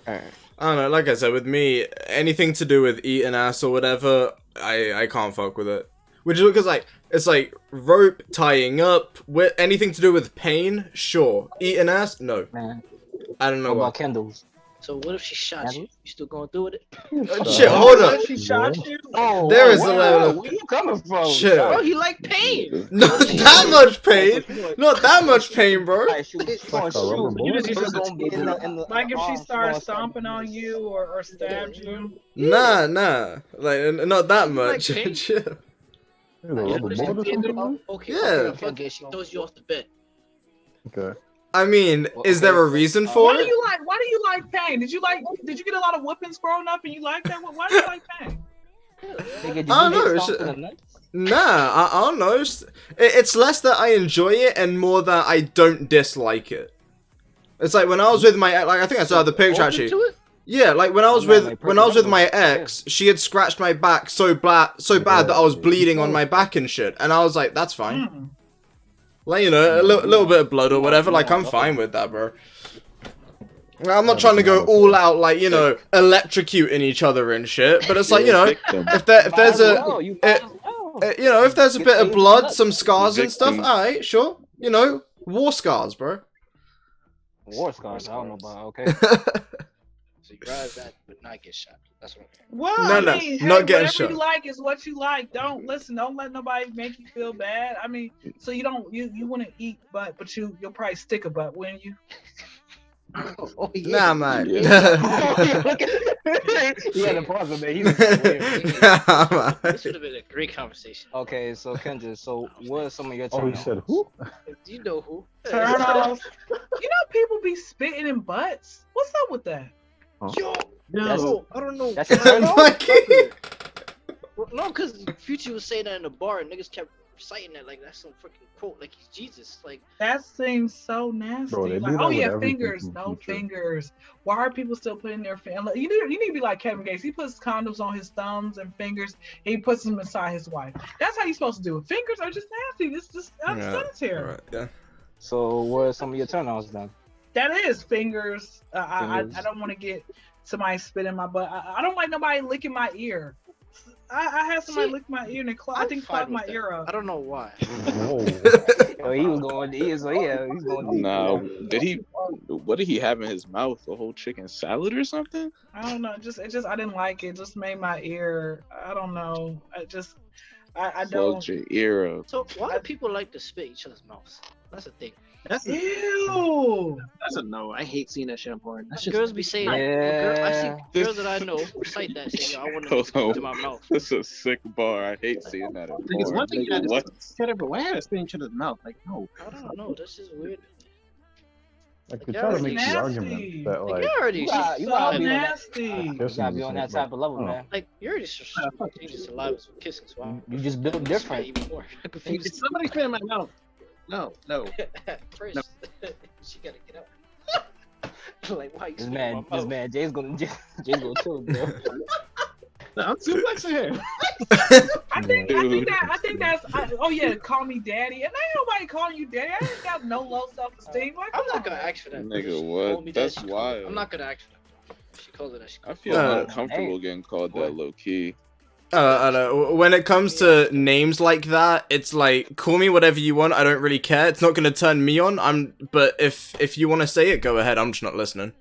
I don't know, like I said, with me, anything to do with eating ass or whatever, I can't fuck with it. Which is because like it's like rope, tying up, with anything to do with pain, sure. Eating ass, no. Man, I don't know what why. about candles? So what if she shot you? You still going through with it? Shit, hold What up. if she shot you? Oh, There is a wow, level of- where you coming from? Shit. Bro, he like pain. Not that much pain. Not that much pain, bro. Alright, shoot, she's gonna Like a rubber shoot. bullet? She's gonna be in the Like if she arms, started she's gonna stomping on you or stabbed you? Nah. Like, not that much. Like pain? Chill. Is it a rubber What if she bullet or did it? something? Okay, Yeah. okay, fuck it. She throws you off the bed. Okay. I mean, is there a reason for Why do it? you like pain? Did you get a lot of whoopings growing up and you like that? Why do you like pain? Nigga, did I don't you know, get it's- stomped in the nuts? Nah, I don't know. It's less that I enjoy it and more that I don't dislike it. It's like when I was with my like I think I saw the picture Open actually. to it? Yeah, like when I was Yeah, with like when I was with my purple numbers, ex, she had scratched my back so bad that I was bleeding on my back and shit, and I was like, that's fine. Mm. Like you know, a little bit of blood or whatever. Like I'm fine with that, bro. I'm not trying to go all out like you know electrocuting each other and shit, but it's like you know if there's a you know if there's a bit of blood, some scars and stuff, alright, sure, you know, war scars, bro. War scars, I don't know about, okay. So you rather that, but not get shot. That's what I'm hearing. Well, No, I mean, not hey, getting whatever shot. you like is what you like. Don't let nobody make you feel bad. I mean, so you want to eat butt, but you'll probably stick a butt, wouldn't you? Oh, yeah. Nah, man. He had to pause it, man. He's weird. Nah, man. This would have been a great conversation. Okay, so Kyndra, so what are some of your Oh, he turn-ons? said who? You know who? Turn off. You know, people be spitting in butts. What's up with that? Yo, That's- no, I don't know. That's your turn-on? Mikey. No, because Future was saying that in the bar, and niggas kept reciting that like that's some freaking quote, like he's Jesus. Like That seems so nasty. Bro, they do Like, that oh with yeah, everything fingers, from no Future. fingers. Why are people still putting their fingers? You need to be like Kevin Gates. He puts condoms on his thumbs and fingers. He puts them inside his wife. That's how you're supposed to do it. Fingers are just nasty. It's just unsanitary. Alright, yeah. So what are some of your turn-ons then? That is fingers. Fingers. I don't want to get somebody spit in my butt. I don't like nobody licking my ear. I had somebody See, lick my ear and it I'm clogged fine my with ear that. up. I don't know why. Whoa. Oh, he was going deep, so yeah, he's going deep. Nah, what did he have in his mouth? A whole chicken salad or something? I don't know. I didn't like it. It just made my ear. I don't know. I don't. Plugged your ear up. So why do people like to spit each other's mouths? That's the thing. That's a, Ew. that's a no. I hate seeing that shit on porn. That's just Girls be saying, I see girls that I know recite that, saying, "Yo, I want to Hold spit into on. my mouth." That's a sick bar. I hate seeing that. Like, it's one thing you Nigga, gotta what? shut up, but why gotta spit in each other's mouth? Like, no. I don't know. That's just weird. Like, they Like, try to y'all make nasty. the argument that, Like, like, you already, You gotta be on that. Nasty. You gotta be on that type of level, Oh. man. like you're already changing saliva with kissing, so I'm You just built different. even more If confused. somebody spit in my mouth, no. First, No. she gotta get up. Like, why you This spitting in man, my this mouth? man, Jay's gonna chill, bro. No, I'm suplexing here. I think that's. Oh yeah, call me daddy, and ain't nobody calling you daddy. I ain't got no low self-esteem. Like, I'm come not on, gonna man. ask for that. Nigga, She what? called me that, That's she called- wild. I'm not gonna ask for that. She calls it that. She I calls feel Uh, uncomfortable getting called that low key. I know. When it comes to names like that, it's like call me whatever you want. I don't really care. It's not gonna turn me on. But if you want to say it, go ahead. I'm just not listening.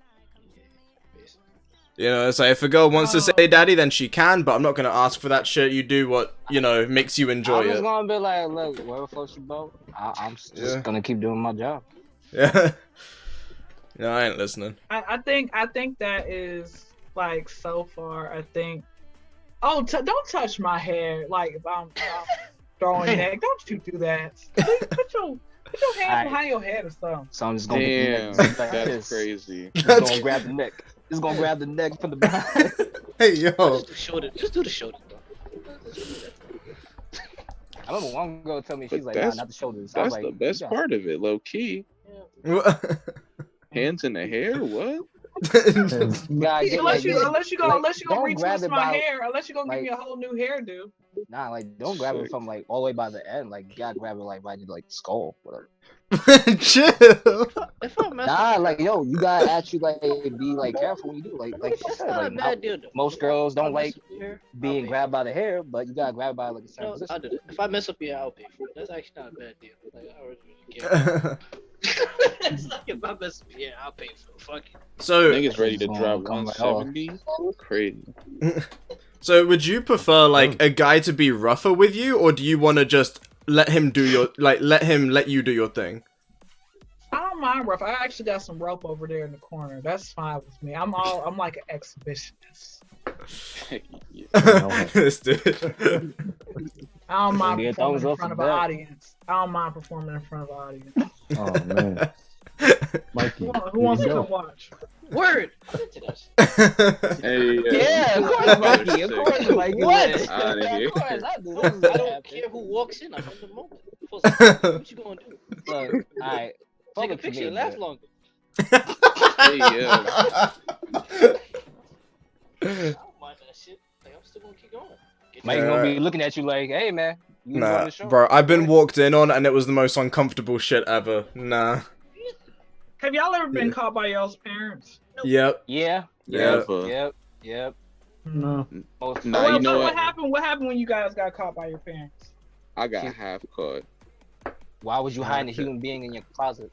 You know, it's like if a girl wants to say daddy, then she can. But I'm not gonna ask for that shit. You do what you know makes you enjoy I'm just it. gonna be like, look, wherever floats your boat, I'm just Yeah. gonna keep doing my job. Yeah. No, I ain't listening. I think that is like so far. I think. Oh, don't touch my hair. Like if I'm throwing neck, don't you do that. Put your hands Alright. behind your head or something. So I'm just gonna Damn, get the neck like that's this. crazy. Just gonna grab the neck. Just gonna grab the neck from the behind. Hey yo. Just do shoulder. Just do the shoulder, bro. I remember one girl told me But she's like, nah, that's- not the shoulders. I was That's like, the best yeah. part of it, low key. Hands in the hair? What? God, yeah, Unless you like, go don't grab retwist it my by- hair, unless you gonna give like- me a whole new hairdo. Nah, like don't grab it Sick. from like all the way by the end. Like you gotta grab it like by the like skull, whatever. Chill. If I'm Nah, like yo, you gotta actually like be like careful when you do. Like she It's said, not a like bad deal though. most girls don't like Hair, being I'll pay. grabbed by the hair, but you gotta grab by like a certain No, position. I'll do that. If I mess up your hair, I'll pay for it. That's actually not a bad deal. Like, I really care. It's like if I mess up your hair, I'll pay for it. Fuck it. So Niggas ready to drop Come right off. 170. Crazy. So would you prefer like a guy to be rougher with you, or do you want to just let him do your let you do your thing? I don't mind rough. I actually got some rope over there in the corner. That's fine with me. I'm like an exhibitionist. This dude. I don't mind Be a performing thumbs in up front for of an that. audience. I don't mind performing in front of an audience. Oh man, Mikey, Who wants to go. come watch? Word. I'm into that. Hey, Yeah, of course, Mikey. Of course, Mikey. What? Outta here. Of course, I do. I don't care who walks in. I'm in the moment. What you gonna do? Look, all right. Take a Public picture. commitment. Laugh longer. Hey, yeah. I don't mind that shit. Like, I'm still gonna keep going. Get Mike's your- gonna be looking at you like, "Hey, man, you run Nah, the show." bro, I've been walked in on and it was the most uncomfortable shit ever. Nah. Have y'all ever been caught by y'all's parents? Yep. Yeah. Yeah. Yep. No. Most Nah, Well, you know what what? happened? What happened when you guys got caught by your parents? I got half caught. Why was you hiding a human being in your closet?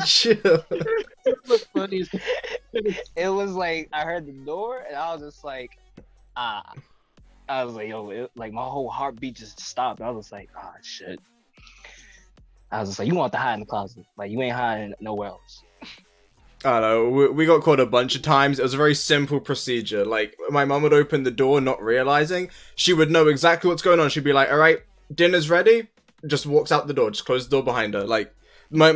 Chill. It was like I heard the door and I was just like, I was like, yo, like my whole heartbeat just stopped. I was like, ah, shit. I was just like, you want to hide in the closet? Like you ain't hiding nowhere else. I don't know, we got caught a bunch of times. It was a very simple procedure. Like, my mum would open the door not realizing. She would know exactly what's going on. She'd be like, alright, dinner's ready. Just walks out the door, just close the door behind her. Like, my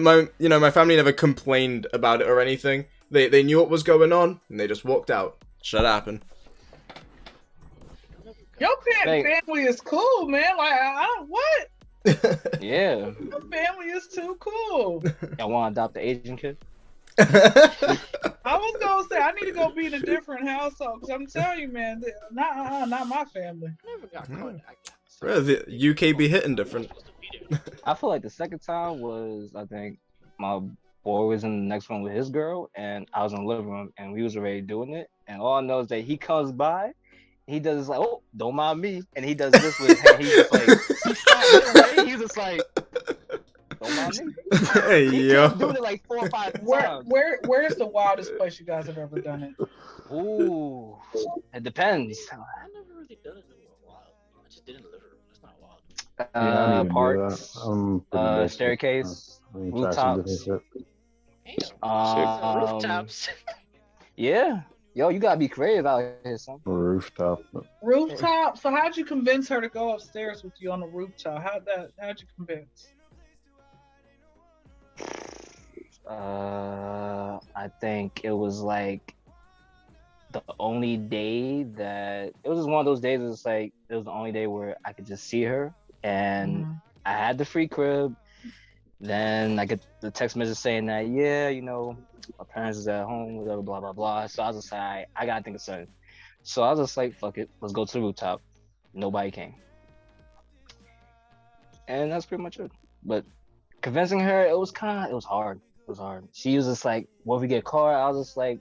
family never complained about it or anything. They knew what was going on, and they just walked out. Shit happened. Your family is cool, man. Like, what? Yeah. Your family is too cool. Y'all want to adopt the Asian kid? I was gonna say I need to go be in a different household because I'm telling you, man, not my family. Never got caught. Bro, the UK be hitting different. I feel like the second time was, I think, my boy was in the next room with his girl, and I was in the living room, and we was already doing it. And all I know is that he comes by, he does this like, oh, don't mind me, and he does this with his hand. He's just like, he stopped right. He's just like, don't mind me. Hey, He yo. kept doing it like 4 or 5 times. Where's the wildest place you guys have ever done it? Ooh, it depends. I never really done it in a while. I just did it in the living room. That's not wild. Yeah, I need to do Parks, that. I'm pretty basic. staircase, I need to try some different shit. Damn. Rooftops. Yeah. Yo, you gotta be creative out here, son. Rooftop. Rooftop. So how'd you convince her to go upstairs with you on the rooftop? How'd you convince? I think it was like the only day that it was just one of those days. It's like it was the only day where I could just see her, and I had the free crib. Then I get the text message saying that, yeah, you know, my parents is at home, whatever, blah blah blah. So I was just like, I gotta think of something. So I was just like, fuck it, let's go to the rooftop. Nobody came, and that's pretty much it. But convincing her, it was hard. It was hard. She was just like, "What if we get caught?" I was just like,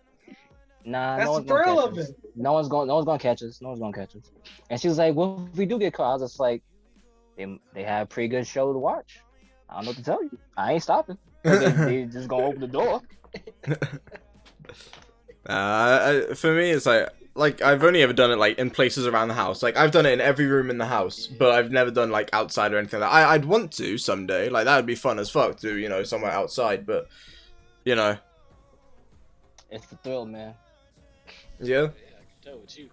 "Nah, That's no the one's gonna thrill catch of us. it. No one's gonna catch us. No one's gonna catch us." And she was like, "What if we do get caught?" I was just like, "They had a pretty good show to watch. I don't know what to tell you. I ain't stopping. They just gonna open the door." For me, it's like I've only ever done it like in places around the house. Like I've done it in every room in the house, but I've never done like outside or anything like that. I'd want to someday. Like that would be fun as fuck to, you know, somewhere outside. But you know, It's the thrill, man. yeah. I can tell with you.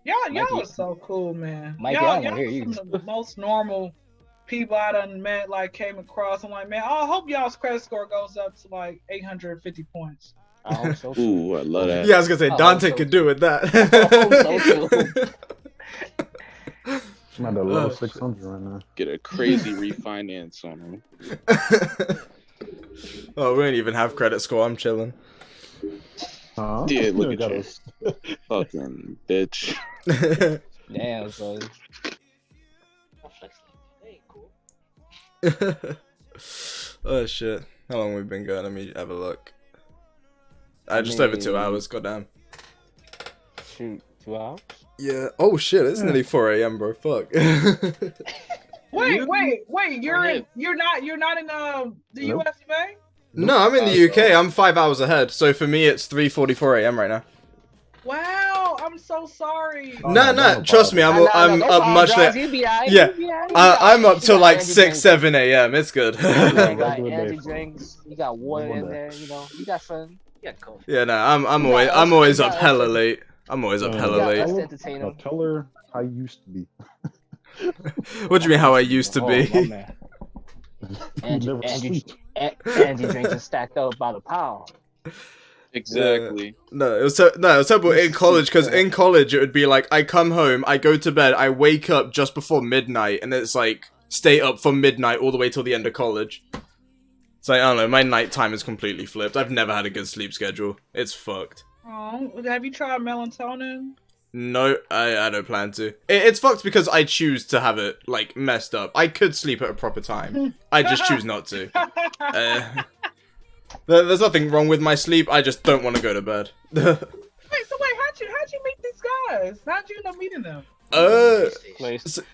Y'all Mikey- are so cool, man. Mikey, I y'all wanna hear you. some of the most normal people I done met, like came across. I'm like, man, I hope y'all's credit score goes up to like 850 points. I hope so too. Ooh, I love that. Yeah, I was gonna say Oh, Dante so- could do with I hope so that. too. I'm at a low 600 right now. Get a crazy refinance on them. Oh, we don't even have credit score. I'm chilling. Huh? Yeah, look Got at you. Fucking bitch. Damn, so My flex link. They ain't cool. Oh shit. How long have we been going? Let me have a look. Just over 2 hours, goddamn. Shoot, 2 hours? Yeah. Oh shit, it's nearly 4 AM, bro. Fuck. Wait. You're not in the Nope. US of A? No, I'm in the UK. I'm 5 hours ahead. So for me, it's 3:44 AM right now. Wow, I'm so sorry. Oh, No, trust me, I'm up much later. Yeah, I'm up till like 6, 7 AM. It's good. You got energy drinks, you got water in there, you know, you got fun. You got coffee. Yeah, no, I'm always up hella late. I'm always up hella late. Now tell her how you used to be. What do you mean how I used to be? Oh, my man. Angie drinks are stacked up by the pound. Exactly. No, it was terrible in college, because in college it would be like I come home, I go to bed, I wake up just before midnight, and it's like stay up from midnight all the way till the end of college. It's like, I don't know, my nighttime is completely flipped. I've never had a good sleep schedule. It's fucked. Oh, have you tried melatonin? No, I don't plan to. It's fucked because I choose to have it, like, messed up. I could sleep at a proper time. I just choose not to. There's nothing wrong with my sleep, I just don't want to go to bed. Wait, how'd you meet these guys? How'd you end up meeting them?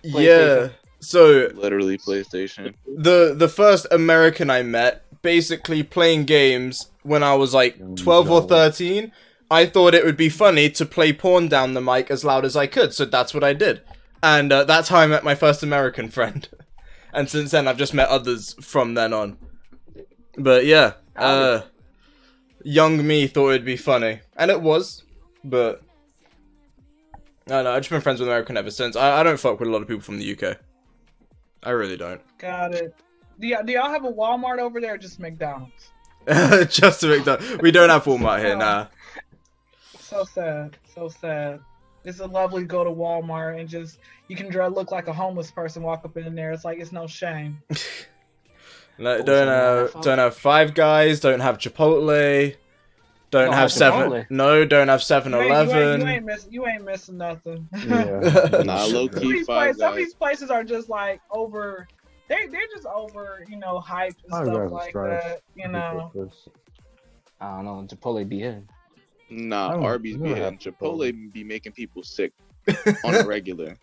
Yeah. So Literally PlayStation. the first American I met, basically playing games when I was like 12 or 13, I thought it would be funny to play porn down the mic as loud as I could, so that's what I did. And that's how I met my first American friend. And since then, I've just met others from then on. But yeah, young me thought it'd be funny. And it was, but I don't know, I've just been friends with American ever since. I don't fuck with a lot of people from the UK. I really don't. Got it. Do y'all have a Walmart over there or just McDonald's? Just to McDonald's. We don't have Walmart here, nah. So sad. So sad. It's a lovely go to Walmart and just, you can look like a homeless person, walk up in there. It's like, it's no shame. No, don't have Five Guys, don't have Chipotle, don't have Chipotle. don't have 7-Eleven. You ain't missing nothing. Yeah. Nah, low key Some of these places are just like over. They're just over, hyped and stuff like that. I don't know, Chipotle be hitting. Nah, I Arby's be never hitting. had Chipotle be making people sick on a regular.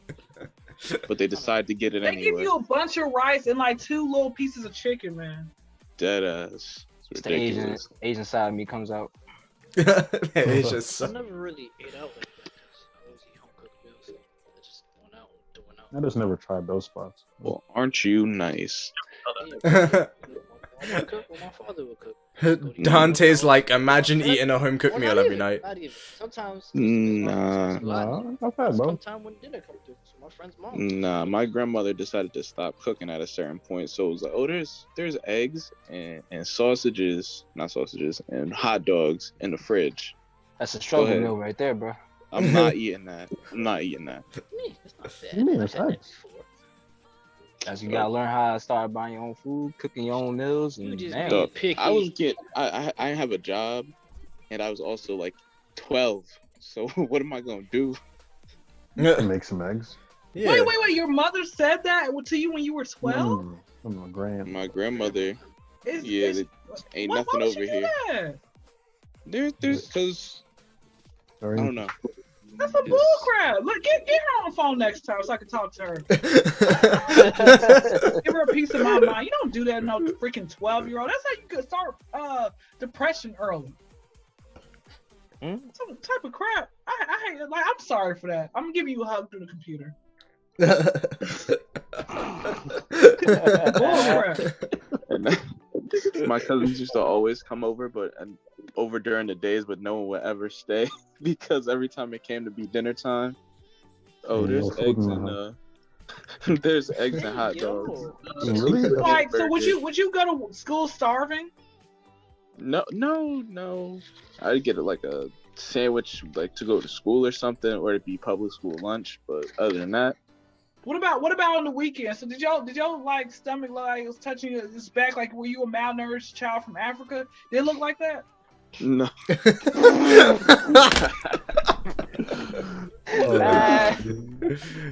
But they decide to get it They anyway. give you a bunch of rice and like 2 little pieces of chicken, man. Dead ass. It's It's the ridiculous. Asian side of me comes out. It's just I never really ate out like that. I always eat home cooked meals. I just doing out. I just never tried those spots. Well, aren't you nice? My father would cook. Dante's like, imagine eating a home cooked Well, meal not every even, night. Not even. Sometimes. Nah. Not bad, bro. Sometime when dinner comes through, so my friend's mom. Nah, my grandmother decided to stop cooking at a certain point, so it was like, oh, there's eggs and sausages, not sausages, and hot dogs in the fridge. That's a struggle ahead. meal right there, bro. I'm not eating that. I'm not eating that. Me, it's not bad. You mean I've it's had that eggs? before. As you gotta learn how to start buying your own food, cooking your own meals, and You just damn. be Dog, picky. I have a job, and I was also like 12. So what am I gonna do? Make some eggs. Yeah. Wait. Your mother said that to you when you were 12? I'm a grand. My grandmother. Ain't Ain't nothing over here. That? There's because I don't know. That's a bull crap. Look, get her on the phone next time so I can talk to her. Give her a piece of my mind. You don't do that to no freaking 12-year-old. That's how you could start depression early. Some type of crap. I hate it. Like, I'm sorry for that. I'm gonna give you a hug through the computer. And my cousins used to always come over, over during the days, but no one would ever stay because every time it came to be dinner time, there's eggs and there's eggs and hot dogs. Really? Like, so would you go to school starving? No. I'd get like a sandwich, like to go to school or something, or it'd be public school lunch. But other than that, What about on the weekend? So did y'all like stomach like it was touching your back? Like, were you a malnourished child from Africa? Did it look like that? no.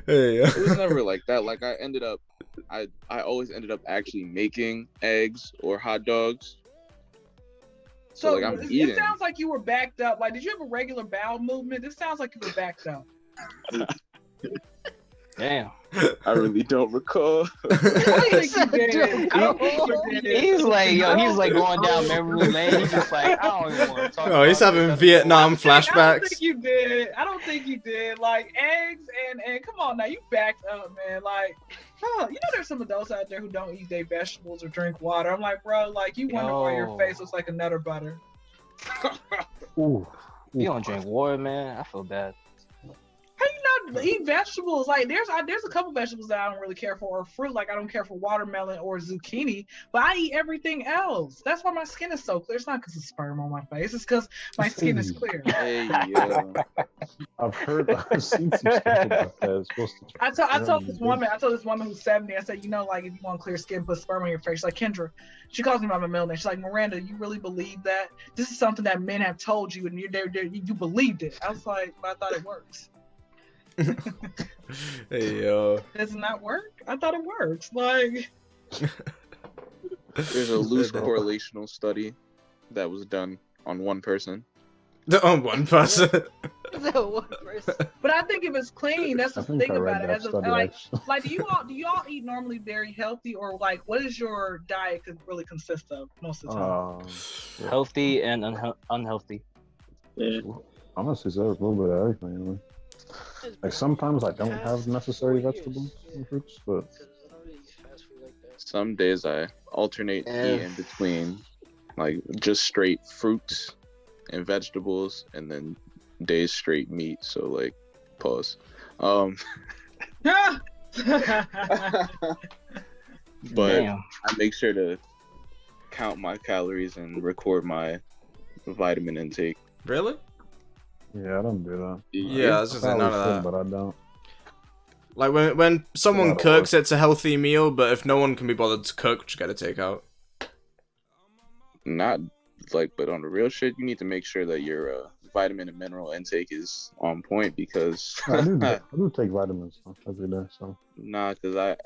Hey, It was never like that. Like I I always ended up actually making eggs or hot dogs. So like I'm eating. It sounds like you were backed up. Like, did you have a regular bowel movement? This sounds like you were backed up. Damn. I really don't recall. He's like, yo, he's like going down memory lane. He's just like, I don't even want to talk. Oh, he's having Vietnam flashbacks. I don't think you did. I don't think you did. Like eggs and come on now, you backed up, man. Like, you know, there's some adults out there who don't eat their vegetables or drink water. I'm like, bro, like you wonder why your face looks like a Nutter Butter. You don't drink water, man. I feel bad. How you not eat vegetables? Like there's a couple vegetables that I don't really care for, or fruit. Like I don't care for watermelon or zucchini, but I eat everything else. That's why my skin is so clear. It's not because of sperm on my face. It's because my skin is clear. Hey, yo. I've seen some stuff about that. It's supposed to I told this woman who's 70. I said, you know, like if you want clear skin, put sperm on your face. She's like, Kyndra. She calls me by my middle name. She's like, Miranda, you really believe that? This is something that men have told you, and you believed it. I was like, but I thought it works. Hey yo. Does it not work? I thought it works. Like There's a loose correlational study that was done on one person. On one person. But I think if it's clean, that's the thing about it. Like, do you all eat normally very healthy, or like what is your diet really consist of most of the time? Healthy and unhealthy. Yeah. Honestly, there's a little bit of everything. Really. Like sometimes I don't have necessary vegetables and fruits, but some days I alternate eating between like just straight fruits and vegetables, and then days straight meat. So like, pause. But Damn. I make sure to count my calories and record my vitamin intake. Really? yeah, I don't do that. Yeah, that's just none of that. But I don't. Like when someone cooks, it's a healthy meal, but if no one can be bothered to cook, just gotta take out. Not like, but on the real shit, you need to make sure that your vitamin and mineral intake is on point, because I do take vitamins every day. So because I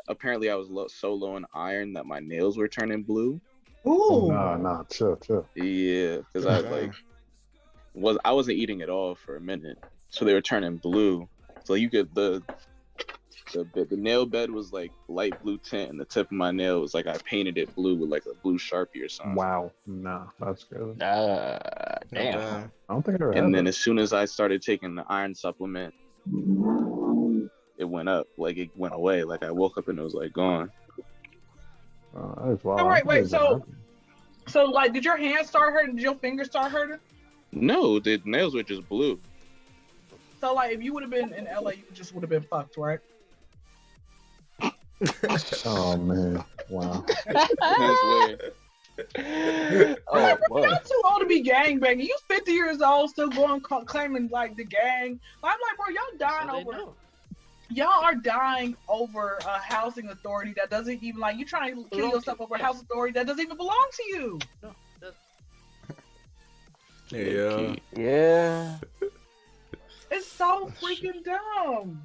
was so low in iron that my nails were turning blue. Ooh. Nah, chill. Yeah, because I wasn't eating at all for a minute, so they were turning blue. So you could the nail bed was like light blue tint, and the tip of my nail was like I painted it blue with like a blue Sharpie or something. wow, nah, that's good. Damn. I don't think I ever. And then as soon as I started taking the iron supplement, it went up. Like it went away. Like I woke up and it was like gone. All right, wait. So like, did your hands start hurting? Did your fingers start hurting? No, the nails were just blue. So like, if you would have been in LA, you just would have been fucked, right? Oh man, wow. That's weird. You're not too old to be gangbanging. You 50 years old, still going claiming like the gang. I'm like, bro, y'all are dying over a housing authority that doesn't even, like, you trying to kill yourself over a house authority that doesn't even belong to you. Yeah. It's so freaking dumb.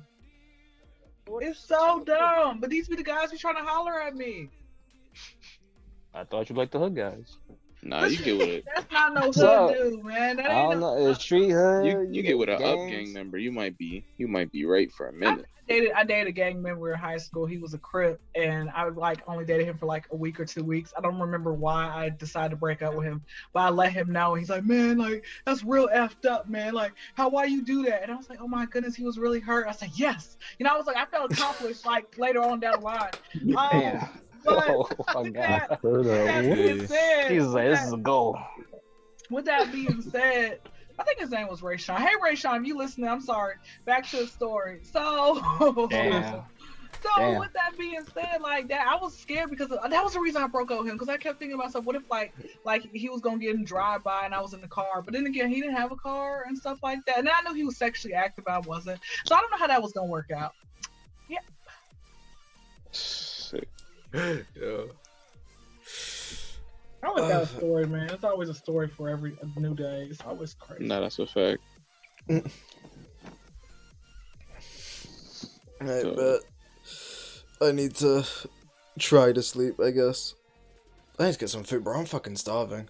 It's so dumb. But these be the guys who trying to holler at me. I thought you liked the hood guys. Nah, you get with it. That's not no hood dude, man. That I ain't don't know. It's street hood. You get with an up gang member. You might be right for a minute. I dated a gang member in high school. He was a Crip, and I like only dated him for like a week or 2 weeks. I don't remember why I decided to break up with him, but I let him know. And he's like, man, like that's real effed up, man. Like, why you do that? And I was like, oh my goodness, he was really hurt. I said, yes. You know, I was like, I felt accomplished like later on down the line. Yeah. But Oh with God. that being said, He was like, this is a goal. With that being said, I think his name was Ray Sean. Hey Ray Sean, if you listening, I'm sorry. Back to the story. So Damn. So with that being said, like that, I was scared because that was the reason I broke up with him, because I kept thinking to myself, what if like he was gonna get in drive-by and I was in the car, but then again he didn't have a car and stuff like that, and I knew he was sexually active, I wasn't, so I don't know how that was gonna work out. Yeah. Sick. Yeah. I always got a story, man. It's always a story for every new day. It's always crazy. No, that's a fact. Alright, but I need to try to sleep, I guess. I need to get some food, bro. I'm fucking starving.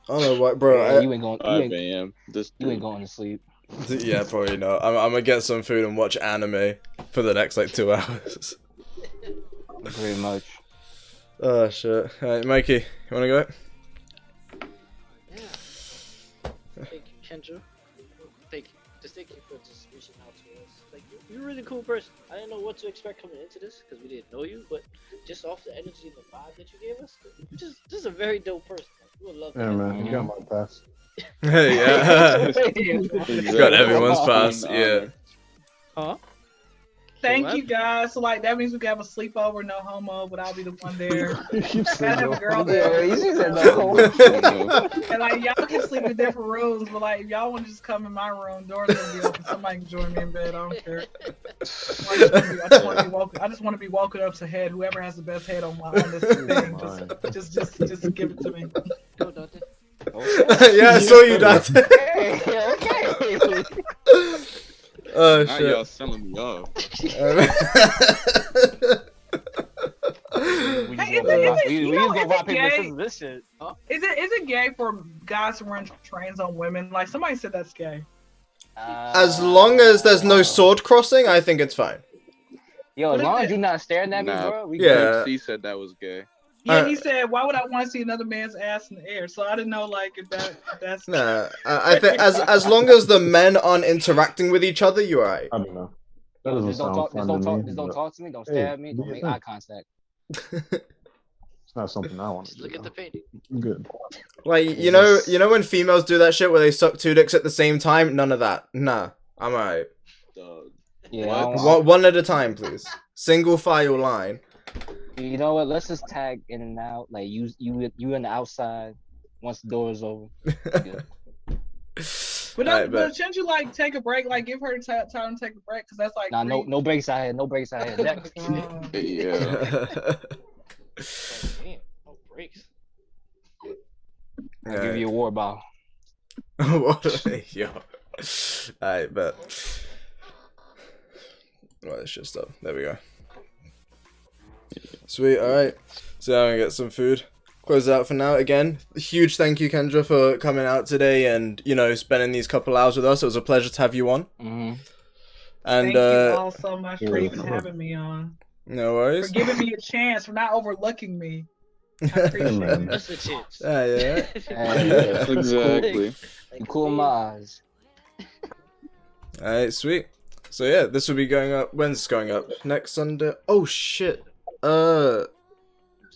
I don't know why, bro. Yeah, you ain't going. 5 a.m. You ain't going to sleep. Yeah, probably not. I'm gonna get some food and watch anime for the next like 2 hours. Pretty much. Oh shit! Alright, Mikey, you wanna go? Yeah. Thank you, Kyndra. Thank you. Just thank you for just reaching out to us. Like, you're a really cool person. I didn't know what to expect coming into this because we didn't know you, but just off the energy and the vibe that you gave us, just a very dope person. Like, we would love Yeah, to. man, you got my pass. Yeah. Got everyone's pass. Yeah. Huh? Thank What? you guys. So like that means we can have a sleepover, no homo, but I'll be the one there. You said I have no. a girl Yeah, there. you said no. And like y'all can sleep in different rooms, but like if y'all want to just come in my room, doors gonna be open. Somebody can join me in bed. I don't care. I just want to be woken. I just want to be woken up to head. Whoever has the best head on this thing, just give it to me. Go, Dante. Yeah, I saw you, Dante. Okay. Oh Now shit. y'all selling me off. We Hey, just gonna rock paper scissors this shit. Is it gay for guys to run trains on women? Like somebody said that's gay. As long as there's no sword crossing, I think it's fine. Yo, as long as you're not staring at me, Nah. bro. We Yeah. good. She said that was gay. Yeah, he said, "Why would I want to see another man's ass in the air?" So I didn't know, like, if that's. Nah, I think as long as the men aren't interacting with each other, you're alright. I don't know. That doesn't Just don't sound talk. fun Just to don't talk. me. Just don't but talk to me. Don't Hey, stare at me. do Don't your make thing. eye contact. It's not something I want to Just do. look at the painting. I'm good. Like you know when females do that shit where they suck two dicks at the same time. None of that. Nah, I'm alright. Dog. Yeah. I don't- One at a time, please. Single file line. You know what? Let's just tag in and out. Like you in the outside. Once the door is over. Good. But shouldn't you like take a break? Like give her time to take a break, because that's like. Nah, no breaks out here. No breaks out here. Next. Yeah. Damn, no breaks. I'll give you a war ball. Yo. Alright, bet. Well, this shit stop. There we go. Sweet, alright. So I'm gonna get some food. Close it out for now. Again, huge thank you, Kyndra, for coming out today and, you know, spending these couple hours with us. It was a pleasure to have you on. Mm-hmm. And Thank you all so much for even having me on. No worries. For giving me a chance, for not overlooking me. I appreciate it. That's a chance. Yeah. Exactly. You cool in my eyes. Alright, sweet. So yeah, this will be going up. When's this going up? Next Sunday? Oh shit. Still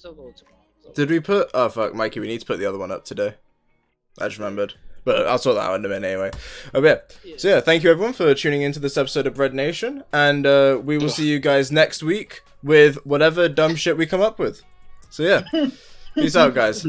going tomorrow. Did we put? Oh fuck, Mikey, we need to put the other one up today. I just remembered. But I'll sort that out in a minute anyway. Oh yeah. So yeah, thank you everyone for tuning into this episode of BreadNation, and we will see you guys next week with whatever dumb shit we come up with. So yeah, peace out, guys.